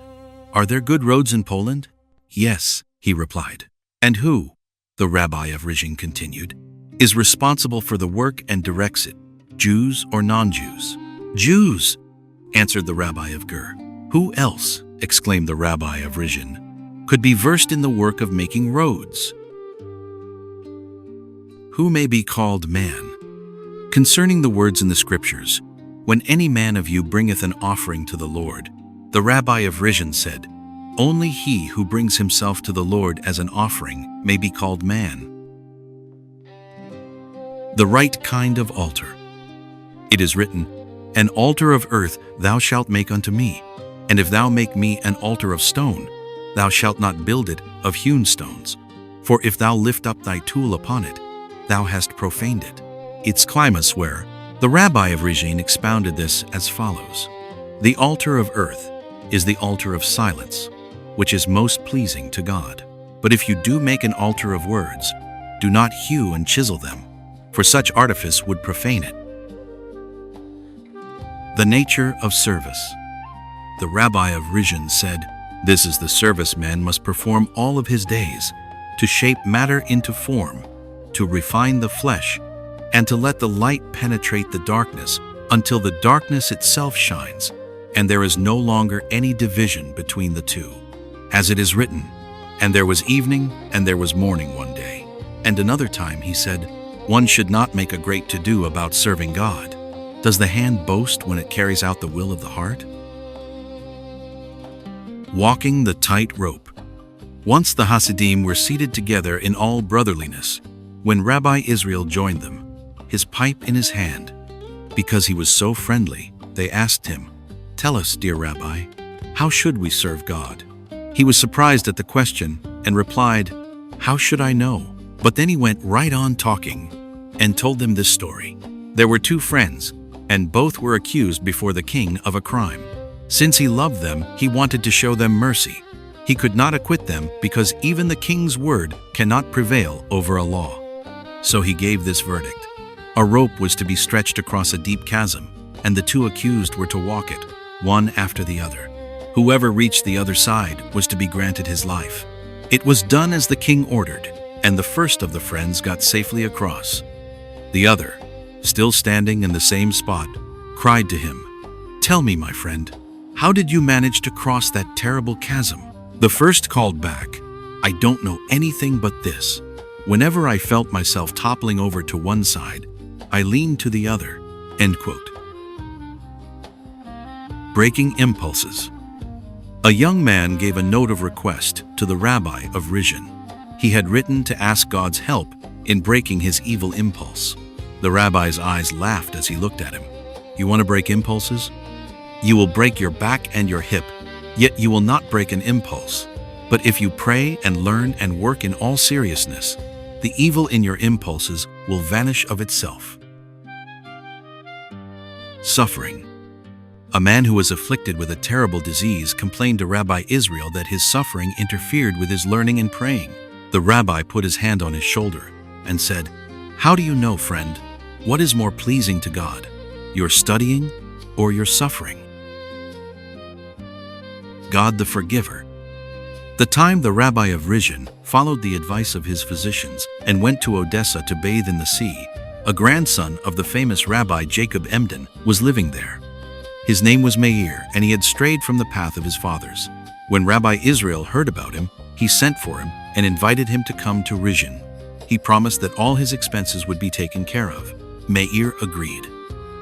Speaker 1: "Are there good roads in Poland?" "Yes," he replied. "And who," the rabbi of Rizhin continued, "is responsible for the work and directs it, Jews or non-Jews?" "Jews," answered the rabbi of Ger. "Who else," exclaimed the rabbi of Rizhin, "could be versed in the work of making roads?" Who may be called man? Concerning the words in the Scriptures, when any man of you bringeth an offering to the Lord, the rabbi of Rizhin said, only he who brings himself to the Lord as an offering may be called man. The right kind of altar. It is written, an altar of earth thou shalt make unto me, and if thou make me an altar of stone, thou shalt not build it of hewn stones. For if thou lift up thy tool upon it, thou hast profaned it. It's climax where the rabbi of Rizhin expounded this as follows. The altar of earth is the altar of silence, which is most pleasing to God. But if you do make an altar of words, do not hew and chisel them, for such artifice would profane it. The nature of service. The rabbi of Rizhin said, this is the service man must perform all of his days, to shape matter into form, to refine the flesh, and to let the light penetrate the darkness until the darkness itself shines, and there is no longer any division between the two. As it is written, and there was evening and there was morning one day. And another time he said, one should not make a great to-do about serving God. Does the hand boast when it carries out the will of the heart? Walking the tight rope. Once the Hasidim were seated together in all brotherliness, when Rabbi Israel joined them, his pipe in his hand. Because he was so friendly, they asked him, tell us, dear Rabbi, how should we serve God? He was surprised at the question and replied, how should I know? But then he went right on talking and told them this story. There were two friends, and both were accused before the king of a crime. Since he loved them, he wanted to show them mercy. He could not acquit them because even the king's word cannot prevail over a law. So he gave this verdict. A rope was to be stretched across a deep chasm, and the two accused were to walk it, one after the other. Whoever reached the other side was to be granted his life. It was done as the king ordered, and the first of the friends got safely across. The other, still standing in the same spot, cried to him, tell me, my friend, how did you manage to cross that terrible chasm? The first called back, I don't know anything but this. Whenever I felt myself toppling over to one side, I leaned to the other. End quote. Breaking impulses. A young man gave a note of request to the rabbi of Rizhin. He had written to ask God's help in breaking his evil impulse. The rabbi's eyes laughed as he looked at him. You want to break impulses? You will break your back and your hip, yet you will not break an impulse. But if you pray and learn and work in all seriousness, the evil in your impulses will vanish of itself. Suffering. A man who was afflicted with a terrible disease complained to Rabbi Israel that his suffering interfered with his learning and praying. The rabbi put his hand on his shoulder and said, how do you know, friend, what is more pleasing to God, your studying or your suffering? God the Forgiver. The time the rabbi of Rizhin followed the advice of his physicians and went to Odessa to bathe in the sea, a grandson of the famous Rabbi Jacob Emden was living there. His name was Meir, and he had strayed from the path of his fathers. When Rabbi Israel heard about him, he sent for him and invited him to come to Rizhin. He promised that all his expenses would be taken care of. Meir agreed.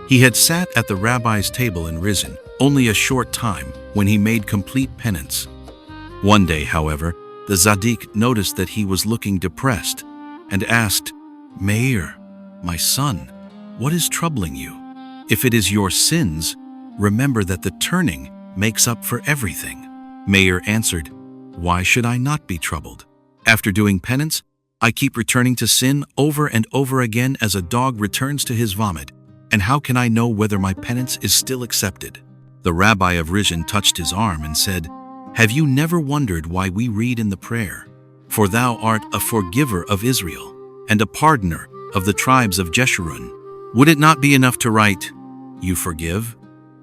Speaker 1: He had sat at the rabbi's table in Rizhin only a short time when he made complete penance. One day, however, the Tzaddik noticed that he was looking depressed and asked, Meir, my son, what is troubling you? If it is your sins, remember that the turning makes up for everything. Meir answered, why should I not be troubled? After doing penance, I keep returning to sin over and over again as a dog returns to his vomit. And how can I know whether my penance is still accepted? The rabbi of Rizhin touched his arm and said, have you never wondered why we read in the prayer, for thou art a forgiver of Israel and a pardoner of the tribes of Jeshurun? Would it not be enough to write, you forgive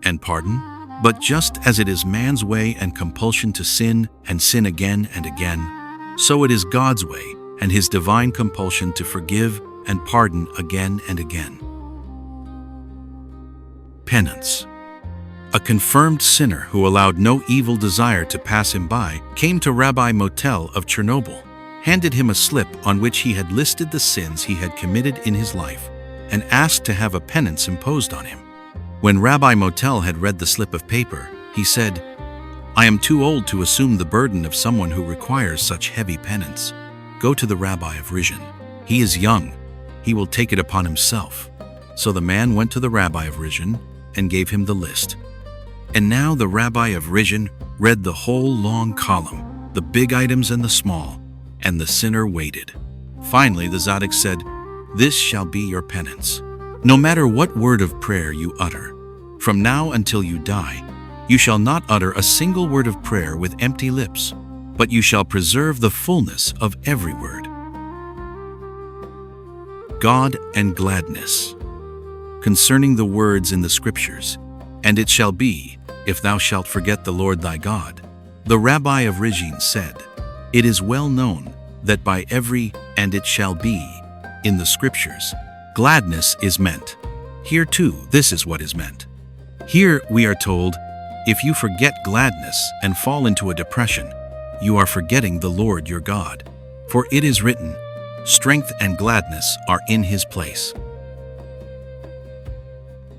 Speaker 1: and pardon? But just as it is man's way and compulsion to sin and sin again and again, so it is God's way and his divine compulsion to forgive and pardon again and again. Penance. A confirmed sinner who allowed no evil desire to pass him by came to Rabbi Motel of Chernobyl. handed him a slip on which he had listed the sins he had committed in his life, and asked to have a penance imposed on him. When Rabbi Motel had read the slip of paper, he said, "I am too old to assume the burden of someone who requires such heavy penance. Go to the Rabbi of Rizhin. He is young. He will take it upon himself." So the man went to the Rabbi of Rizhin and gave him the list. And now the Rabbi of Rizhin read the whole long column, the big items and the small, and the sinner waited. Finally the Tzaddik said, "This shall be your penance. No matter what word of prayer you utter, from now until you die, you shall not utter a single word of prayer with empty lips, but you shall preserve the fullness of every word." God and gladness. Concerning the words in the Scriptures, "And it shall be, if thou shalt forget the Lord thy God," the Rabbi of Rizhin said, "It is well known that by every 'and it shall be' in the Scriptures, gladness is meant. Here too, this is what is meant. Here we are told, if you forget gladness and fall into a depression, you are forgetting the Lord your God. For it is written, strength and gladness are in his place."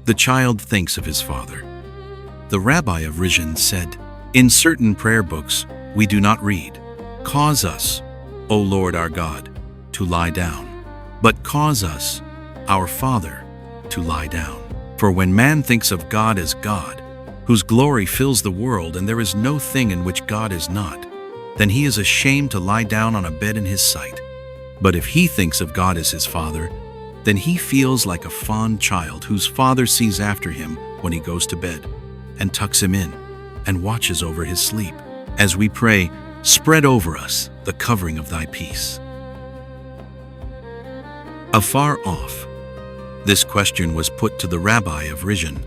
Speaker 1: The child thinks of his father. The Rabbi of Rizhin said, "In certain prayer books we do not read, 'Cause us, O Lord our God, to lie down,' but 'Cause us, our Father, to lie down.' For when man thinks of God as God, whose glory fills the world and there is no thing in which God is not, then he is ashamed to lie down on a bed in his sight. But if he thinks of God as his Father, then he feels like a fond child whose father sees after him when he goes to bed, and tucks him in, and watches over his sleep. As we pray, spread over us the covering of thy peace." Afar off. This question was put to the Rabbi of Rizhin.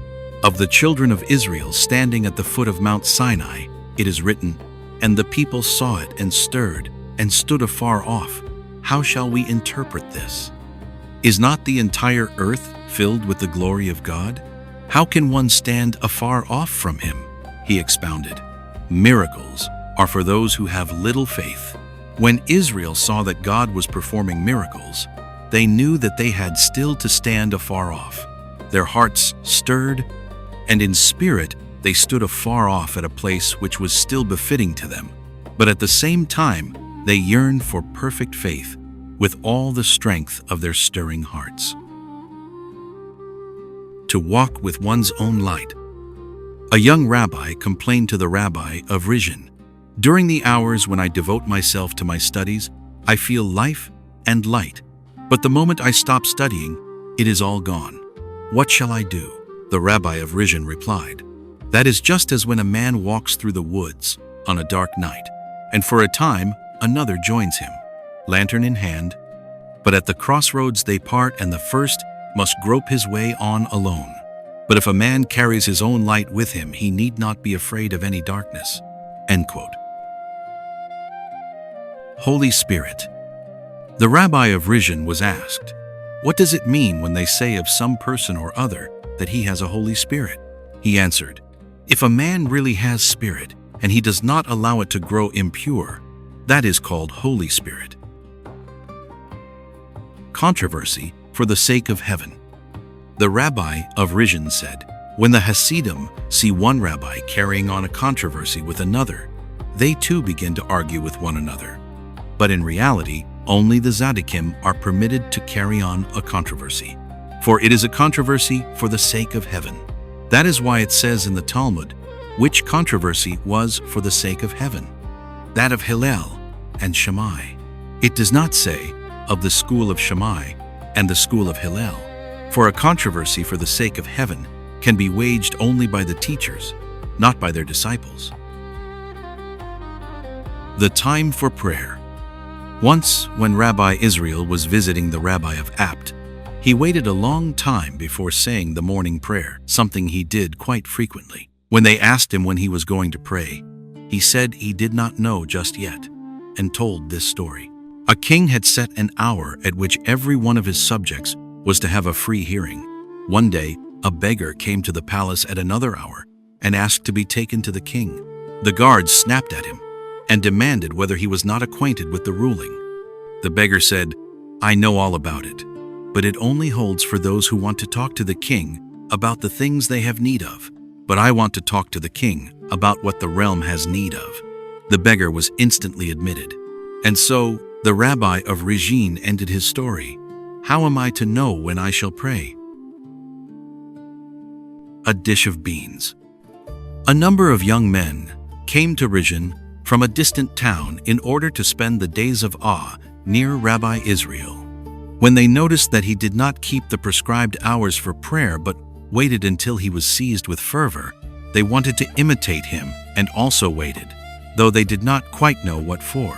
Speaker 1: Of the children of Israel standing at the foot of Mount Sinai, it is written, "And the people saw it and stirred, and stood afar off. How shall we interpret this? Is not the entire earth filled with the glory of God? How can one stand afar off from him?" He expounded, "Miracles are for those who have little faith." When Israel saw that God was performing miracles, they knew that they had still to stand afar off. Their hearts stirred, and in spirit they stood afar off at a place which was still befitting to them. But at the same time, they yearned for perfect faith with all the strength of their stirring hearts. To walk with one's own light. A young rabbi complained to the Rabbi of Rizhin, "During the hours when I devote myself to my studies, I feel life and light. But the moment I stop studying, it is all gone. What shall I do?" The Rabbi of Rizhin replied, "That is just as when a man walks through the woods on a dark night, and for a time another joins him, lantern in hand, but at the crossroads they part and the first must grope his way on alone. But if a man carries his own light with him, he need not be afraid of any darkness." End quote. Holy Spirit. The Rabbi of Rizhin was asked, "What does it mean when they say of some person or other that he has a Holy Spirit?" He answered, "If a man really has spirit, and he does not allow it to grow impure, that is called Holy Spirit." Controversy for the sake of heaven. The Rabbi of Rizhin said, when the Hasidim see one rabbi carrying on a controversy with another, they too begin to argue with one another. But in reality, only the Tzaddikim are permitted to carry on a controversy, for it is a controversy for the sake of heaven. That is why it says in the Talmud, which controversy was for the sake of heaven? That of Hillel and Shammai. It does not say of the school of Shammai and the school of Hillel, for a controversy for the sake of heaven can be waged only by the teachers, not by their disciples. The time for prayer. Once, when Rabbi Israel was visiting the Rabbi of Apt, he waited a long time before saying the morning prayer, something he did quite frequently. When they asked him when he was going to pray, he said he did not know just yet, and told this story. A king had set an hour at which every one of his subjects was to have a free hearing. One day, a beggar came to the palace at another hour and asked to be taken to the king. The guards snapped at him and demanded whether he was not acquainted with the ruling. The beggar said, "I know all about it, but it only holds for those who want to talk to the king about the things they have need of. But I want to talk to the king about what the realm has need of." The beggar was instantly admitted. And so the rabbi of Regine ended his story. How am I to know when I shall pray? A dish of beans. A number of young men came to Regine from a distant town in order to spend the days of awe near Rabbi Israel. When they noticed that he did not keep the prescribed hours for prayer but waited until he was seized with fervor, they wanted to imitate him and also waited, though they did not quite know what for.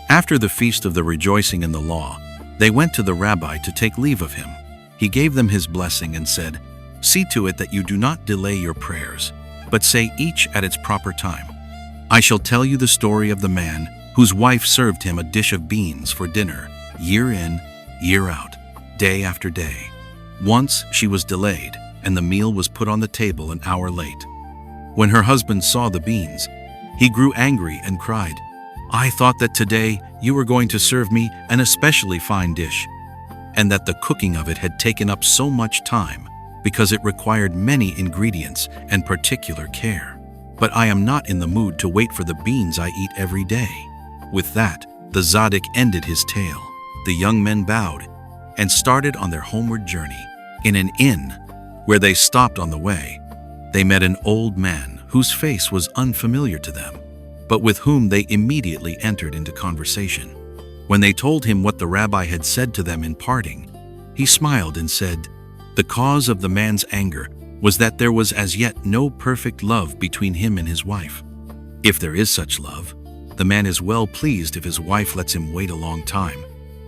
Speaker 1: After the feast of the rejoicing in the law, they went to the rabbi to take leave of him. He gave them his blessing and said, "See to it that you do not delay your prayers, but say each at its proper time. I shall tell you the story of the man whose wife served him a dish of beans for dinner, year in, year out, day after day. Once she was delayed, and the meal was put on the table an hour late. When her husband saw the beans, he grew angry and cried, 'I thought that today you were going to serve me an especially fine dish, and that the cooking of it had taken up so much time, because it required many ingredients and particular care. But I am not in the mood to wait for the beans I eat every day.' With that, the tzaddik ended his tale. The young men bowed and started on their homeward journey. In an inn, where they stopped on the way, they met an old man whose face was unfamiliar to them, but with whom they immediately entered into conversation. When they told him what the rabbi had said to them in parting, he smiled and said, the cause of the man's anger was that there was as yet no perfect love between him and his wife. If there is such love, the man is well pleased if his wife lets him wait a long time,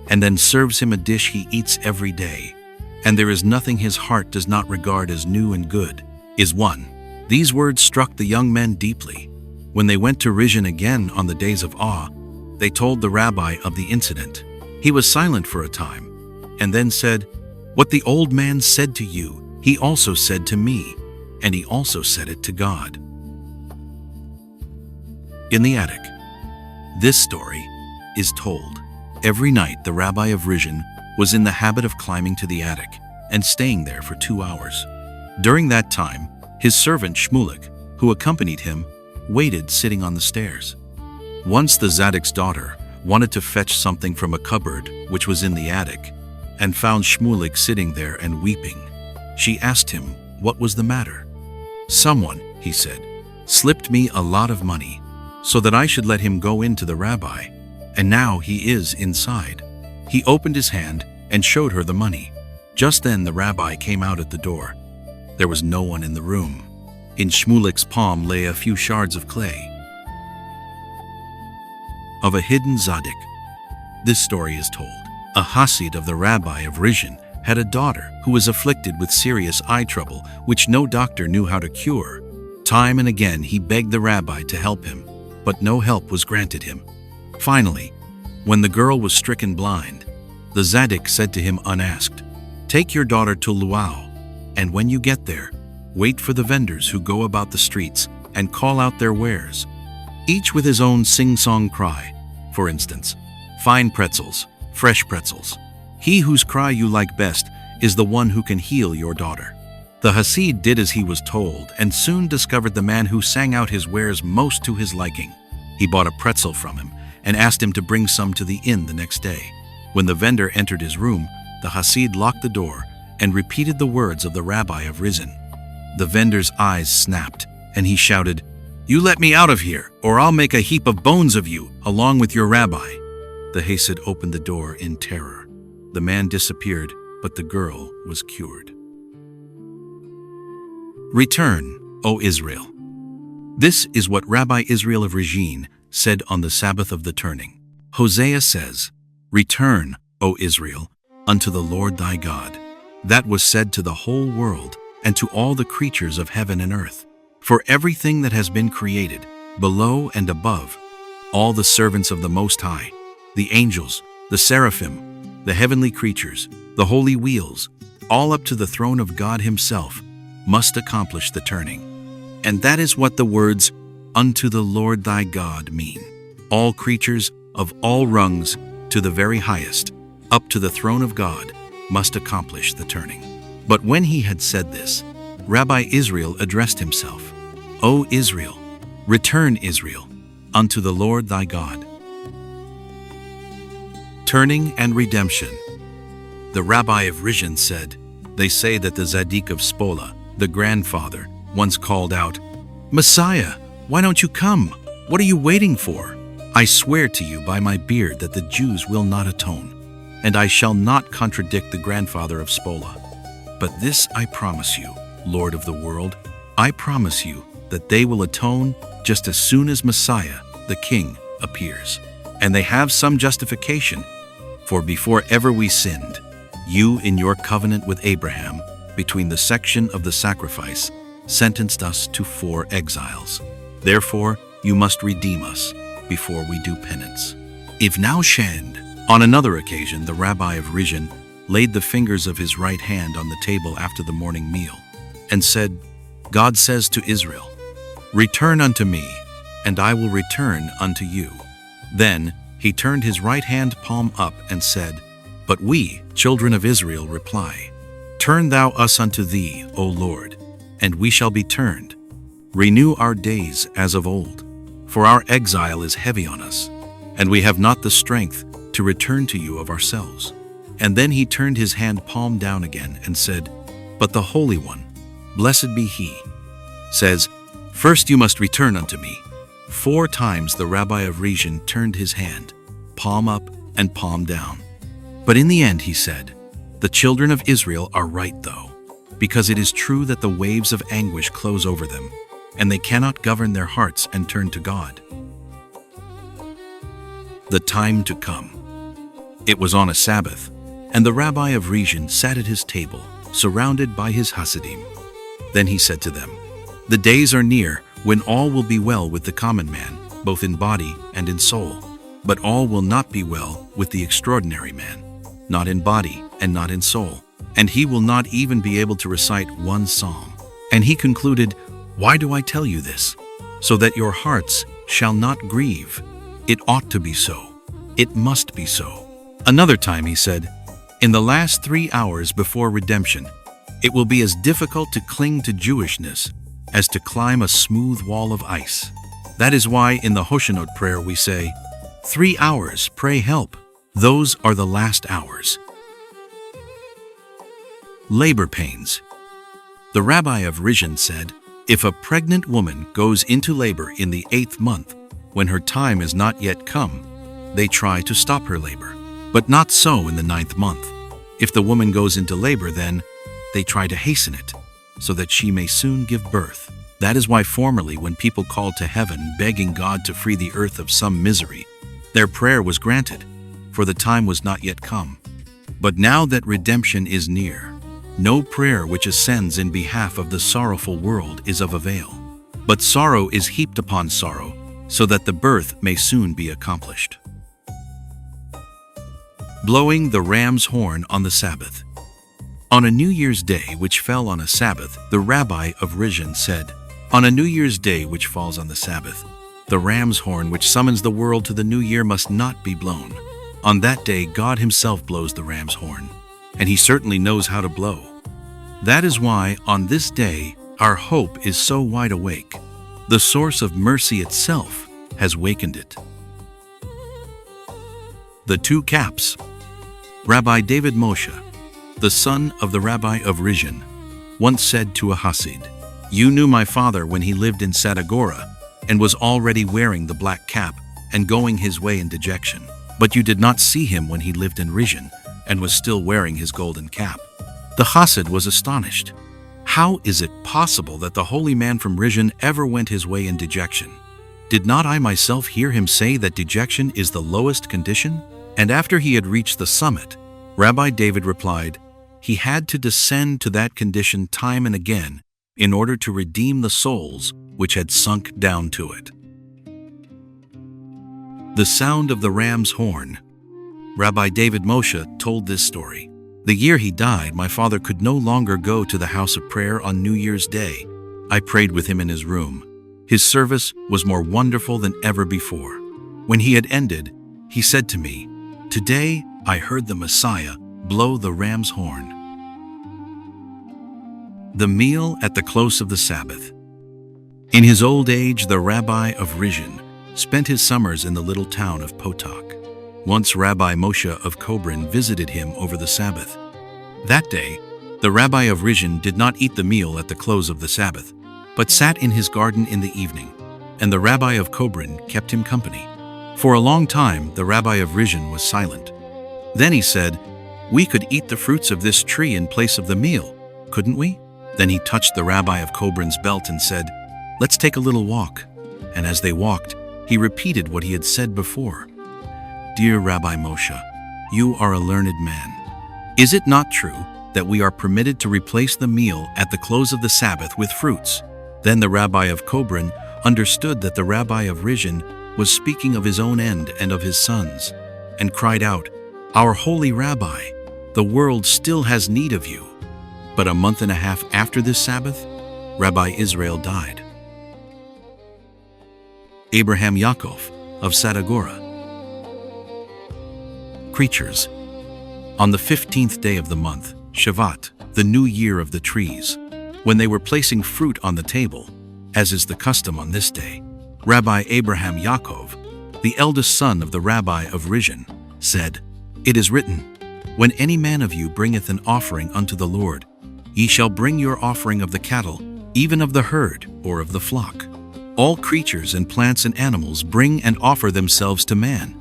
Speaker 1: and then serves him a dish he eats every day, and there is nothing his heart does not regard as new and good, is one. These words struck the young men deeply. When they went to Regine again on the days of awe, they told the rabbi of the incident. He was silent for a time, and then said, "What the old man said to you, he also said to me, and he also said it to God." In the attic. This story is told. Every night the rabbi of Regine was in the habit of climbing to the attic and staying there for 2 hours. During that time, his servant Shmulik, who accompanied him, waited sitting on the stairs. Once the Zaddik's daughter wanted to fetch something from a cupboard which was in the attic and found Shmulik sitting there and weeping. She asked him what was the matter. "Someone," he said, "slipped me a lot of money so that I should let him go into the rabbi, and now he is inside." He opened his hand and showed her the money. Just then the rabbi came out at the door. There was no one in the room. In Shmulik's palm lay a few shards of clay. Of a hidden tzaddik. This story is told. A Hasid of the rabbi of Regine had a daughter who was afflicted with serious eye trouble, which no doctor knew how to cure. Time and again he begged the rabbi to help him, but no help was granted him. Finally, when the girl was stricken blind, the tzaddik said to him unasked, "Take your daughter to Luau, and when you get there, wait for the vendors who go about the streets and call out their wares, each with his own sing-song cry. For instance, fine pretzels, fresh pretzels. He whose cry you like best is the one who can heal your daughter." The Hasid did as he was told and soon discovered the man who sang out his wares most to his liking. He bought a pretzel from him and asked him to bring some to the inn the next day. When the vendor entered his room, the Hasid locked the door and repeated the words of the rabbi of Regine. The vendor's eyes snapped, and he shouted, "You let me out of here, or I'll make a heap of bones of you, along with your rabbi." The Hasid opened the door in terror. The man disappeared, but the girl was cured. Return, O Israel. This is what Rabbi Israel of Regine said on the Sabbath of the turning. Hosea says, "Return, O Israel, unto the Lord thy God." That was said to the whole world and to all the creatures of heaven and earth. For everything that has been created, below and above, all the servants of the Most High, the angels, the seraphim, the heavenly creatures, the holy wheels, all up to the throne of God himself, must accomplish the turning. And that is what the words, "unto the Lord thy God," mean. All creatures of all rungs to the very highest, up to the throne of God, must accomplish the turning. But when he had said this, Rabbi Israel addressed himself, O Israel, return, Israel, unto the Lord thy God. Turning and redemption. The Rabbi of Rizhin said, they say that the Tzaddik of Spola, the grandfather, once called out, Messiah, why don't you come? What are you waiting for? I swear to you by my beard that the Jews will not atone, and I shall not contradict the grandfather of Spola. But this I promise you, Lord of the world, I promise you that they will atone just as soon as Messiah, the King, appears. And they have some justification, for before ever we sinned, you in your covenant with Abraham, between the section of the sacrifice, sentenced us to 4 exiles. Therefore, you must redeem us before we do penance. If now shand. On another occasion, the Rabbi of Rizhin laid the fingers of his right hand on the table after the morning meal, and said, God says to Israel, return unto me, and I will return unto you. Then he turned his right hand palm up and said, But we, children of Israel, reply, Turn thou us unto thee, O Lord, and we shall be turned. Renew our days as of old, for our exile is heavy on us, and we have not the strength to return to you of ourselves. And then he turned his hand palm down again and said, But the Holy One, blessed be he, says, First you must return unto me. 4 times the Rabbi of Rizhin turned his hand, palm up and palm down. But in the end he said, The children of Israel are right though, because it is true that the waves of anguish close over them, and they cannot govern their hearts and turn to God. The time to come. It was on a Sabbath, and the Rabbi of Rizhin sat at his table, surrounded by his Hasidim. Then he said to them, The days are near when all will be well with the common man, both in body and in soul. But all will not be well with the extraordinary man, not in body and not in soul. And he will not even be able to recite 1 psalm. And he concluded, Why do I tell you this? So that your hearts shall not grieve. It ought to be so. It must be so. Another time he said, In the last 3 hours before redemption, it will be as difficult to cling to Jewishness as to climb a smooth wall of ice. That is why in the Hoshanot prayer we say, 3 hours, pray help. Those are the last hours. Labor pains. The Rabbi of Rizhin said, If a pregnant woman goes into labor in the 8th month, when her time is not yet come, they try to stop her labor. But not so in the 9th month. If the woman goes into labor, then they try to hasten it, so that she may soon give birth. That is why formerly when people called to heaven begging God to free the earth of some misery, their prayer was granted, for the time was not yet come. But now that redemption is near, no prayer which ascends in behalf of the sorrowful world is of avail. But sorrow is heaped upon sorrow, so that the birth may soon be accomplished. Blowing the ram's horn on the Sabbath. On a New Year's Day which fell on a Sabbath, the Rabbi of Rizhin said, On a New Year's Day which falls on the Sabbath, the ram's horn which summons the world to the new year must not be blown. On that day God himself blows the ram's horn, and he certainly knows how to blow. That is why on this day our hope is so wide awake. The source of mercy itself has wakened it. The 2 caps. Rabbi David Moshe, the son of the Rabbi of Rizhin, once said to a Hasid, You knew my father when he lived in Sadagora and was already wearing the black cap and going his way in dejection. But you did not see him when he lived in Rizhin and was still wearing his golden cap. The Hasid was astonished. How is it possible that the holy man from Rizhin ever went his way in dejection? Did not I myself hear him say that dejection is the lowest condition? And after he had reached the summit, Rabbi David replied, He had to descend to that condition time and again in order to redeem the souls which had sunk down to it. The sound of the ram's horn. Rabbi David Moshe told this story. The year he died, my father could no longer go to the house of prayer on New Year's Day. I prayed with him in his room. His service was more wonderful than ever before. When he had ended, he said to me, Today I heard the Messiah blow the ram's horn. The meal at the close of the Sabbath. In his old age, the rabbi of Rizhin spent his summers in the little town of Potok. Once Rabbi Moshe of Kobrin visited him over the Sabbath. That day, the rabbi of Rizhin did not eat the meal at the close of the Sabbath, but sat in his garden in the evening, and the rabbi of Kobrin kept him company. For a long time, the rabbi of Rizhin was silent. Then he said, "We could eat the fruits of this tree in place of the meal, couldn't we?" Then he touched the rabbi of Kobrin's belt and said, "Let's take a little walk." And as they walked, he repeated what he had said before. "Dear Rabbi Moshe, you are a learned man. Is it not true that we are permitted to replace the meal at the close of the Sabbath with fruits?" Then the rabbi of Kobrin understood that the rabbi of Rizhin was speaking of his own end and of his sons, and cried out, "Our holy rabbi, the world still has need of you." But a month and a half after this Sabbath, Rabbi Israel died. Abraham Yaakov of Sadagora. Creatures. On the 15th day of the month, Shavat, the new year of the trees, when they were placing fruit on the table, as is the custom on this day, Rabbi Abraham Yaakov, the eldest son of the rabbi of Rizhin, said, "It is written, when any man of you bringeth an offering unto the Lord, ye shall bring your offering of the cattle, even of the herd or of the flock. All creatures and plants and animals bring and offer themselves to man,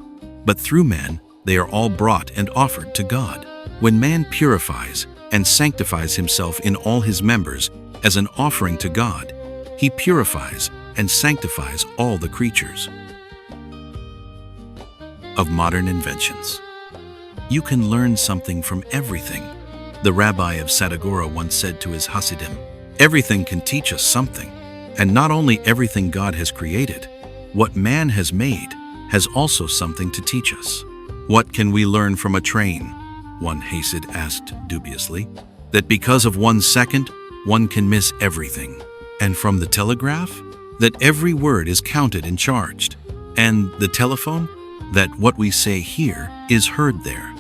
Speaker 1: but through man they are all brought and offered to God. When man purifies and sanctifies himself in all his members as an offering to God, he purifies and sanctifies all the creatures." Of modern inventions. You can learn something from everything. The rabbi of Sadagora once said to his Hasidim, "Everything can teach us something, and not only everything God has created, what man has made has also something to teach us." "What can we learn from a train?" one Hasid asked dubiously. "That because of 1 second, one can miss everything. And from the telegraph? That every word is counted and charged. And the telephone? That what we say here is heard there."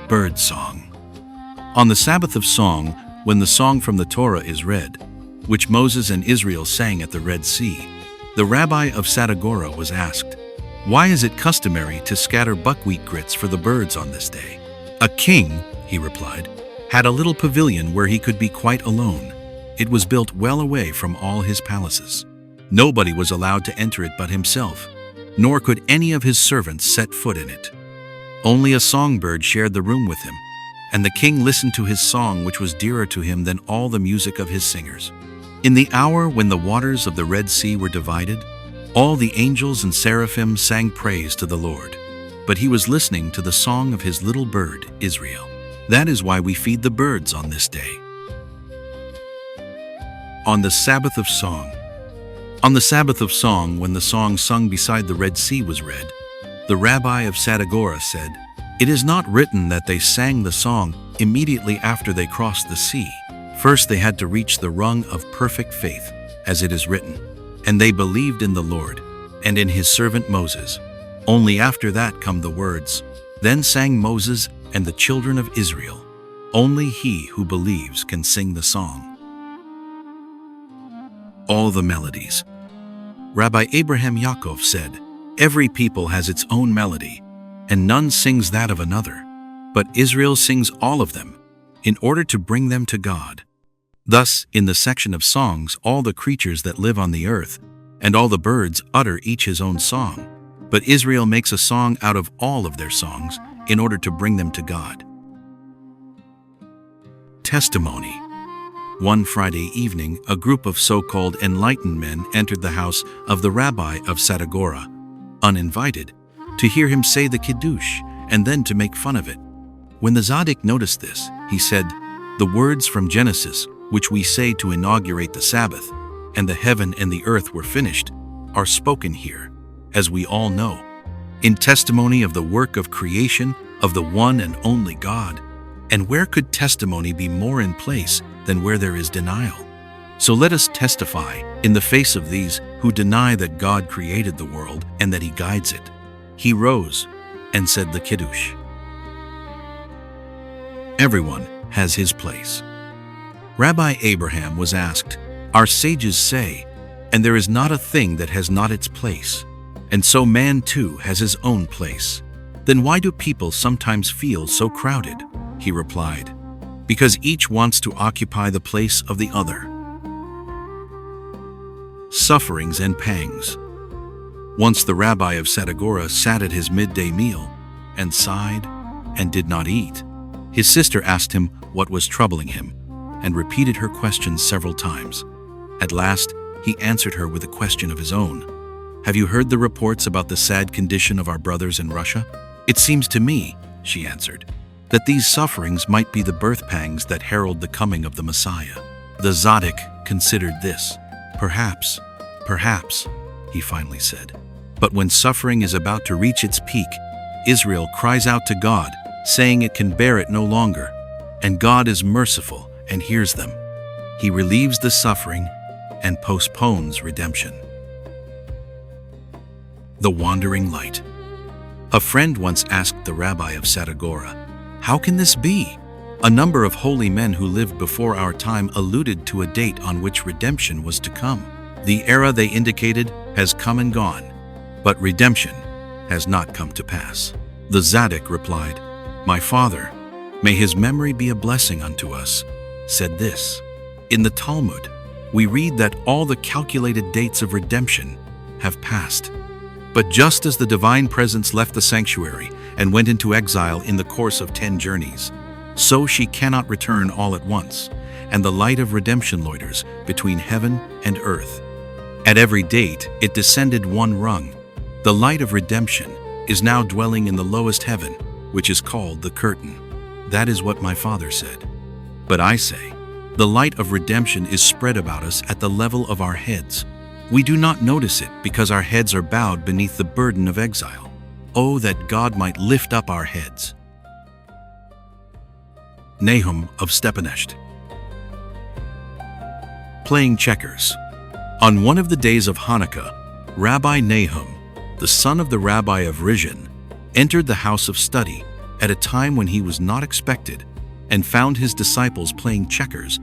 Speaker 1: Bird Song. On the Sabbath of Song, when the song from the Torah is read, which Moses and Israel sang at the Red Sea, the rabbi of Sadagora was asked, "Why is it customary to scatter buckwheat grits for the birds on this day?" "A king," he replied, "had a little pavilion where he could be quite alone. It was built well away from all his palaces. Nobody was allowed to enter it but himself, nor could any of his servants set foot in it. Only a songbird shared the room with him, and the king listened to his song, which was dearer to him than all the music of his singers. In the hour when the waters of the Red Sea were divided, all the angels and seraphim sang praise to the Lord, but he was listening to the song of his little bird, Israel. That is why we feed the birds on this day." On the Sabbath of Song. On the Sabbath of Song, when the song sung beside the Red Sea was read, the rabbi of Sadagora said, "It is not written that they sang the song immediately after they crossed the sea. First they had to reach the rung of perfect faith, as it is written, and they believed in the Lord and in his servant Moses. Only after that come the words, then sang Moses and the children of Israel. Only he who believes can sing the song." All the melodies. Rabbi Abraham Yaakov said, "Every people has its own melody, and none sings that of another, but Israel sings all of them, in order to bring them to God." Thus, in the section of songs, all the creatures that live on the earth, and all the birds utter each his own song, but Israel makes a song out of all of their songs, in order to bring them to God. Testimony. One Friday evening, a group of so-called enlightened men entered the house of the rabbi of Sadagora, uninvited, to hear him say the Kiddush and then to make fun of it. When the Tzaddik noticed this, he said, "The words from Genesis, which we say to inaugurate the Sabbath, and the heaven and the earth were finished, are spoken here, as we all know, in testimony of the work of creation of the one and only God. And where could testimony be more in place than where there is denial? So let us testify in the face of these who deny that God created the world and that he guides it. He rose and said the Kiddush. Everyone has his place. Rabbi Abraham was asked, "Our sages say, and there is not a thing that has not its place, and so man too has his own place. Then why do people sometimes feel so crowded?" He replied, "Because each wants to occupy the place of the other." Sufferings and pangs. Once the rabbi of Sadagora sat at his midday meal and sighed and did not eat. His sister asked him what was troubling him and repeated her questions several times. At last, he answered her with a question of his own. "Have you heard the reports about the sad condition of our brothers in Russia?" "It seems to me," she answered, "that these sufferings might be the birth pangs that herald the coming of the Messiah." The Tzaddik considered this. Perhaps, he finally said. But when suffering is about to reach its peak, Israel cries out to God, saying it can bear it no longer, and God is merciful and hears them. He relieves the suffering and postpones redemption. The Wandering Light. A friend once asked the rabbi of Sadagora, "How can this be? A number of holy men who lived before our time alluded to a date on which redemption was to come. The era they indicated has come and gone, but redemption has not come to pass." The Tzaddik replied, "My father, may his memory be a blessing unto us, said this. In the Talmud, we read that all the calculated dates of redemption have passed. But just as the divine presence left the sanctuary and went into exile in the course of 10 journeys, so she cannot return all at once, and the light of redemption loiters between heaven and earth. At every date, it descended one rung. The light of redemption is now dwelling in the lowest heaven, which is called the curtain. That is what my father said. But I say, the light of redemption is spread about us at the level of our heads. We do not notice it because our heads are bowed beneath the burden of exile. Oh, that God might lift up our heads." Nahum of Stepanest. Playing checkers. On one of the days of Hanukkah, Rabbi Nahum, the son of the rabbi of Rizhin, entered the house of study at a time when he was not expected and found his disciples playing checkers,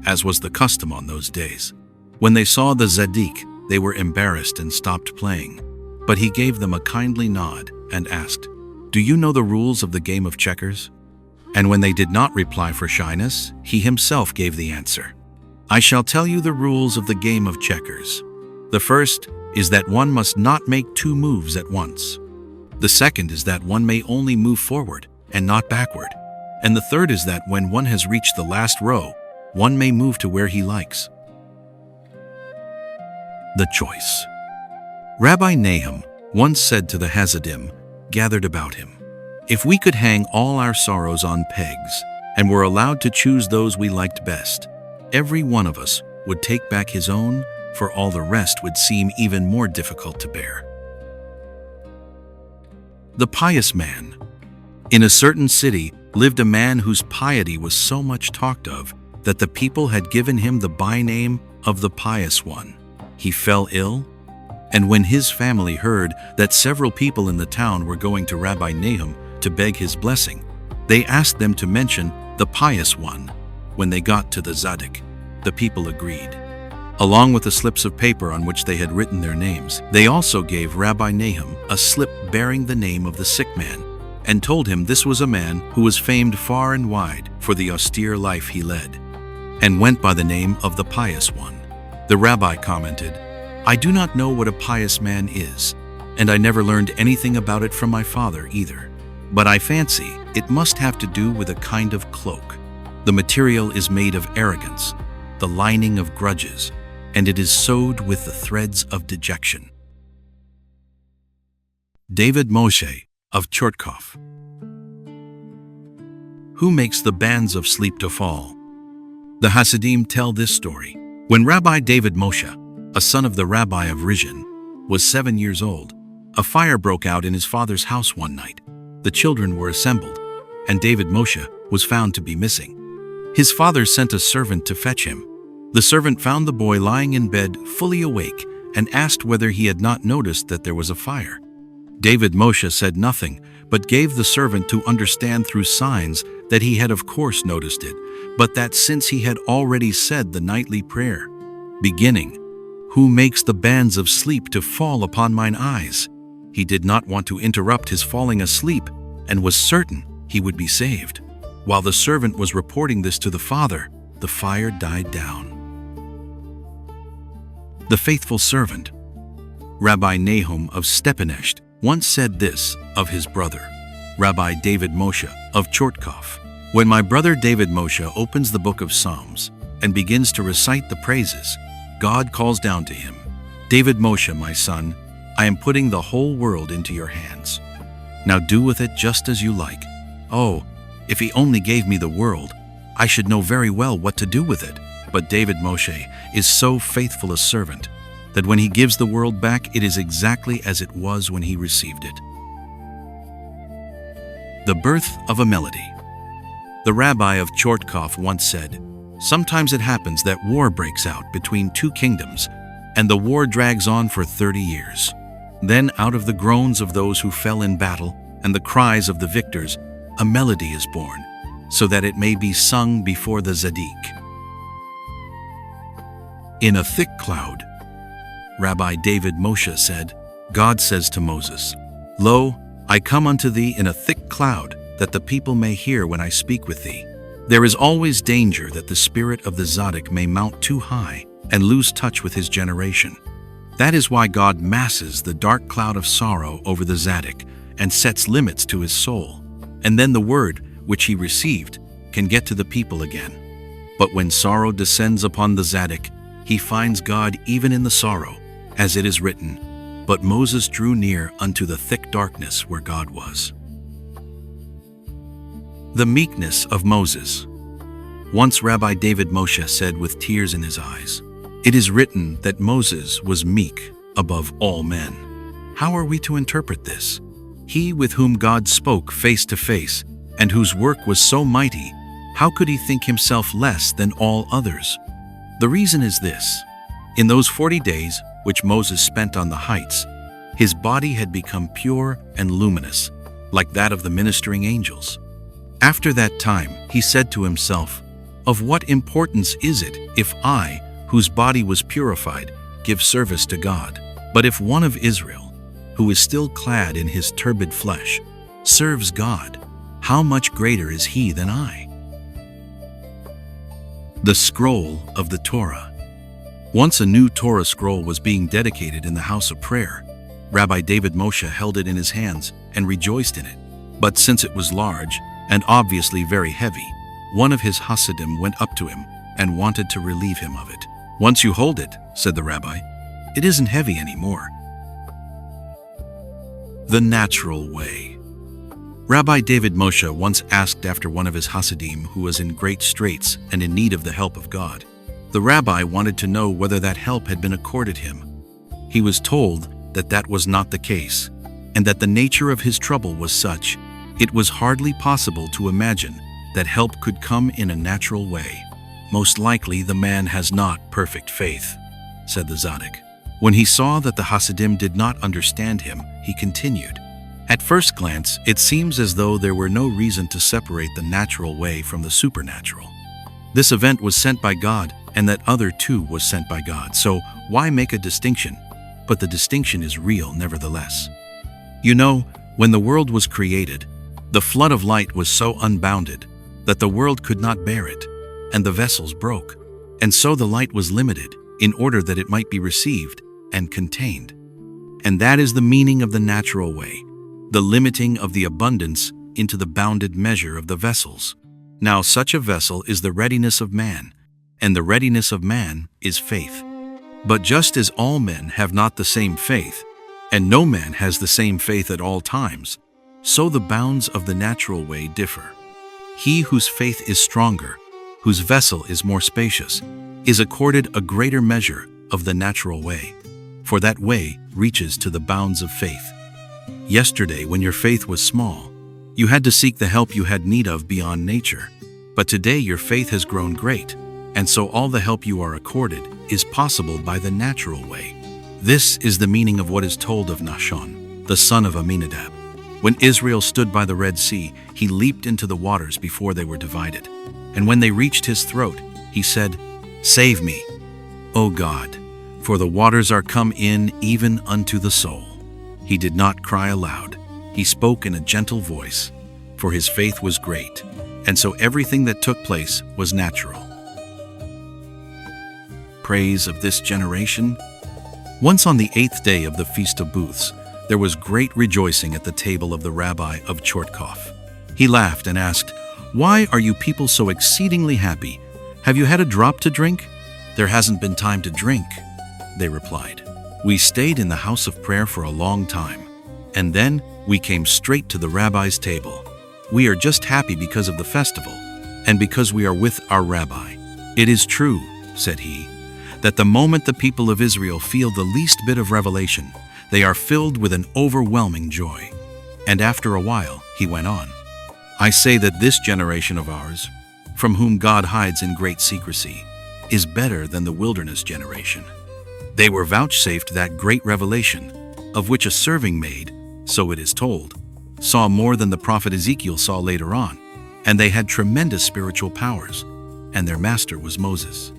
Speaker 1: as was the custom on those days. When they saw the Tzaddik, they were embarrassed and stopped playing. But he gave them a kindly nod and asked, "Do you know the rules of the game of checkers?" And when they did not reply for shyness, he himself gave the answer. "I shall tell you the rules of the game of checkers. The first is that one must not make 2 moves at once. The second is that one may only move forward and not backward. And the third is that when one has reached the last row, one may move to where he likes." The choice. Rabbi Nahum once said to the Hasidim gathered about him, "If we could hang all our sorrows on pegs and were allowed to choose those we liked best, every one of us would take back his own, for all the rest would seem even more difficult to bear." The pious man. In a certain city lived a man whose piety was so much talked of that the people had given him the byname of the Pious One. He fell ill, and when his family heard that several people in the town were going to Rabbi Nahum to beg his blessing, they asked them to mention the Pious One. When they got to the Tzaddik, the people agreed. Along with the slips of paper on which they had written their names, they also gave Rabbi Nahum a slip bearing the name of the sick man, and told him this was a man who was famed far and wide for the austere life he led, and went by the name of the Pious One. The rabbi commented, "I do not know what a pious man is, and I never learned anything about it from my father either. But I fancy it must have to do with a kind of cloak. The material is made of arrogance, the lining of grudges, and it is sewed with the threads of dejection." David Moshe of Chortkov. Who makes the bands of sleep to fall? The Hasidim tell this story. When Rabbi David Moshe, a son of the rabbi of Rizhin, was 7 years old, a fire broke out in his father's house one night. The children were assembled, and David Moshe was found to be missing. His father sent a servant to fetch him. The servant found the boy lying in bed, fully awake, and asked whether he had not noticed that there was a fire. David Moshe said nothing, but gave the servant to understand through signs that he had of course noticed it, but that since he had already said the nightly prayer, beginning, "Who makes the bands of sleep to fall upon mine eyes?" he did not want to interrupt his falling asleep and was certain he would be saved. While the servant was reporting this to the father, the fire died down. The faithful servant. Rabbi Nahum of Stepanest once said this of his brother, Rabbi David Moshe of Chortkov. When my brother David Moshe opens the book of Psalms and begins to recite the praises, God calls down to him, "David Moshe, my son, I am putting the whole world into your hands. Now do with it just as you like." Oh, if he only gave me the world, I should know very well what to do with it. But David Moshe is so faithful a servant that when he gives the world back, it is exactly as it was when he received it. The birth of a melody. The rabbi of Chortkov once said, "Sometimes it happens that war breaks out between two kingdoms, and the war drags on for 30 years. Then out of the groans of those who fell in battle and the cries of the victors, a melody is born, so that it may be sung before the Tzaddik." In a thick cloud. Rabbi David Moshe said, God says to Moses, "Lo, I come unto thee in a thick cloud, that the people may hear when I speak with thee." There is always danger that the spirit of the Tzaddik may mount too high and lose touch with his generation. That is why God masses the dark cloud of sorrow over the Tzaddik and sets limits to his soul, and then the word which he received can get to the people again. But when sorrow descends upon the Tzaddik, he finds God even in the sorrow, as it is written, "But Moses drew near unto the thick darkness where God was." The meekness of Moses. Once Rabbi David Moshe said with tears in his eyes, "It is written that Moses was meek above all men." How are we to interpret this? He with whom God spoke face to face, and whose work was so mighty, how could he think himself less than all others? The reason is this. In those 40 days which Moses spent on the heights, his body had become pure and luminous, like that of the ministering angels. After that time, he said to himself, "Of what importance is it if I, whose body was purified, give service to God? But if one of Israel, who is still clad in his turbid flesh, serves God, how much greater is he than I?" The scroll of the Torah. Once a new Torah scroll was being dedicated in the house of prayer. Rabbi David Moshe held it in his hands and rejoiced in it. But since it was large and obviously very heavy, one of his Hasidim went up to him and wanted to relieve him of it. "Once you hold it," said the rabbi, "it isn't heavy anymore." The natural way. Rabbi David Moshe once asked after one of his Hasidim who was in great straits and in need of the help of God. The rabbi wanted to know whether that help had been accorded him. He was told that that was not the case, and that the nature of his trouble was such, it was hardly possible to imagine that help could come in a natural way. "Most likely the man has not perfect faith," said the Tzaddik. When he saw that the Hasidim did not understand him, he continued, "At first glance, it seems as though there were no reason to separate the natural way from the supernatural. This event was sent by God, and that other too was sent by God, so why make a distinction? But the distinction is real nevertheless. You know, when the world was created, the flood of light was so unbounded that the world could not bear it, and the vessels broke, and so the light was limited in order that it might be received and contained. And that is the meaning of the natural way, the limiting of the abundance into the bounded measure of the vessels. Now such a vessel is the readiness of man, and the readiness of man is faith. But just as all men have not the same faith, and no man has the same faith at all times, so the bounds of the natural way differ. He whose faith is stronger, whose vessel is more spacious, is accorded a greater measure of the natural way, for that way reaches to the bounds of faith. Yesterday, when your faith was small, you had to seek the help you had need of beyond nature. But today your faith has grown great, and so all the help you are accorded is possible by the natural way. This is the meaning of what is told of Nahshon. the son of Aminadab. When Israel stood by the Red Sea, he leaped into the waters before they were divided. And when they reached his throat, he said, "Save me, O God, for the waters are come in even unto the soul." He did not cry aloud. He spoke in a gentle voice, for his faith was great, and so everything that took place was natural. Praise of this generation. Once on the 8th day of the Feast of Booths, there was great rejoicing at the table of the rabbi of Chortkov. He laughed and asked, "Why are you people so exceedingly happy? Have you had a drop to drink?" "There hasn't been time to drink," they replied. "We stayed in the house of prayer for a long time, and then we came straight to the rabbi's table. We are just happy because of the festival, and because we are with our rabbi. It is true," said he, "that the moment the people of Israel feel the least bit of revelation, they are filled with an overwhelming joy." And after a while, he went on, "I say that this generation of ours, from whom God hides in great secrecy, is better than the wilderness generation. They were vouchsafed that great revelation, of which a serving maid, so it is told, saw more than the prophet Ezekiel saw later on, and they had tremendous spiritual powers, and their master was Moses.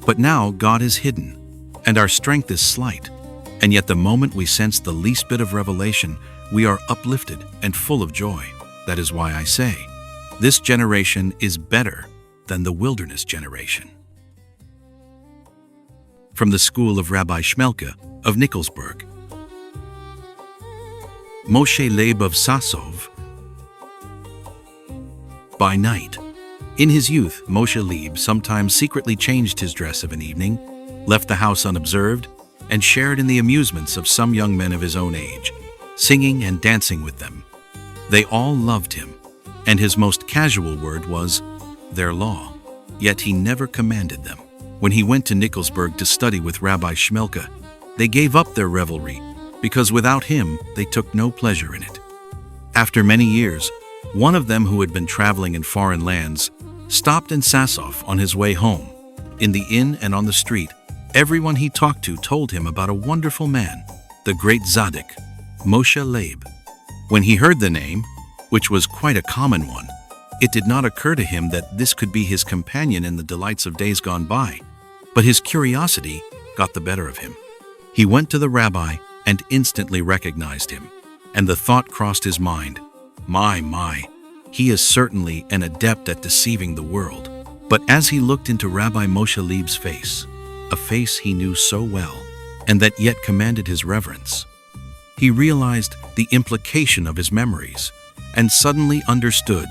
Speaker 1: But now God is hidden, and our strength is slight, and yet the moment we sense the least bit of revelation, we are uplifted and full of joy. That is why I say, this generation is better than the wilderness generation." From the school of Rabbi Shmelke of Nikolsburg. Moshe Leib of Sasov. By night. In his youth, Moshe Leib sometimes secretly changed his dress of an evening, left the house unobserved, and shared in the amusements of some young men of his own age, singing and dancing with them. They all loved him, and his most casual word was their law, yet he never commanded them. When he went to Nikolsburg to study with Rabbi Shmelke, they gave up their revelry, because without him they took no pleasure in it. After many years, one of them who had been traveling in foreign lands stopped in Sasov on his way home. In the inn and on the street, everyone he talked to told him about a wonderful man, the great Tzaddik, Moshe Leib. When he heard the name, which was quite a common one, it did not occur to him that this could be his companion in the delights of days gone by, but his curiosity got the better of him. He went to the rabbi and instantly recognized him, and the thought crossed his mind, My, he is certainly an adept at deceiving the world." But as he looked into Rabbi Moshe Leib's face, a face he knew so well, and that yet commanded his reverence, he realized the implication of his memories, and suddenly understood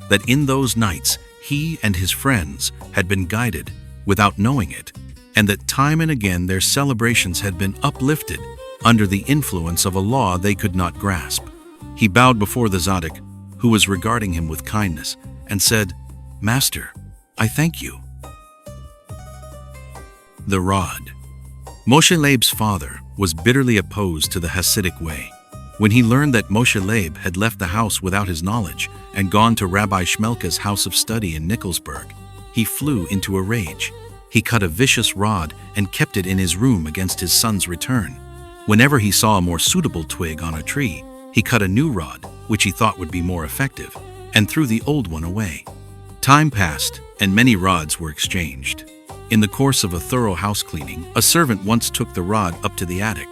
Speaker 1: that in those nights he and his friends had been guided without knowing it, and that time and again their celebrations had been uplifted under the influence of a law they could not grasp. He bowed before the Tzaddik, who was regarding him with kindness, and said, "Master, I thank you." The rod. Moshe Leib's father was bitterly opposed to the Hasidic way. When he learned that Moshe Leib had left the house without his knowledge and gone to Rabbi Shmelke's house of study in Nikolsburg, he flew into a rage. He cut a vicious rod and kept it in his room against his son's return. Whenever he saw a more suitable twig on a tree, he cut a new rod, which he thought would be more effective, and threw the old one away. Time passed, and many rods were exchanged. In the course of a thorough house cleaning, a servant once took the rod up to the attic.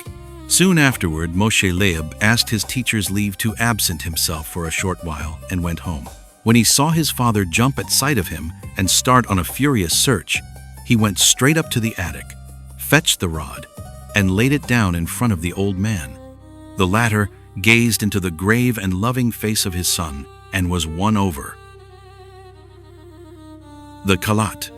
Speaker 1: Soon afterward, Moshe Leib asked his teacher's leave to absent himself for a short while and went home. When he saw his father jump at sight of him and start on a furious search, he went straight up to the attic, fetched the rod, and laid it down in front of the old man. The latter gazed into the grave and loving face of his son and was won over. The Kalat.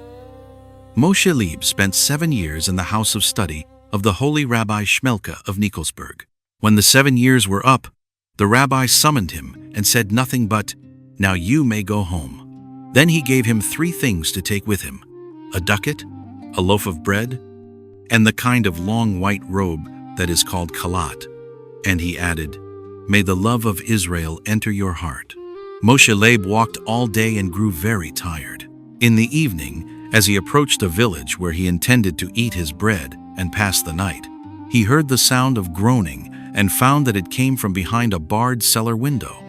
Speaker 1: Moshe Leib spent 7 years in the house of study of the holy Rabbi Shmelke of Nikolsburg. When the 7 years were up, the rabbi summoned him and said nothing but, "Now you may go home." Then he gave him 3 things to take with him: a ducat, a loaf of bread, and the kind of long white robe that is called kalat. And he added, "May the love of Israel enter your heart." Moshe Leib walked all day and grew very tired. In the evening, as he approached a village where he intended to eat his bread and pass the night, he heard the sound of groaning and found that it came from behind a barred cellar window.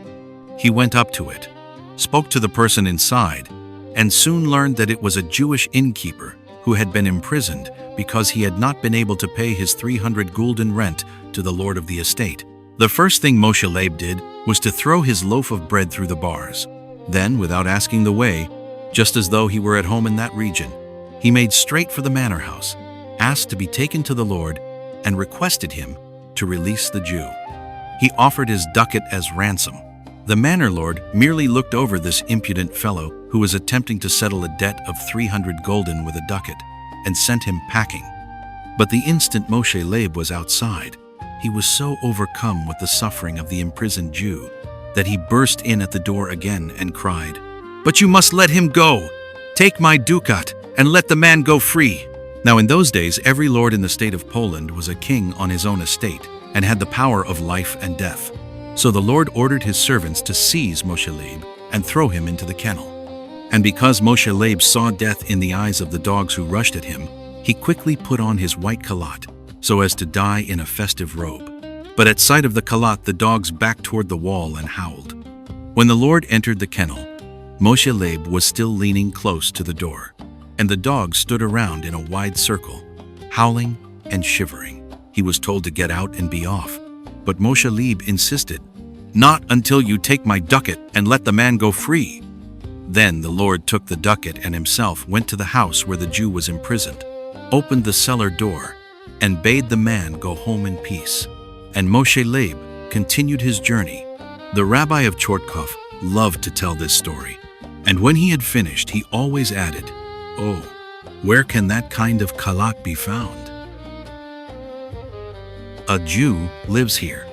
Speaker 1: He went up to it, spoke to the person inside, and soon learned that it was a Jewish innkeeper who had been imprisoned because he had not been able to pay his 300 gulden rent to the lord of the estate. The first thing Moshe Leib did was to throw his loaf of bread through the bars. Then, without asking the way, just as though he were at home in that region, he made straight for the manor house, asked to be taken to the Lord, and requested him to release the Jew. He offered his ducat as ransom. The manor lord merely looked over this impudent fellow who was attempting to settle a debt of 300 gulden with a ducat, and sent him packing. But the instant Moshe Leib was outside, he was so overcome with the suffering of the imprisoned Jew that he burst in at the door again and cried, "But you must let him go! Take my ducat and let the man go free!" Now in those days, every lord in the state of Poland was a king on his own estate and had the power of life and death. So the Lord ordered his servants to seize Moshe Leib and throw him into the kennel. And because Moshe Leib saw death in the eyes of the dogs who rushed at him, he quickly put on his white kalat, so as to die in a festive robe. But at sight of the kalat, the dogs backed toward the wall and howled. When the Lord entered the kennel, Moshe Leib was still leaning close to the door, and the dogs stood around in a wide circle, howling and shivering. He was told to get out and be off, but Moshe Leib insisted, "Not until you take my ducat and let the man go free." Then the Lord took the ducat and himself went to the house where the Jew was imprisoned, opened the cellar door, and bade the man go home in peace. And Moshe Leib continued his journey. The rabbi of Chortkov loved to tell this story, and when he had finished, he always added, "Oh, where can that kind of kalat be found? A Jew lives here."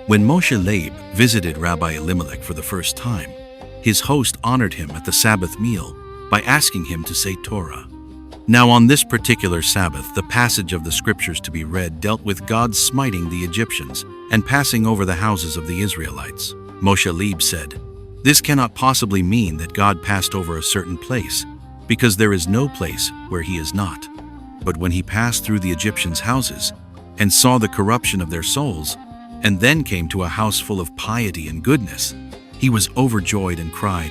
Speaker 1: When Moshe Leib visited Rabbi Elimelech for the first time, his host honored him at the Sabbath meal by asking him to say Torah. Now on this particular Sabbath, the passage of the scriptures to be read dealt with God smiting the Egyptians and passing over the houses of the Israelites. Moshe Leib said, "This cannot possibly mean that God passed over a certain place, because there is no place where he is not. But when he passed through the Egyptians' houses and saw the corruption of their souls, and then came to a house full of piety and goodness, he was overjoyed and cried,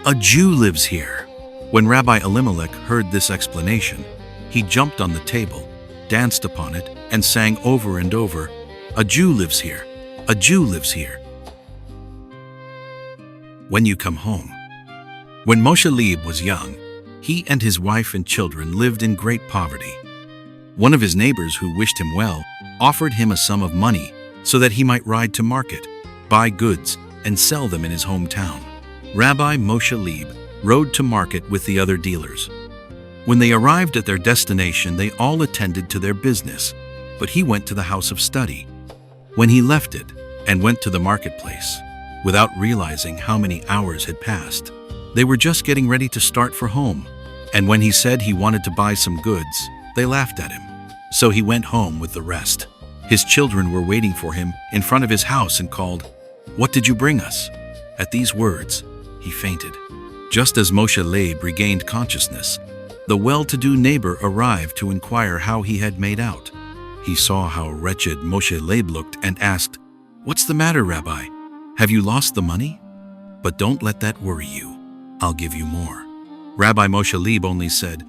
Speaker 1: 'A Jew lives here.'" When Rabbi Elimelech heard this explanation, he jumped on the table, danced upon it, and sang over and over, "A Jew lives here, a Jew lives here." When you come home. When Moshe Leib was young, he and his wife and children lived in great poverty. One of his neighbors who wished him well offered him a sum of money so that he might ride to market, buy goods, and sell them in his hometown. Rabbi Moshe Leib rode to market with the other dealers. When they arrived at their destination, they all attended to their business, but he went to the house of study. When he left it and went to the marketplace, without realizing how many hours had passed, they were just getting ready to start for home. And when he said he wanted to buy some goods, they laughed at him. So he went home with the rest. His children were waiting for him in front of his house and called, "What did you bring us?" At these words, he fainted. Just as Moshe Leib regained consciousness, the well-to-do neighbor arrived to inquire how he had made out. He saw how wretched Moshe Leib looked and asked, "What's the matter, Rabbi? Have you lost the money? But don't let that worry you. I'll give you more." Rabbi Moshe Leib only said,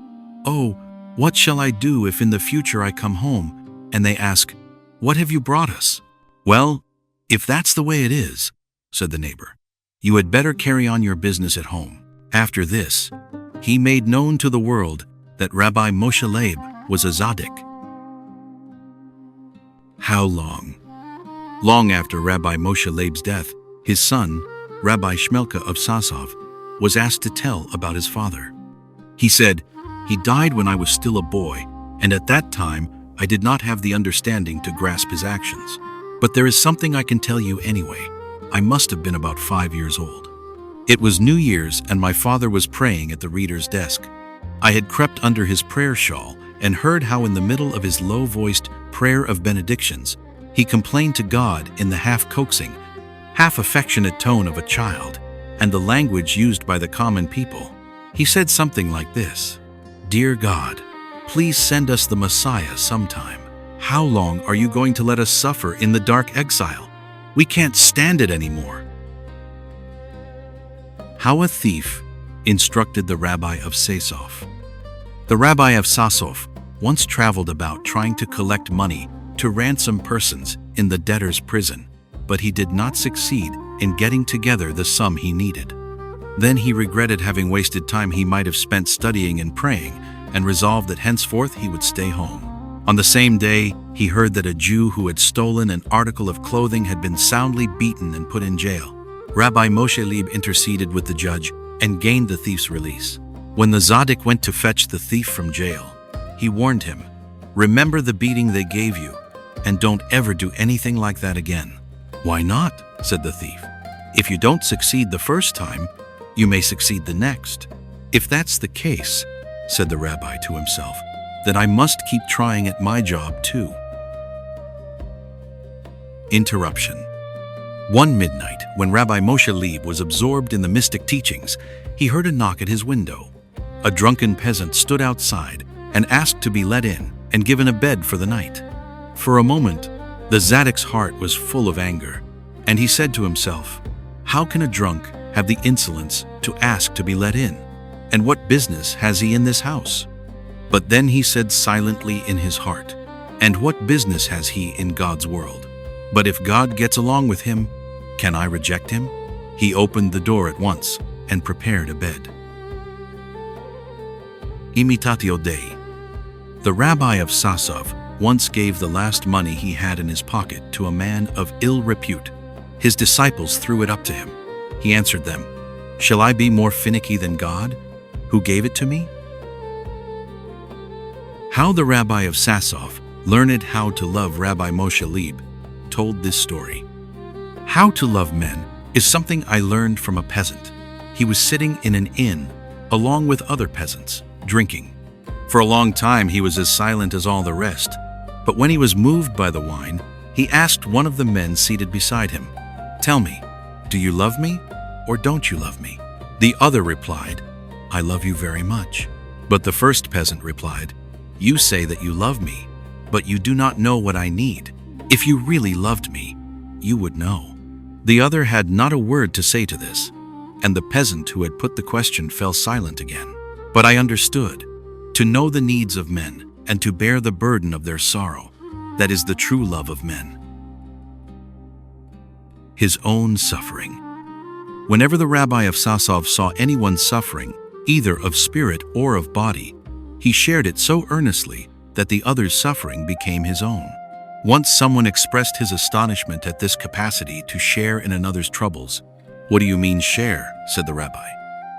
Speaker 1: "Oh, what shall I do if in the future I come home and they ask, 'What have you brought us?'" "Well, if that's the way it is," said the neighbor, "you had better carry on your business at home." After this, he made known to the world that Rabbi Moshe Leib was a Tzaddik. How long? Long after Rabbi Moshe Leib's death, his son, Rabbi Shmelka of Sasov, was asked to tell about his father. He said, "He died when I was still a boy, and at that time I did not have the understanding to grasp his actions. But there is something I can tell you anyway. I must have been about 5 years old. It was New Year's and my father was praying at the reader's desk. I had crept under his prayer shawl and heard how in the middle of his low-voiced prayer of benedictions, he complained to God in the half-coaxing, half-affectionate tone of a child and the language used by the common people. He said something like this, 'Dear God, please send us the Messiah sometime.' How long are you going to let us suffer in the dark exile? We can't stand it anymore." How a thief instructed the rabbi of Sasov. The rabbi of Sasov once traveled about trying to collect money to ransom persons in the debtor's prison, but he did not succeed in getting together the sum he needed. Then he regretted having wasted time he might have spent studying and praying, and resolved that henceforth he would stay home. On the same day, he heard that a Jew who had stolen an article of clothing had been soundly beaten and put in jail. Rabbi Moshe Leib interceded with the judge and gained the thief's release. When the Tzaddik went to fetch the thief from jail, he warned him, "Remember the beating they gave you, and don't ever do anything like that again." "Why not?" said the thief. "If you don't succeed the first time, you may succeed the next." "If that's the case," said the rabbi to himself, "then I must keep trying at my job too." Interruption. One midnight, when Rabbi Moshe Leib was absorbed in the mystic teachings, he heard a knock at his window. A drunken peasant stood outside and asked to be let in and given a bed for the night. For a moment, the Tzaddik's heart was full of anger, and he said to himself, "How can a drunk have the insolence to ask to be let in? And what business has he in this house?" But then he said silently in his heart, "And what business has he in God's world? But if God gets along with him, can I reject him?" He opened the door at once and prepared a bed. Imitatio Dei. The rabbi of Sasov once gave the last money he had in his pocket to a man of ill repute. His disciples threw it up to him. He answered them, "Shall I be more finicky than God, who gave it to me?" How the rabbi of Sasov learned how to love Rabbi Moshe Leib told this story. How to love men is something I learned from a peasant. He was sitting in an inn along with other peasants, drinking. For a long time he was as silent as all the rest, but when he was moved by the wine, he asked one of the men seated beside him, "Tell me, do you love me or don't you love me?" The other replied, "I love you very much." But the first peasant replied, "You say that you love me, but you do not know what I need. If you really loved me, you would know." The other had not a word to say to this, and the peasant who had put the question fell silent again. But I understood. To know the needs of men and to bear the burden of their sorrow, that is the true love of men. His own suffering. Whenever the rabbi of Sasov saw anyone suffering, either of spirit or of body, he shared it so earnestly that the other's suffering became his own. Once someone expressed his astonishment at this capacity to share in another's troubles. "What do you mean share?" said the rabbi.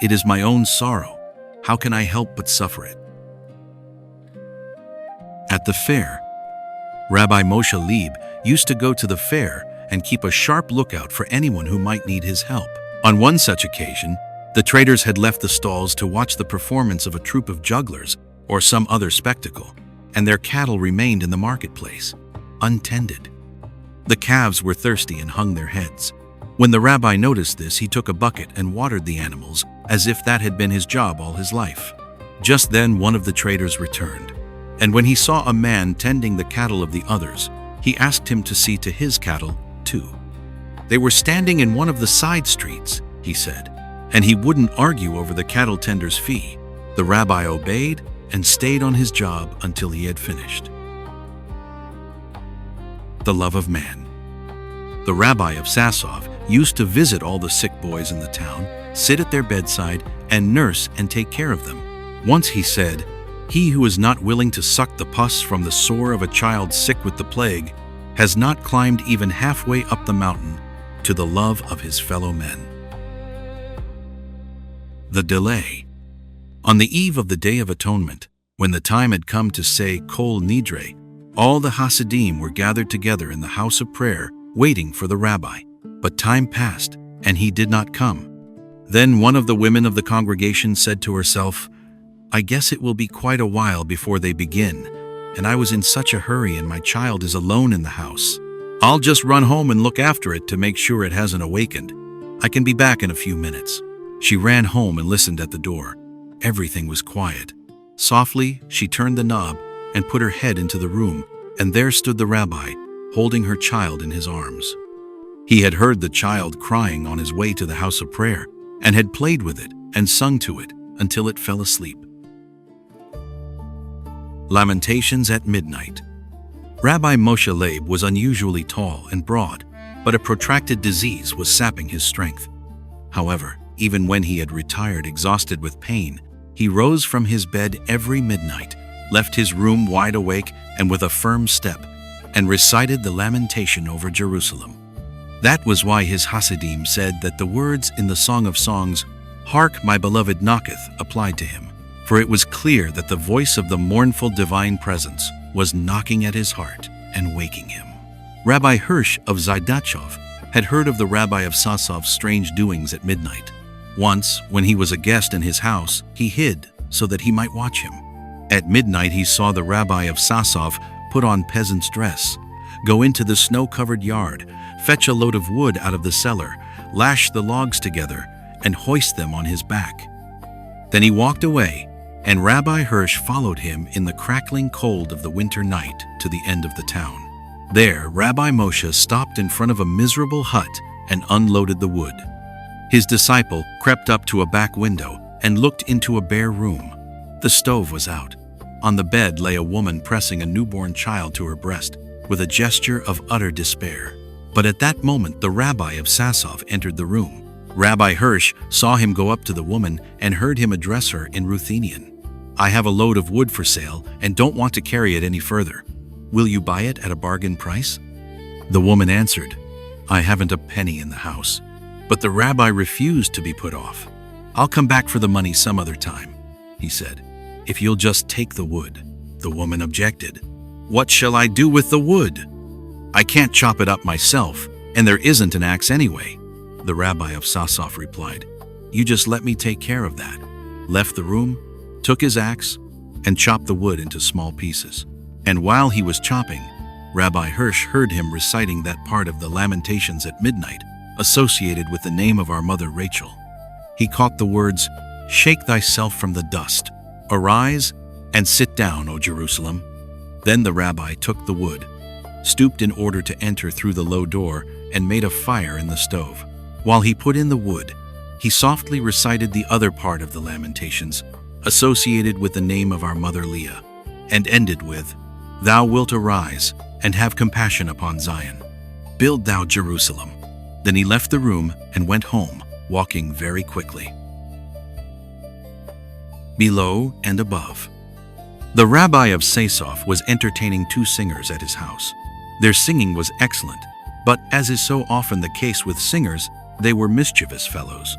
Speaker 1: "It is my own sorrow. How can I help but suffer it?" At the fair, Rabbi Moshe Leib used to go to the fair and keep a sharp lookout for anyone who might need his help. On one such occasion, the traders had left the stalls to watch the performance of a troupe of jugglers or some other spectacle, and their cattle remained in the marketplace, untended. The calves were thirsty and hung their heads. When the rabbi noticed this, he took a bucket and watered the animals as if that had been his job all his life. Just then one of the traders returned, and when he saw a man tending the cattle of the others, he asked him to see to his cattle too. They were standing in one of the side streets, he said, and he wouldn't argue over the cattle tender's fee. The rabbi obeyed and stayed on his job until he had finished. The love of man. The rabbi of Sasov used to visit all the sick boys in the town, sit at their bedside, and nurse and take care of them. Once he said, "He who is not willing to suck the pus from the sore of a child sick with the plague has not climbed even halfway up the mountain to the love of his fellow men." The delay. On the eve of the Day of Atonement, when the time had come to say Kol Nidre, all the Hasidim were gathered together in the house of prayer, waiting for the rabbi. But time passed, and he did not come. Then one of the women of the congregation said to herself, "I guess it will be quite a while before they begin, and I was in such a hurry and my child is alone in the house. I'll just run home and look after it to make sure it hasn't awakened. I can be back in a few minutes." She ran home and listened at the door. Everything was quiet. Softly, she turned the knob and put her head into the room, and there stood the rabbi, holding her child in his arms. He had heard the child crying on his way to the house of prayer, and had played with it and sung to it until it fell asleep. Lamentations at midnight. Rabbi Moshe Leib was unusually tall and broad, but a protracted disease was sapping his strength. However, even when he had retired exhausted with pain, he rose from his bed every midnight, left his room wide awake and with a firm step, and recited the lamentation over Jerusalem. That was why his Hasidim said that the words in the Song of Songs, "Hark, my beloved knocketh," applied to him, for it was clear that the voice of the mournful divine presence was knocking at his heart and waking him. Rabbi Hirsch of Zaydachov had heard of the Rabbi of Sasov's strange doings at midnight. Once, when he was a guest in his house, he hid so that he might watch him. At midnight he saw the Rabbi of Sasov put on peasant's dress, go into the snow-covered yard, fetch a load of wood out of the cellar, lash the logs together, and hoist them on his back. Then he walked away, and Rabbi Hirsch followed him in the crackling cold of the winter night to the end of the town. There, Rabbi Moshe stopped in front of a miserable hut and unloaded the wood. His disciple crept up to a back window and looked into a bare room. The stove was out. On the bed lay a woman pressing a newborn child to her breast with a gesture of utter despair. But at that moment, the Rabbi of Sasov entered the room. Rabbi Hirsch saw him go up to the woman and heard him address her in Ruthenian. "I have a load of wood for sale and don't want to carry it any further. Will you buy it at a bargain price?" The woman answered, "I haven't a penny in the house." But the rabbi refused to be put off. "I'll come back for the money some other time," he said, "if you'll just take the wood." The woman objected. "What shall I do with the wood? I can't chop it up myself, and there isn't an axe anyway." The Rabbi of Sasov replied, "You just let me take care of that," left the room, took his axe, and chopped the wood into small pieces. And while he was chopping, Rabbi Hirsch heard him reciting that part of the Lamentations at midnight associated with the name of our mother Rachel. He caught the words, "Shake thyself from the dust, arise and sit down, O Jerusalem." Then the rabbi took the wood, stooped in order to enter through the low door, and made a fire in the stove. While he put in the wood, he softly recited the other part of the Lamentations, associated with the name of our mother Leah, and ended with, "Thou wilt arise and have compassion upon Zion. Build thou Jerusalem." Then he left the room and went home, walking very quickly. Below and above. The Rabbi of Sasov was entertaining two singers at his house. Their singing was excellent, but as is so often the case with singers, they were mischievous fellows.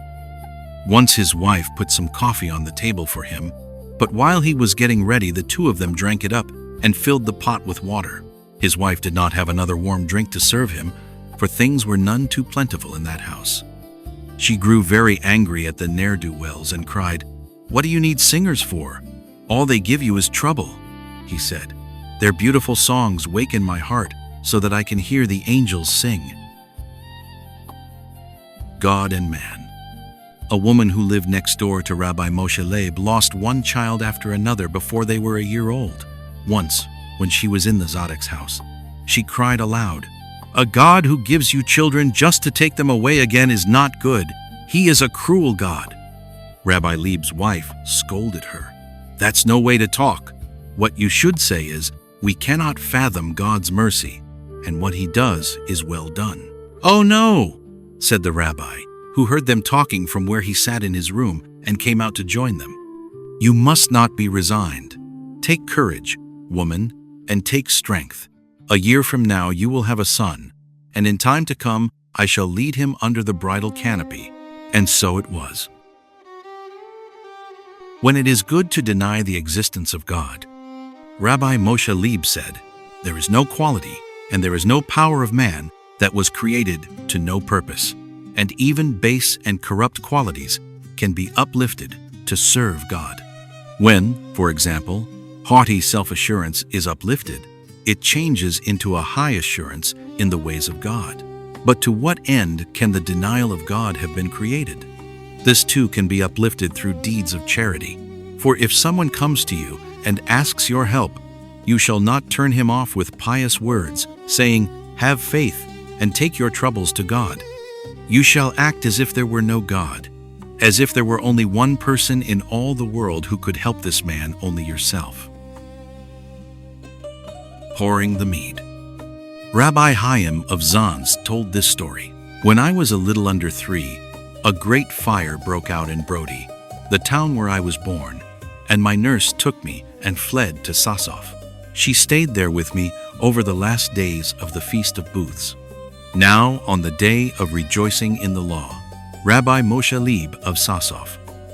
Speaker 1: Once his wife put some coffee on the table for him, but while he was getting ready, the two of them drank it up and filled the pot with water. His wife did not have another warm drink to serve him, for things were none too plentiful in that house. She grew very angry at the ne'er-do-wells and cried, "What do you need singers for? All they give you is trouble," he said. "Their beautiful songs waken my heart so that I can hear the angels sing." God and man. A woman who lived next door to Rabbi Moshe Leib lost one child after another before they were a year old. Once, when she was in the Zadok's house, she cried aloud, "A God who gives you children just to take them away again is not good. He is a cruel God." Rabbi Leib's wife scolded her. "That's no way to talk. What you should say is, we cannot fathom God's mercy, and what he does is well done." "Oh no," said the rabbi, who heard them talking from where he sat in his room and came out to join them. "You must not be resigned. Take courage, woman, and take strength. A year from now you will have a son, and in time to come I shall lead him under the bridal canopy." And so it was. When it is good to deny the existence of God, Rabbi Moshe Leib said, "There is no quality and there is no power of man that was created to no purpose, and even base and corrupt qualities can be uplifted to serve God. When, for example, haughty self-assurance is uplifted, it changes into a high assurance in the ways of God. But to what end can the denial of God have been created? This too can be uplifted through deeds of charity. For if someone comes to you and asks your help, You shall not turn him off with pious words, saying, 'Have faith, and take your troubles to God.' You shall act as if there were no God, as if there were only one person in all the world who could help this man, only yourself." Pouring the mead. Rabbi Chaim of Zanz told this story. "When I was a little under 3, a great fire broke out in Brody, the town where I was born, and my nurse took me and fled to Sasov. She stayed there with me over the last days of the Feast of Booths. Now, on the day of rejoicing in the law, Rabbi Moshe Leib of Sasov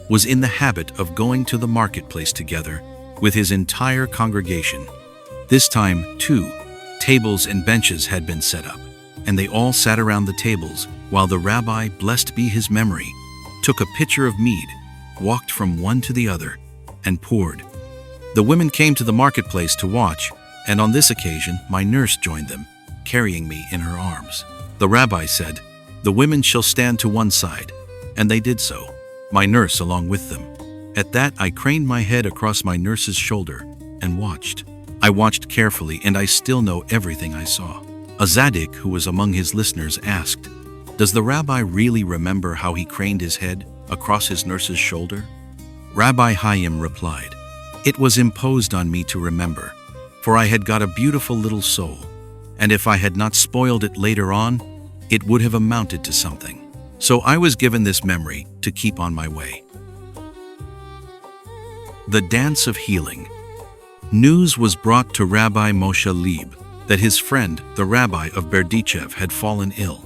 Speaker 1: was in the habit of going to the marketplace together with his entire congregation. This time, too, tables and benches had been set up, and they all sat around the tables while the rabbi, blessed be his memory, took a pitcher of mead, walked from one to the other, and poured. The women came to the marketplace to watch, and on this occasion my nurse joined them, carrying me in her arms. The rabbi said, 'The women shall stand to one side,' and they did so, my nurse along with them. At that I craned my head across my nurse's shoulder and watched. I watched carefully, and I still know everything I saw." A Tzaddik who was among his listeners asked, "Does the rabbi really remember how he craned his head across his nurse's shoulder?" Rabbi Chaim replied, "It was imposed on me to remember, for I had got a beautiful little soul, and if I had not spoiled it later on, it would have amounted to something. So I was given this memory to keep on my way." The Dance of Healing. News was brought to Rabbi Moshe Leib that his friend, the rabbi of Berdichev, had fallen ill.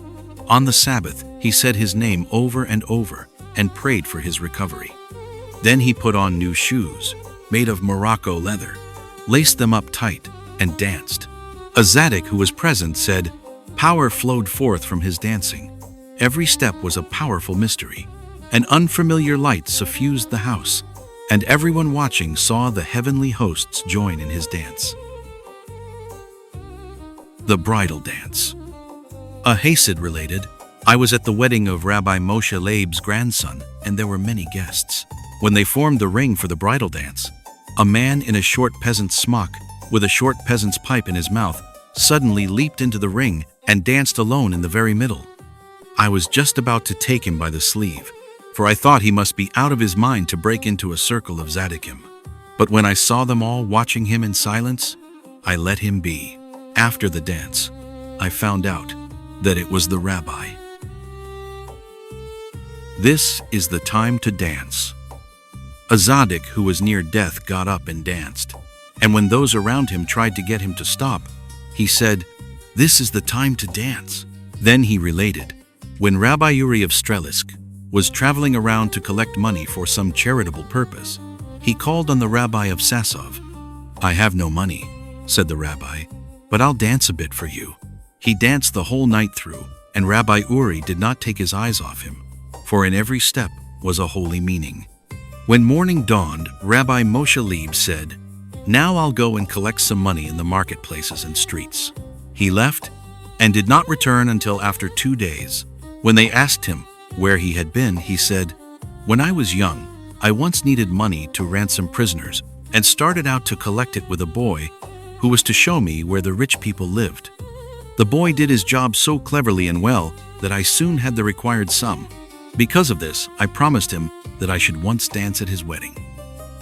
Speaker 1: On the Sabbath, he said his name over and over and prayed for his recovery. Then he put on new shoes, made of Morocco leather, laced them up tight, and danced. A Tzaddik who was present said, "Power flowed forth from his dancing. Every step was a powerful mystery. An unfamiliar light suffused the house, and everyone watching saw the heavenly hosts join in his dance." The Bridal Dance. A Hasid related, "I was at the wedding of Rabbi Moshe Leib's grandson, and there were many guests. When they formed the ring for the bridal dance, a man in a short peasant's smock, with a short peasant's pipe in his mouth, suddenly leaped into the ring and danced alone in the very middle. I was just about to take him by the sleeve, for I thought he must be out of his mind to break into a circle of Tzaddikim. But when I saw them all watching him in silence, I let him be. After the dance, I found out that it was the rabbi." This is the time to dance. A Tzaddik who was near death got up and danced, and when those around him tried to get him to stop, he said, "This is the time to dance." Then he related, when Rabbi Uri of Strelisk was traveling around to collect money for some charitable purpose, he called on the rabbi of Sasov. "I have no money," said the rabbi, "but I'll dance a bit for you." He danced the whole night through, and Rabbi Uri did not take his eyes off him, for in every step was a holy meaning. When morning dawned, Rabbi Moshe Leib said, "Now I'll go and collect some money in the marketplaces and streets." He left and did not return until after 2 days. When they asked him where he had been, he said, "When I was young, I once needed money to ransom prisoners and started out to collect it with a boy who was to show me where the rich people lived. The boy did his job so cleverly and well that I soon had the required sum. Because of this, I promised him that I should once dance at his wedding.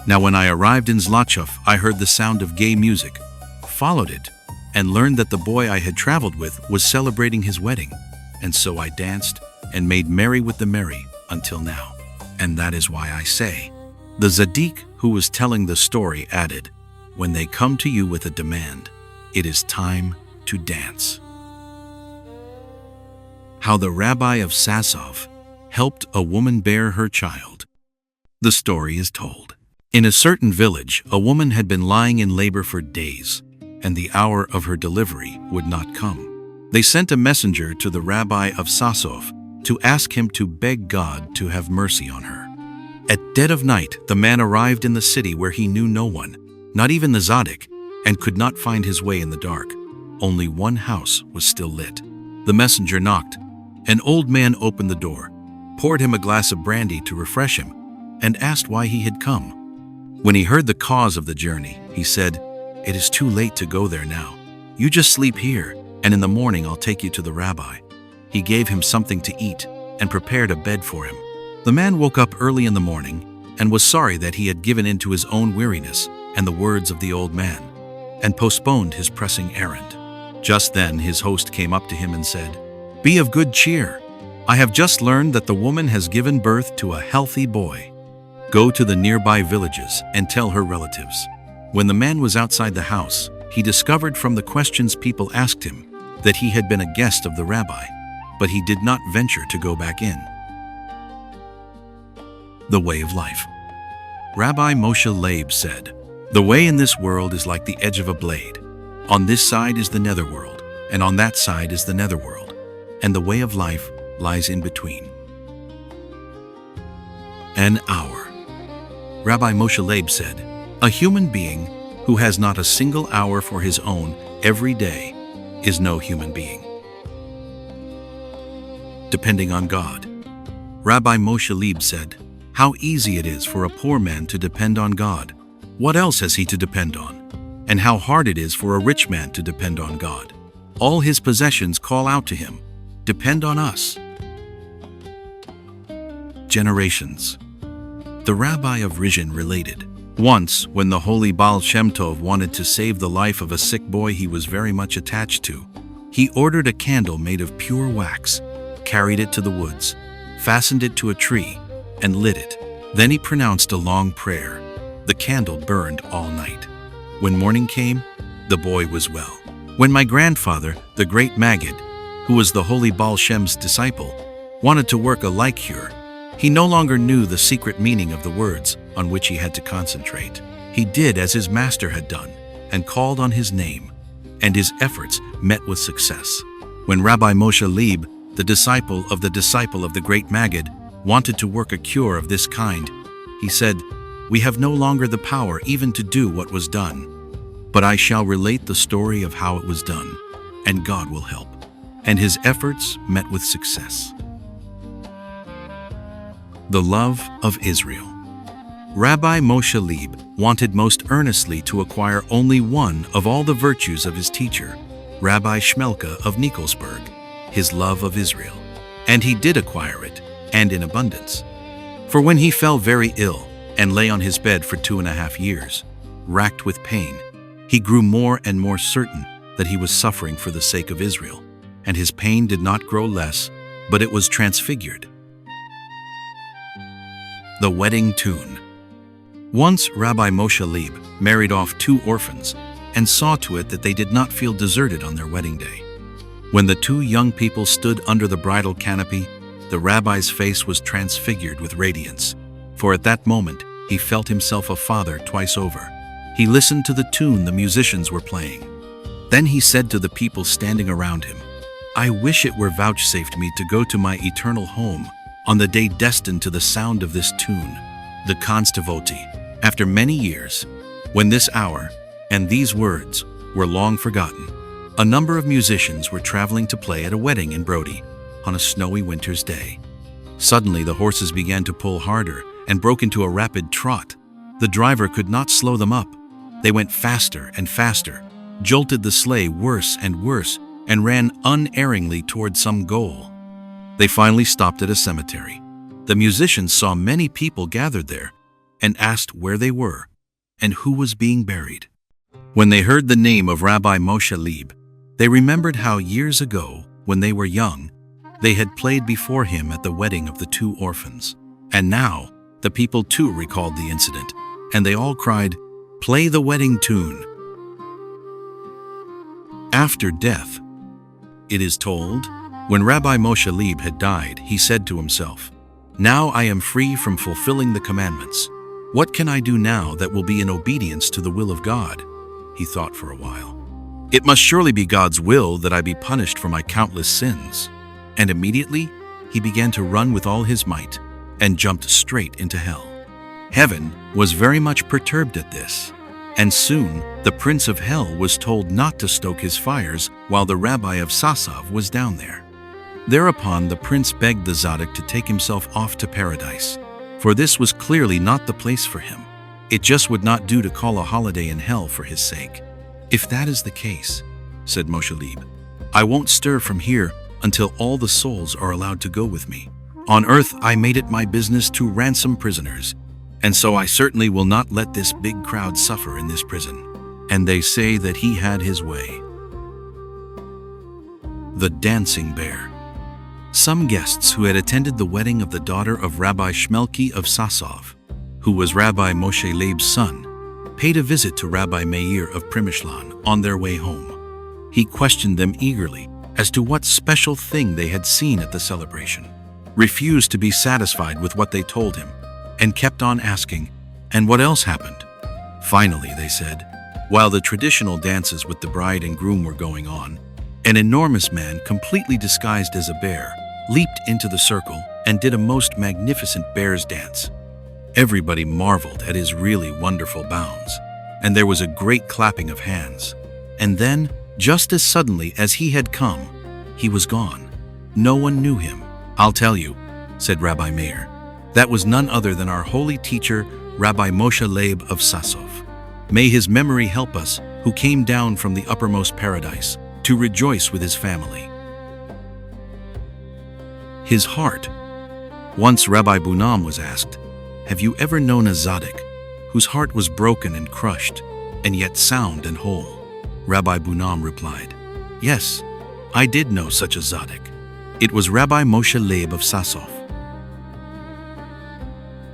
Speaker 1: Now when I arrived in Zlachov, I heard the sound of gay music, followed it, and learned that the boy I had traveled with was celebrating his wedding. And so I danced and made merry with the merry until now. And that is why I say." The Tzaddik who was telling the story added, "When they come to you with a demand, it is time to dance." How the rabbi of Sasov helped a woman bear her child. The story is told. In a certain village, a woman had been lying in labor for days, and the hour of her delivery would not come. They sent a messenger to the rabbi of Sasov to ask him to beg God to have mercy on her. At dead of night, the man arrived in the city where he knew no one, not even the Tzaddik, and could not find his way in the dark. Only one house was still lit. The messenger knocked. An old man opened the door, poured him a glass of brandy to refresh him, and asked why he had come. When he heard the cause of the journey, he said, "It is too late to go there now. You just sleep here, and in the morning I'll take you to the rabbi." He gave him something to eat and prepared a bed for him. The man woke up early in the morning and was sorry that he had given in to his own weariness and the words of the old man, and postponed his pressing errand. Just then his host came up to him and said, "Be of good cheer. I have just learned that the woman has given birth to a healthy boy. Go to the nearby villages and tell her relatives." When the man was outside the house, he discovered from the questions people asked him that he had been a guest of the rabbi, but he did not venture to go back in. The way of life. Rabbi Moshe Leib said, "The way in this world is like the edge of a blade. On this side is the netherworld, and on that side is the netherworld, and the way of life lies in between." An hour. Rabbi Moshe Leib said, "A human being who has not a single hour for his own every day is no human being." Depending on God. Rabbi Moshe Leib said, "How easy it is for a poor man to depend on God. What else has he to depend on? And how hard it is for a rich man to depend on God. All his possessions call out to him, 'Depend on us.'" Generations. The rabbi of Rizhin related, "Once, when the holy Baal Shem Tov wanted to save the life of a sick boy he was very much attached to, he ordered a candle made of pure wax, carried it to the woods, fastened it to a tree, and lit it. Then he pronounced a long prayer. The candle burned all night. When morning came, the boy was well. When my grandfather, the great Maggid, who was the holy Baal Shem's disciple, wanted to work a like cure, he no longer knew the secret meaning of the words on which he had to concentrate. He did as his master had done and called on his name, and his efforts met with success. When Rabbi Moshe Leib, the disciple of the great Maggid, wanted to work a cure of this kind, he said, "We have no longer the power even to do what was done, but I shall relate the story of how it was done, and God will help." And his efforts met with success. The love of Israel. Rabbi Moshe Leib wanted most earnestly to acquire only one of all the virtues of his teacher, Rabbi Shmelka of Nikolsburg, his love of Israel. And he did acquire it, and in abundance. For when he fell very ill and lay on his bed for 2.5 years, racked with pain, he grew more and more certain that he was suffering for the sake of Israel, and his pain did not grow less, but it was transfigured. The wedding tune. Once Rabbi Moshe Leib married off 2 orphans and saw to it that they did not feel deserted on their wedding day. When the 2 young people stood under the bridal canopy, the rabbi's face was transfigured with radiance, for at that moment he felt himself a father twice over. He listened to the tune the musicians were playing. Then he said to the people standing around him, "I wish it were vouchsafed me to go to my eternal home on the day destined to the sound of this tune, the Constavoti." After many years, when this hour and these words were long forgotten, a number of musicians were traveling to play at a wedding in Brody on a snowy winter's day. Suddenly the horses began to pull harder and broke into a rapid trot. The driver could not slow them up. They went faster and faster, jolted the sleigh worse and worse, and ran unerringly toward some goal. They finally stopped at a cemetery. The musicians saw many people gathered there and asked where they were and who was being buried. When they heard the name of Rabbi Moshe Leib, they remembered how years ago, when they were young, they had played before him at the wedding of the 2 orphans. And now, the people too recalled the incident, and they all cried, "Play the wedding tune." After death. It is told, when Rabbi Moshe Leib had died, he said to himself, "Now I am free from fulfilling the commandments. What can I do now that will be in obedience to the will of God?" He thought for a while. "It must surely be God's will that I be punished for my countless sins." And immediately he began to run with all his might and jumped straight into hell. Heaven was very much perturbed at this, and soon the prince of hell was told not to stoke his fires while the rabbi of Sasov was down there. Thereupon the prince begged the Tzaddik to take himself off to paradise, for this was clearly not the place for him. It just would not do to call a holiday in hell for his sake. "If that is the case," said Moshe Leib, "I won't stir from here until all the souls are allowed to go with me. On earth I made it my business to ransom prisoners, and so I certainly will not let this big crowd suffer in this prison." And they say that he had his way. The Dancing Bear. Some guests who had attended the wedding of the daughter of Rabbi Shmelki of Sasov, who was Rabbi Moshe Leib's son, paid a visit to Rabbi Meir of Primishlan on their way home. He questioned them eagerly as to what special thing they had seen at the celebration, refused to be satisfied with what they told him, and kept on asking, "And what else happened?" Finally, they said, while the traditional dances with the bride and groom were going on, an enormous man completely disguised as a bear leaped into the circle and did a most magnificent bear's dance. Everybody marveled at his really wonderful bounds, and there was a great clapping of hands. And then, just as suddenly as he had come, he was gone. No one knew him. "I'll tell you," said Rabbi Meir. "That was none other than our holy teacher, Rabbi Moshe Leib of Sasov. May his memory help us, who came down from the uppermost paradise to rejoice with his family." His heart. Once Rabbi Bunam was asked, "Have you ever known a Zaddik whose heart was broken and crushed, and yet sound and whole?" Rabbi Bunam replied, "Yes, I did know such a Zaddik. It was Rabbi Moshe Leib of Sasov."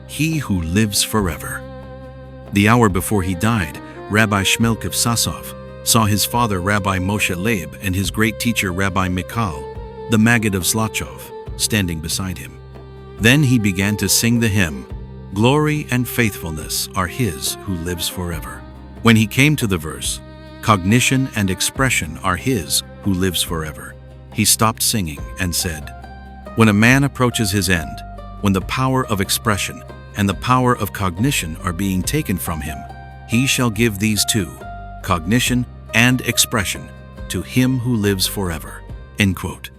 Speaker 1: He who lives forever. The hour before he died, Rabbi Shmelk of Sasov saw his father Rabbi Moshe Leib and his great teacher Rabbi Mikal, the Maggid of Zlachov, standing beside him. Then he began to sing the hymn, "Glory and faithfulness are his who lives forever." When he came to the verse, "Cognition and expression are his who lives forever," he stopped singing and said, "When a man approaches his end, when the power of expression and the power of cognition are being taken from him, he shall give these two, cognition and expression, to him who lives forever." End quote.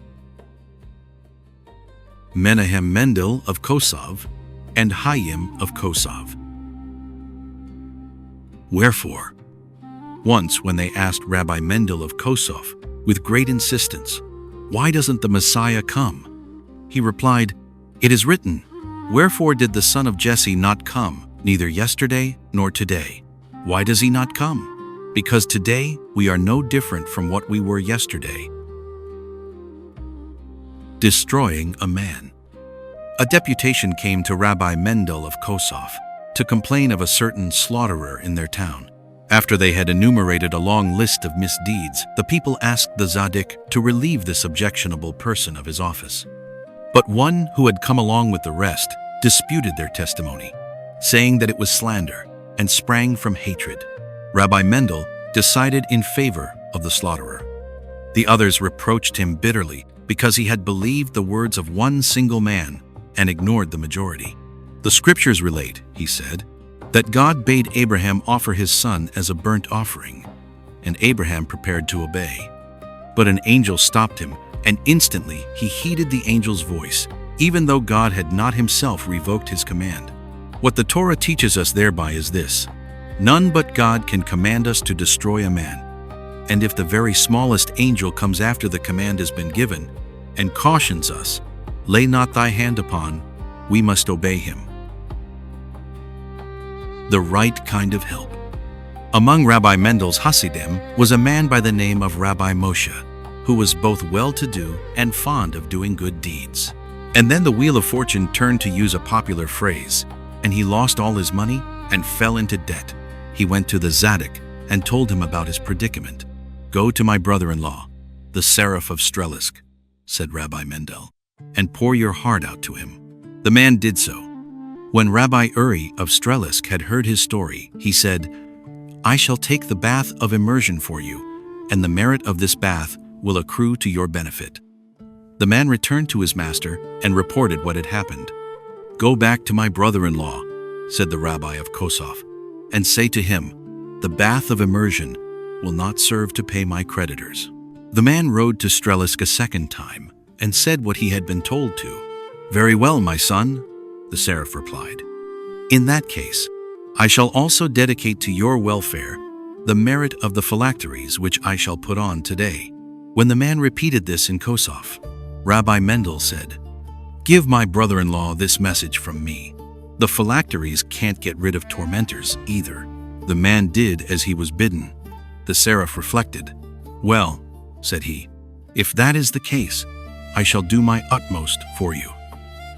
Speaker 1: Menahem Mendel of Kosov and Hayim of Kosov. Wherefore? Once when they asked Rabbi Mendel of Kosov with great insistence, "Why doesn't the Messiah come?" he replied, "It is written, wherefore did the son of Jesse not come, neither yesterday nor today? Why does he not come? Because today we are no different from what we were yesterday." Destroying a man. A deputation came to Rabbi Mendel of Kosov to complain of a certain slaughterer in their town. After they had enumerated a long list of misdeeds, the people asked the Zaddik to relieve this objectionable person of his office. But one who had come along with the rest disputed their testimony, saying that it was slander and sprang from hatred. Rabbi Mendel decided in favor of the slaughterer. The others reproached him bitterly because he had believed the words of one single man and ignored the majority. "The scriptures relate," he said, "that God bade Abraham offer his son as a burnt offering, and Abraham prepared to obey. But an angel stopped him, and instantly he heeded the angel's voice, even though God had not himself revoked his command. What the Torah teaches us thereby is this: none but God can command us to destroy a man. And if the very smallest angel comes after the command has been given and cautions us, 'Lay not thy hand upon,' we must obey him." The right kind of help. Among Rabbi Mendel's Hasidim was a man by the name of Rabbi Moshe, who was both well-to-do and fond of doing good deeds. And then the wheel of fortune turned, to use a popular phrase, and he lost all his money and fell into debt. He went to the Zaddik and told him about his predicament. "Go to my brother-in-law, the Seraph of Strelisk," said Rabbi Mendel, "and pour your heart out to him." The man did so. When Rabbi Uri of Strelisk had heard his story, he said, "I shall take the bath of immersion for you, and the merit of this bath will accrue to your benefit." The man returned to his master and reported what had happened. "Go back to my brother-in-law," said the rabbi of Kosov, "and say to him, 'The bath of immersion will not serve to pay my creditors.'" The man rode to Strelisk a second time and said what he had been told to. "Very well, my son," the seraph replied. "In that case, I shall also dedicate to your welfare the merit of the phylacteries which I shall put on today." When the man repeated this in Kosov, Rabbi Mendel said, "Give my brother-in-law this message from me. The phylacteries can't get rid of tormentors either." The man did as he was bidden. The seraph reflected. "Well," said he, "if that is the case, I shall do my utmost for you.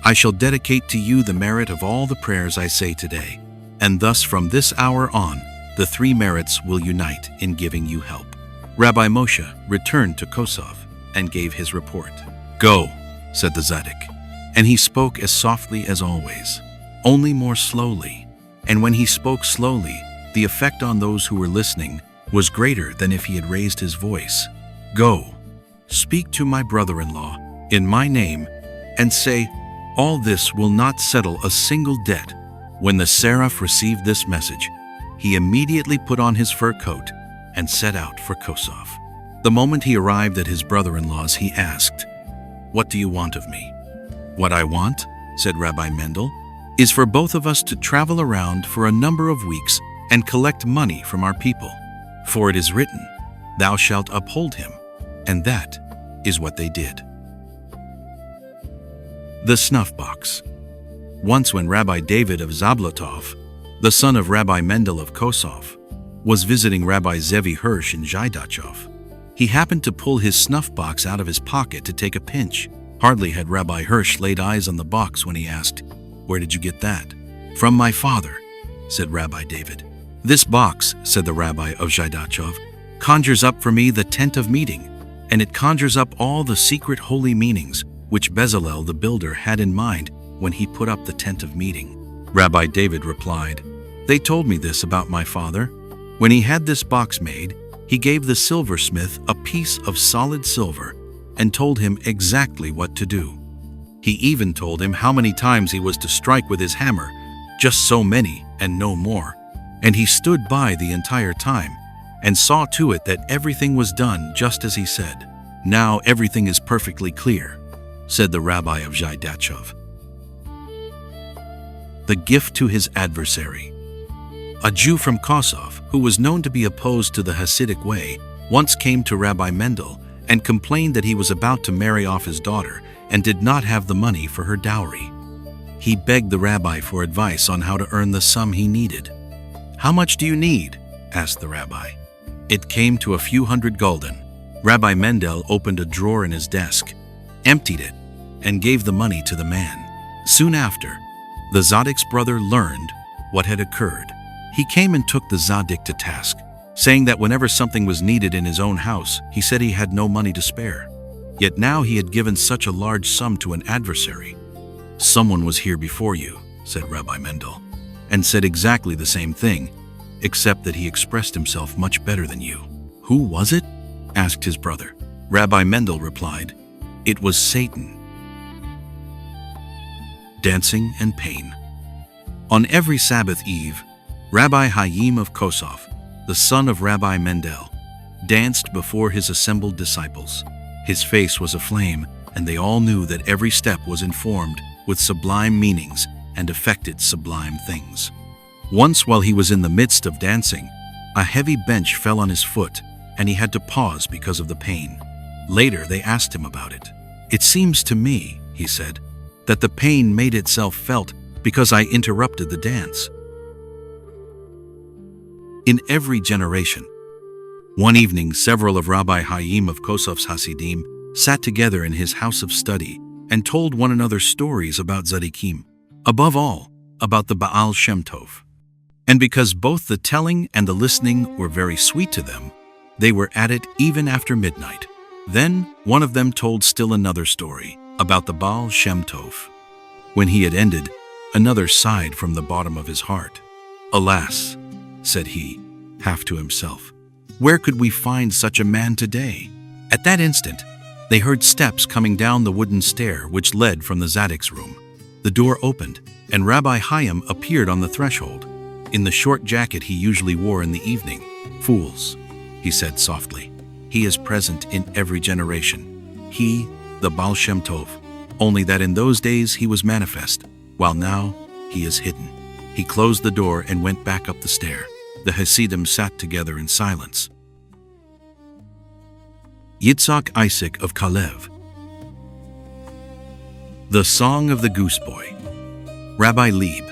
Speaker 1: I shall dedicate to you the merit of all the prayers I say today, and thus from this hour on, the three merits will unite in giving you help." Rabbi Moshe returned to Kosov and gave his report. "Go," said the Tzaddik, and he spoke as softly as always, only more slowly. And when he spoke slowly, the effect on those who were listening was greater than if he had raised his voice. "Go, speak to my brother-in-law in my name, and say, all this will not settle a single debt." When the seraph received this message, he immediately put on his fur coat and set out for Kosov. The moment he arrived at his brother-in-law's, he asked, "What do you want of me?" "What I want," said Rabbi Mendel, "is for both of us to travel around for a number of weeks and collect money from our people. For it is written, 'Thou shalt uphold him,' and that is what they did." The snuff box. Once when Rabbi David of Zablotov, the son of Rabbi Mendel of Kosov, was visiting Rabbi Zevi Hirsch in Zhaidachov, he happened to pull his snuff box out of his pocket to take a pinch. Hardly had Rabbi Hirsch laid eyes on the box when he asked, "Where did you get that?" "From my father," said Rabbi David. "This box," said the Rabbi of Zhaidachov, "conjures up for me the tent of meeting, and it conjures up all the secret holy meanings which Bezalel the builder had in mind when he put up the tent of meeting." Rabbi David replied, "They told me this about my father. When he had this box made, he gave the silversmith a piece of solid silver and told him exactly what to do. He even told him how many times he was to strike with his hammer, just so many and no more. And he stood by the entire time and saw to it that everything was done just as he said. Now everything is perfectly clear," said the Rabbi of Zhaidachov. The gift to his adversary. A Jew from Kosov, who was known to be opposed to the Hasidic way, once came to Rabbi Mendel and complained that he was about to marry off his daughter and did not have the money for her dowry. He begged the rabbi for advice on how to earn the sum he needed. "How much do you need?" asked the rabbi. It came to a few hundred gulden. Rabbi Mendel opened a drawer in his desk, emptied it, and gave the money to the man. Soon after, the Zaddik's brother learned what had occurred. He came and took the Zaddik to task, saying that whenever something was needed in his own house, he said he had no money to spare. Yet now he had given such a large sum to an adversary. "Someone was here before you," said Rabbi Mendel, and said exactly the same thing, except that he expressed himself much better than you. "Who was it?" asked his brother. Rabbi Mendel replied, "It was Satan." Dancing and pain. On every Sabbath eve, Rabbi Hayim of Kosov, the son of Rabbi Mendel, danced before his assembled disciples. His face was aflame, and they all knew that every step was informed with sublime meanings and affected sublime things. Once while he was in the midst of dancing, a heavy bench fell on his foot, and he had to pause because of the pain. Later they asked him about it. "It seems to me," he said, "that the pain made itself felt because I interrupted the dance." In every generation. One evening, several of Rabbi Hayim of Kosov's Hasidim sat together in his house of study and told one another stories about Tzaddikim, above all, about the Baal Shem Tov. And because both the telling and the listening were very sweet to them, they were at it even after midnight. Then one of them told still another story about the Baal Shem Tov. When he had ended, another sighed from the bottom of his heart. "Alas," said he, half to himself, "where could we find such a man today?" At that instant, they heard steps coming down the wooden stair which led from the Zaddik's room. The door opened, and Rabbi Hayim appeared on the threshold, in the short jacket he usually wore in the evening. "Fools," he said softly, "he is present in every generation. He, the Baal Shem Tov, only that in those days he was manifest, while now he is hidden." He closed the door and went back up the stair. The Hasidim sat together in silence. Yitzhak Isaac of Kalev. The Song of the Goose Boy. Rabbi Leib,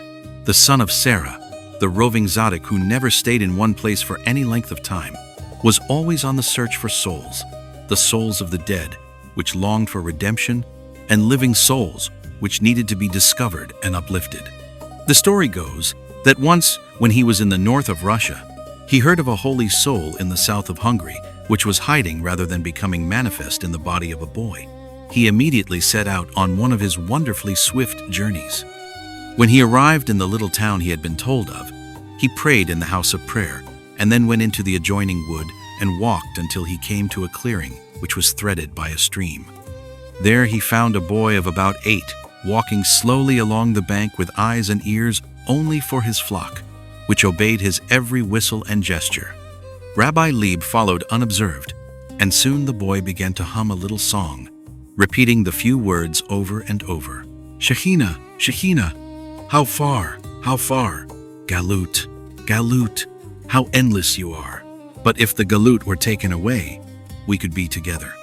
Speaker 1: the son of Sarah, the roving tzaddik who never stayed in one place for any length of time, was always on the search for souls, the souls of the dead, which longed for redemption, and living souls, which needed to be discovered and uplifted. The story goes that once, when he was in the north of Russia, he heard of a holy soul in the south of Hungary, which was hiding rather than becoming manifest in the body of a boy. He immediately set out on one of his wonderfully swift journeys. When he arrived in the little town he had been told of, he prayed in the house of prayer, and then went into the adjoining wood and walked until he came to a clearing which was threaded by a stream. There he found a boy of about 8, walking slowly along the bank with eyes and ears only for his flock, which obeyed his every whistle and gesture. Rabbi Leib followed unobserved, and soon the boy began to hum a little song, repeating the few words over and over. Shekhinah, Shekhinah, how far, how far? Galut, Galut, how endless you are. But if the Galut were taken away, we could be together,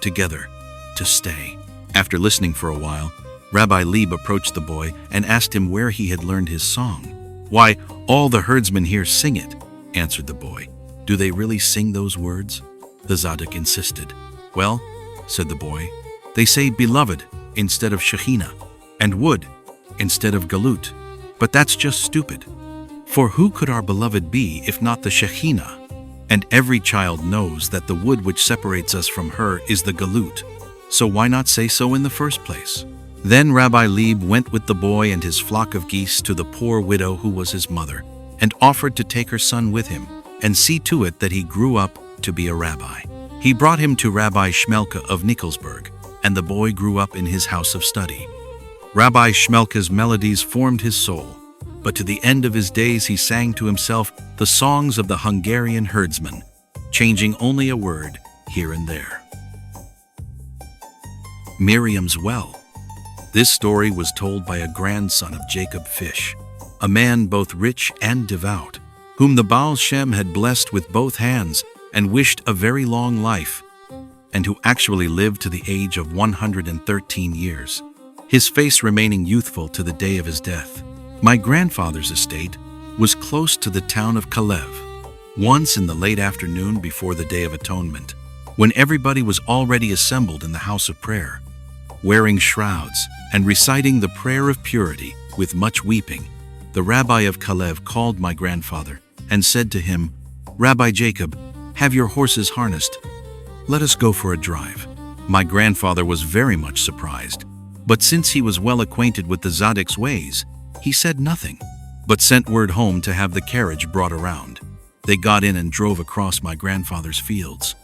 Speaker 1: together, to stay. After listening for a while, Rabbi Leib approached the boy and asked him where he had learned his song. Why, all the herdsmen here sing it, answered the boy. Do they really sing those words? The tzaddik insisted. Well, said the boy, they say beloved instead of Shekhinah, and wood instead of Galut. But that's just stupid. For who could our beloved be if not the Shekhinah? And every child knows that the wood which separates us from her is the Galut. So why not say so in the first place? Then Rabbi Leib went with the boy and his flock of geese to the poor widow who was his mother, and offered to take her son with him, and see to it that he grew up to be a rabbi. He brought him to Rabbi Shmelka of Nikolsburg, and the boy grew up in his house of study. Rabbi Shmelka's melodies formed his soul, but to the end of his days he sang to himself the songs of the Hungarian herdsman, changing only a word here and there. Miriam's well. This story was told by a grandson of Jacob Fish, a man both rich and devout, whom the Baal Shem had blessed with both hands and wished a very long life, and who actually lived to the age of 113 years, his face remaining youthful to the day of his death. My grandfather's estate was close to the town of Kalev. Once in the late afternoon before the Day of Atonement, when everybody was already assembled in the house of prayer, wearing shrouds and reciting the prayer of purity with much weeping, the rabbi of Kalev called my grandfather and said to him, Rabbi Jacob, have your horses harnessed. Let us go for a drive. My grandfather was very much surprised, but since he was well acquainted with the tzaddik's ways, he said nothing, but sent word home to have the carriage brought around. They got in and drove across my grandfather's fields.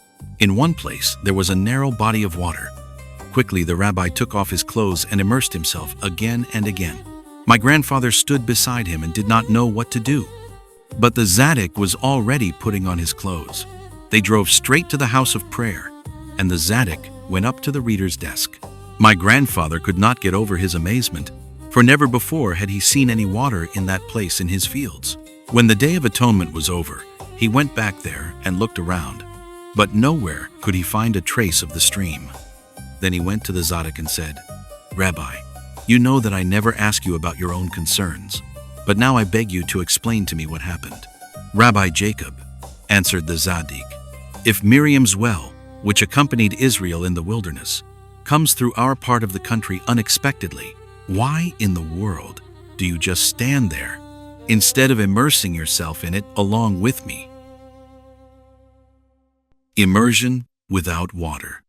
Speaker 1: In one place, there was a narrow body of water. Quickly, the rabbi took off his clothes and immersed himself again and again. My grandfather stood beside him and did not know what to do. But the tzaddik was already putting on his clothes. They drove straight to the house of prayer, and the tzaddik went up to the reader's desk. My grandfather could not get over his amazement, for never before had he seen any water in that place in his fields. When the Day of Atonement was over, he went back there and looked around, but nowhere could he find a trace of the stream. Then he went to the tzaddik and said, Rabbi, you know that I never ask you about your own concerns, but now I beg you to explain to me what happened. Rabbi Jacob, answered the tzaddik, if Miriam's well, which accompanied Israel in the wilderness, comes through our part of the country unexpectedly, why in the world do you just stand there instead of immersing yourself in it along with me? Immersion without water.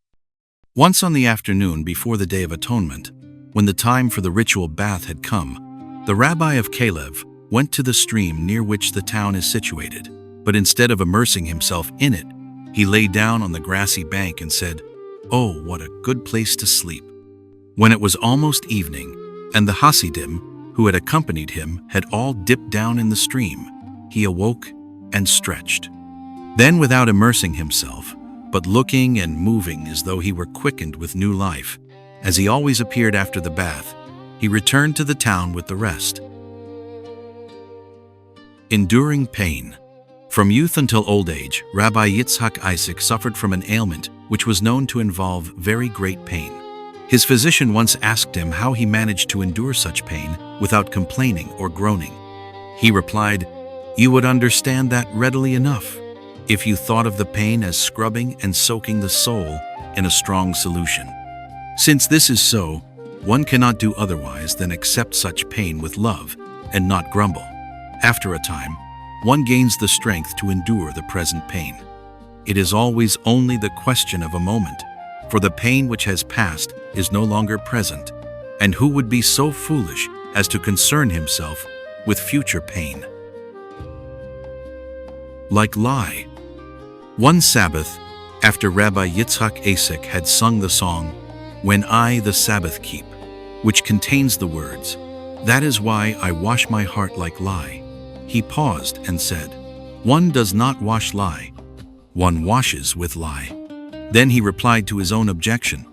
Speaker 1: Once on the afternoon before the Day of Atonement, when the time for the ritual bath had come, the rabbi of Kalev went to the stream near which the town is situated, but instead of immersing himself in it, he lay down on the grassy bank and said, Oh, what a good place to sleep. When it was almost evening, and the Hasidim, who had accompanied him, had all dipped down in the stream, he awoke and stretched. Then, without immersing himself, but looking and moving as though he were quickened with new life, as he always appeared after the bath, he returned to the town with the rest. Enduring pain. From youth until old age, Rabbi Yitzhak Isaac suffered from an ailment which was known to involve very great pain. His physician once asked him how he managed to endure such pain without complaining or groaning. He replied, "You would understand that readily enough if you thought of the pain as scrubbing and soaking the soul in a strong solution. Since this is so, one cannot do otherwise than accept such pain with love and not grumble. After a time, one gains the strength to endure the present pain. It is always only the question of a moment, for the pain which has passed is no longer present, and who would be so foolish as to concern himself with future pain?" Like lie. One Sabbath, after Rabbi Yitzhak Isaac had sung the song, "When I the Sabbath Keep," which contains the words, "That is why I wash my heart like lye," he paused and said, "One does not wash lye, one washes with lye." Then he replied to his own objection,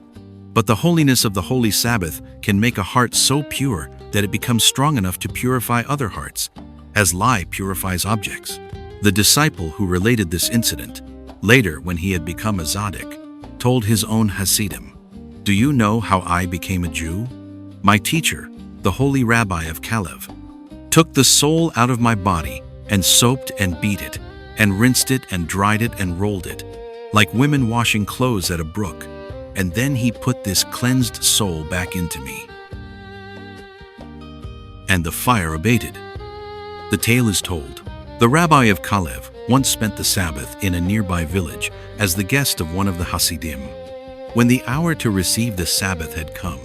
Speaker 1: "But the holiness of the holy Sabbath can make a heart so pure that it becomes strong enough to purify other hearts, as lye purifies objects." The disciple who related this incident, later when he had become a tzaddik, told his own Hasidim, "Do you know how I became a Jew? My teacher, the holy rabbi of Kalev, took the soul out of my body and soaped and beat it, and rinsed it and dried it and rolled it, like women washing clothes at a brook, and then he put this cleansed soul back into me. And the fire abated." The tale is told. The rabbi of Kalev once spent the Sabbath in a nearby village as the guest of one of the Hasidim. When the hour to receive the Sabbath had come,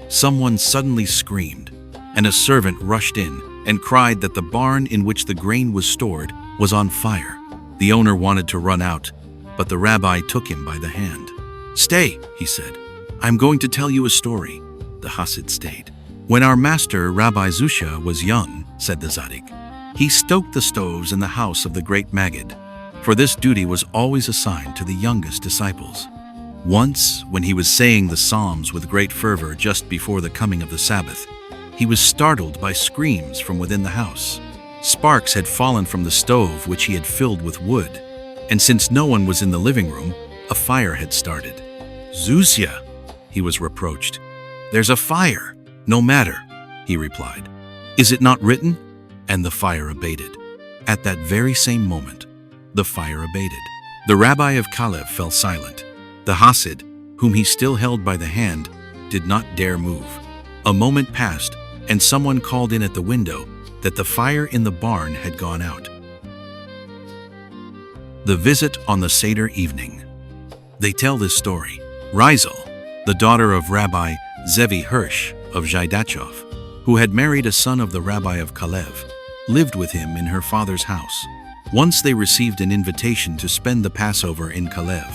Speaker 1: someone suddenly screamed, and a servant rushed in and cried that the barn in which the grain was stored was on fire. The owner wanted to run out, but the rabbi took him by the hand. "Stay," he said. "I'm going to tell you a story." The Hasid stayed. "When our master, Rabbi Zusha, was young," said the tzaddik, "he stoked the stoves in the house of the great Maggid, for this duty was always assigned to the youngest disciples. Once, when he was saying the Psalms with great fervor just before the coming of the Sabbath, he was startled by screams from within the house. Sparks had fallen from the stove which he had filled with wood, and since no one was in the living room, a fire had started. "Zusya," he was reproached. "There's a fire." "No matter," he replied. "Is it not written?" And the fire abated. At that very same moment, the fire abated. The rabbi of Kalev fell silent. The Hasid, whom he still held by the hand, did not dare move. A moment passed, and someone called in at the window that the fire in the barn had gone out. The visit on the Seder evening. They tell this story. Breslov, the daughter of Rabbi Zevi Hirsch of Zhaidachov, who had married a son of the rabbi of Kalev, lived with him in her father's house. Once they received an invitation to spend the Passover in Kalev.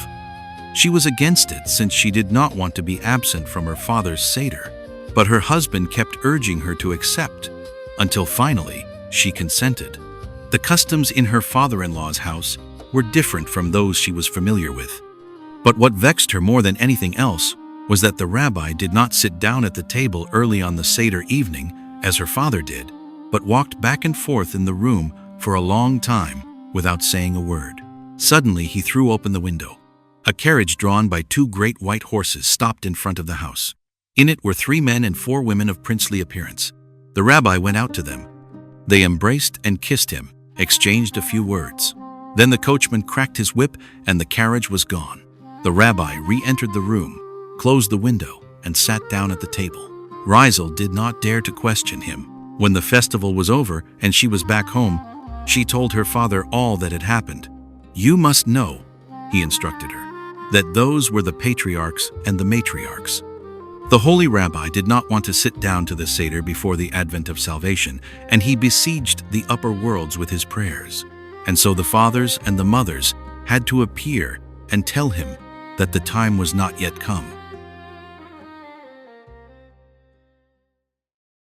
Speaker 1: She was against it since she did not want to be absent from her father's Seder, but her husband kept urging her to accept, until finally she consented. The customs in her father-in-law's house were different from those she was familiar with. But what vexed her more than anything else was that the rabbi did not sit down at the table early on the Seder evening, as her father did, but walked back and forth in the room for a long time without saying a word. Suddenly he threw open the window. A carriage drawn by 2 great white horses stopped in front of the house. In it were 3 men and 4 women of princely appearance. The rabbi went out to them. They embraced and kissed him, exchanged a few words. Then the coachman cracked his whip and the carriage was gone. The rabbi re-entered the room, closed the window, and sat down at the table. Breslov did not dare to question him. When the festival was over and she was back home, she told her father all that had happened. "You must know," he instructed her, "that those were the patriarchs and the matriarchs." The holy rabbi did not want to sit down to the Seder before the advent of salvation, and he besieged the upper worlds with his prayers. And so the fathers and the mothers had to appear and tell him that the time was not yet come.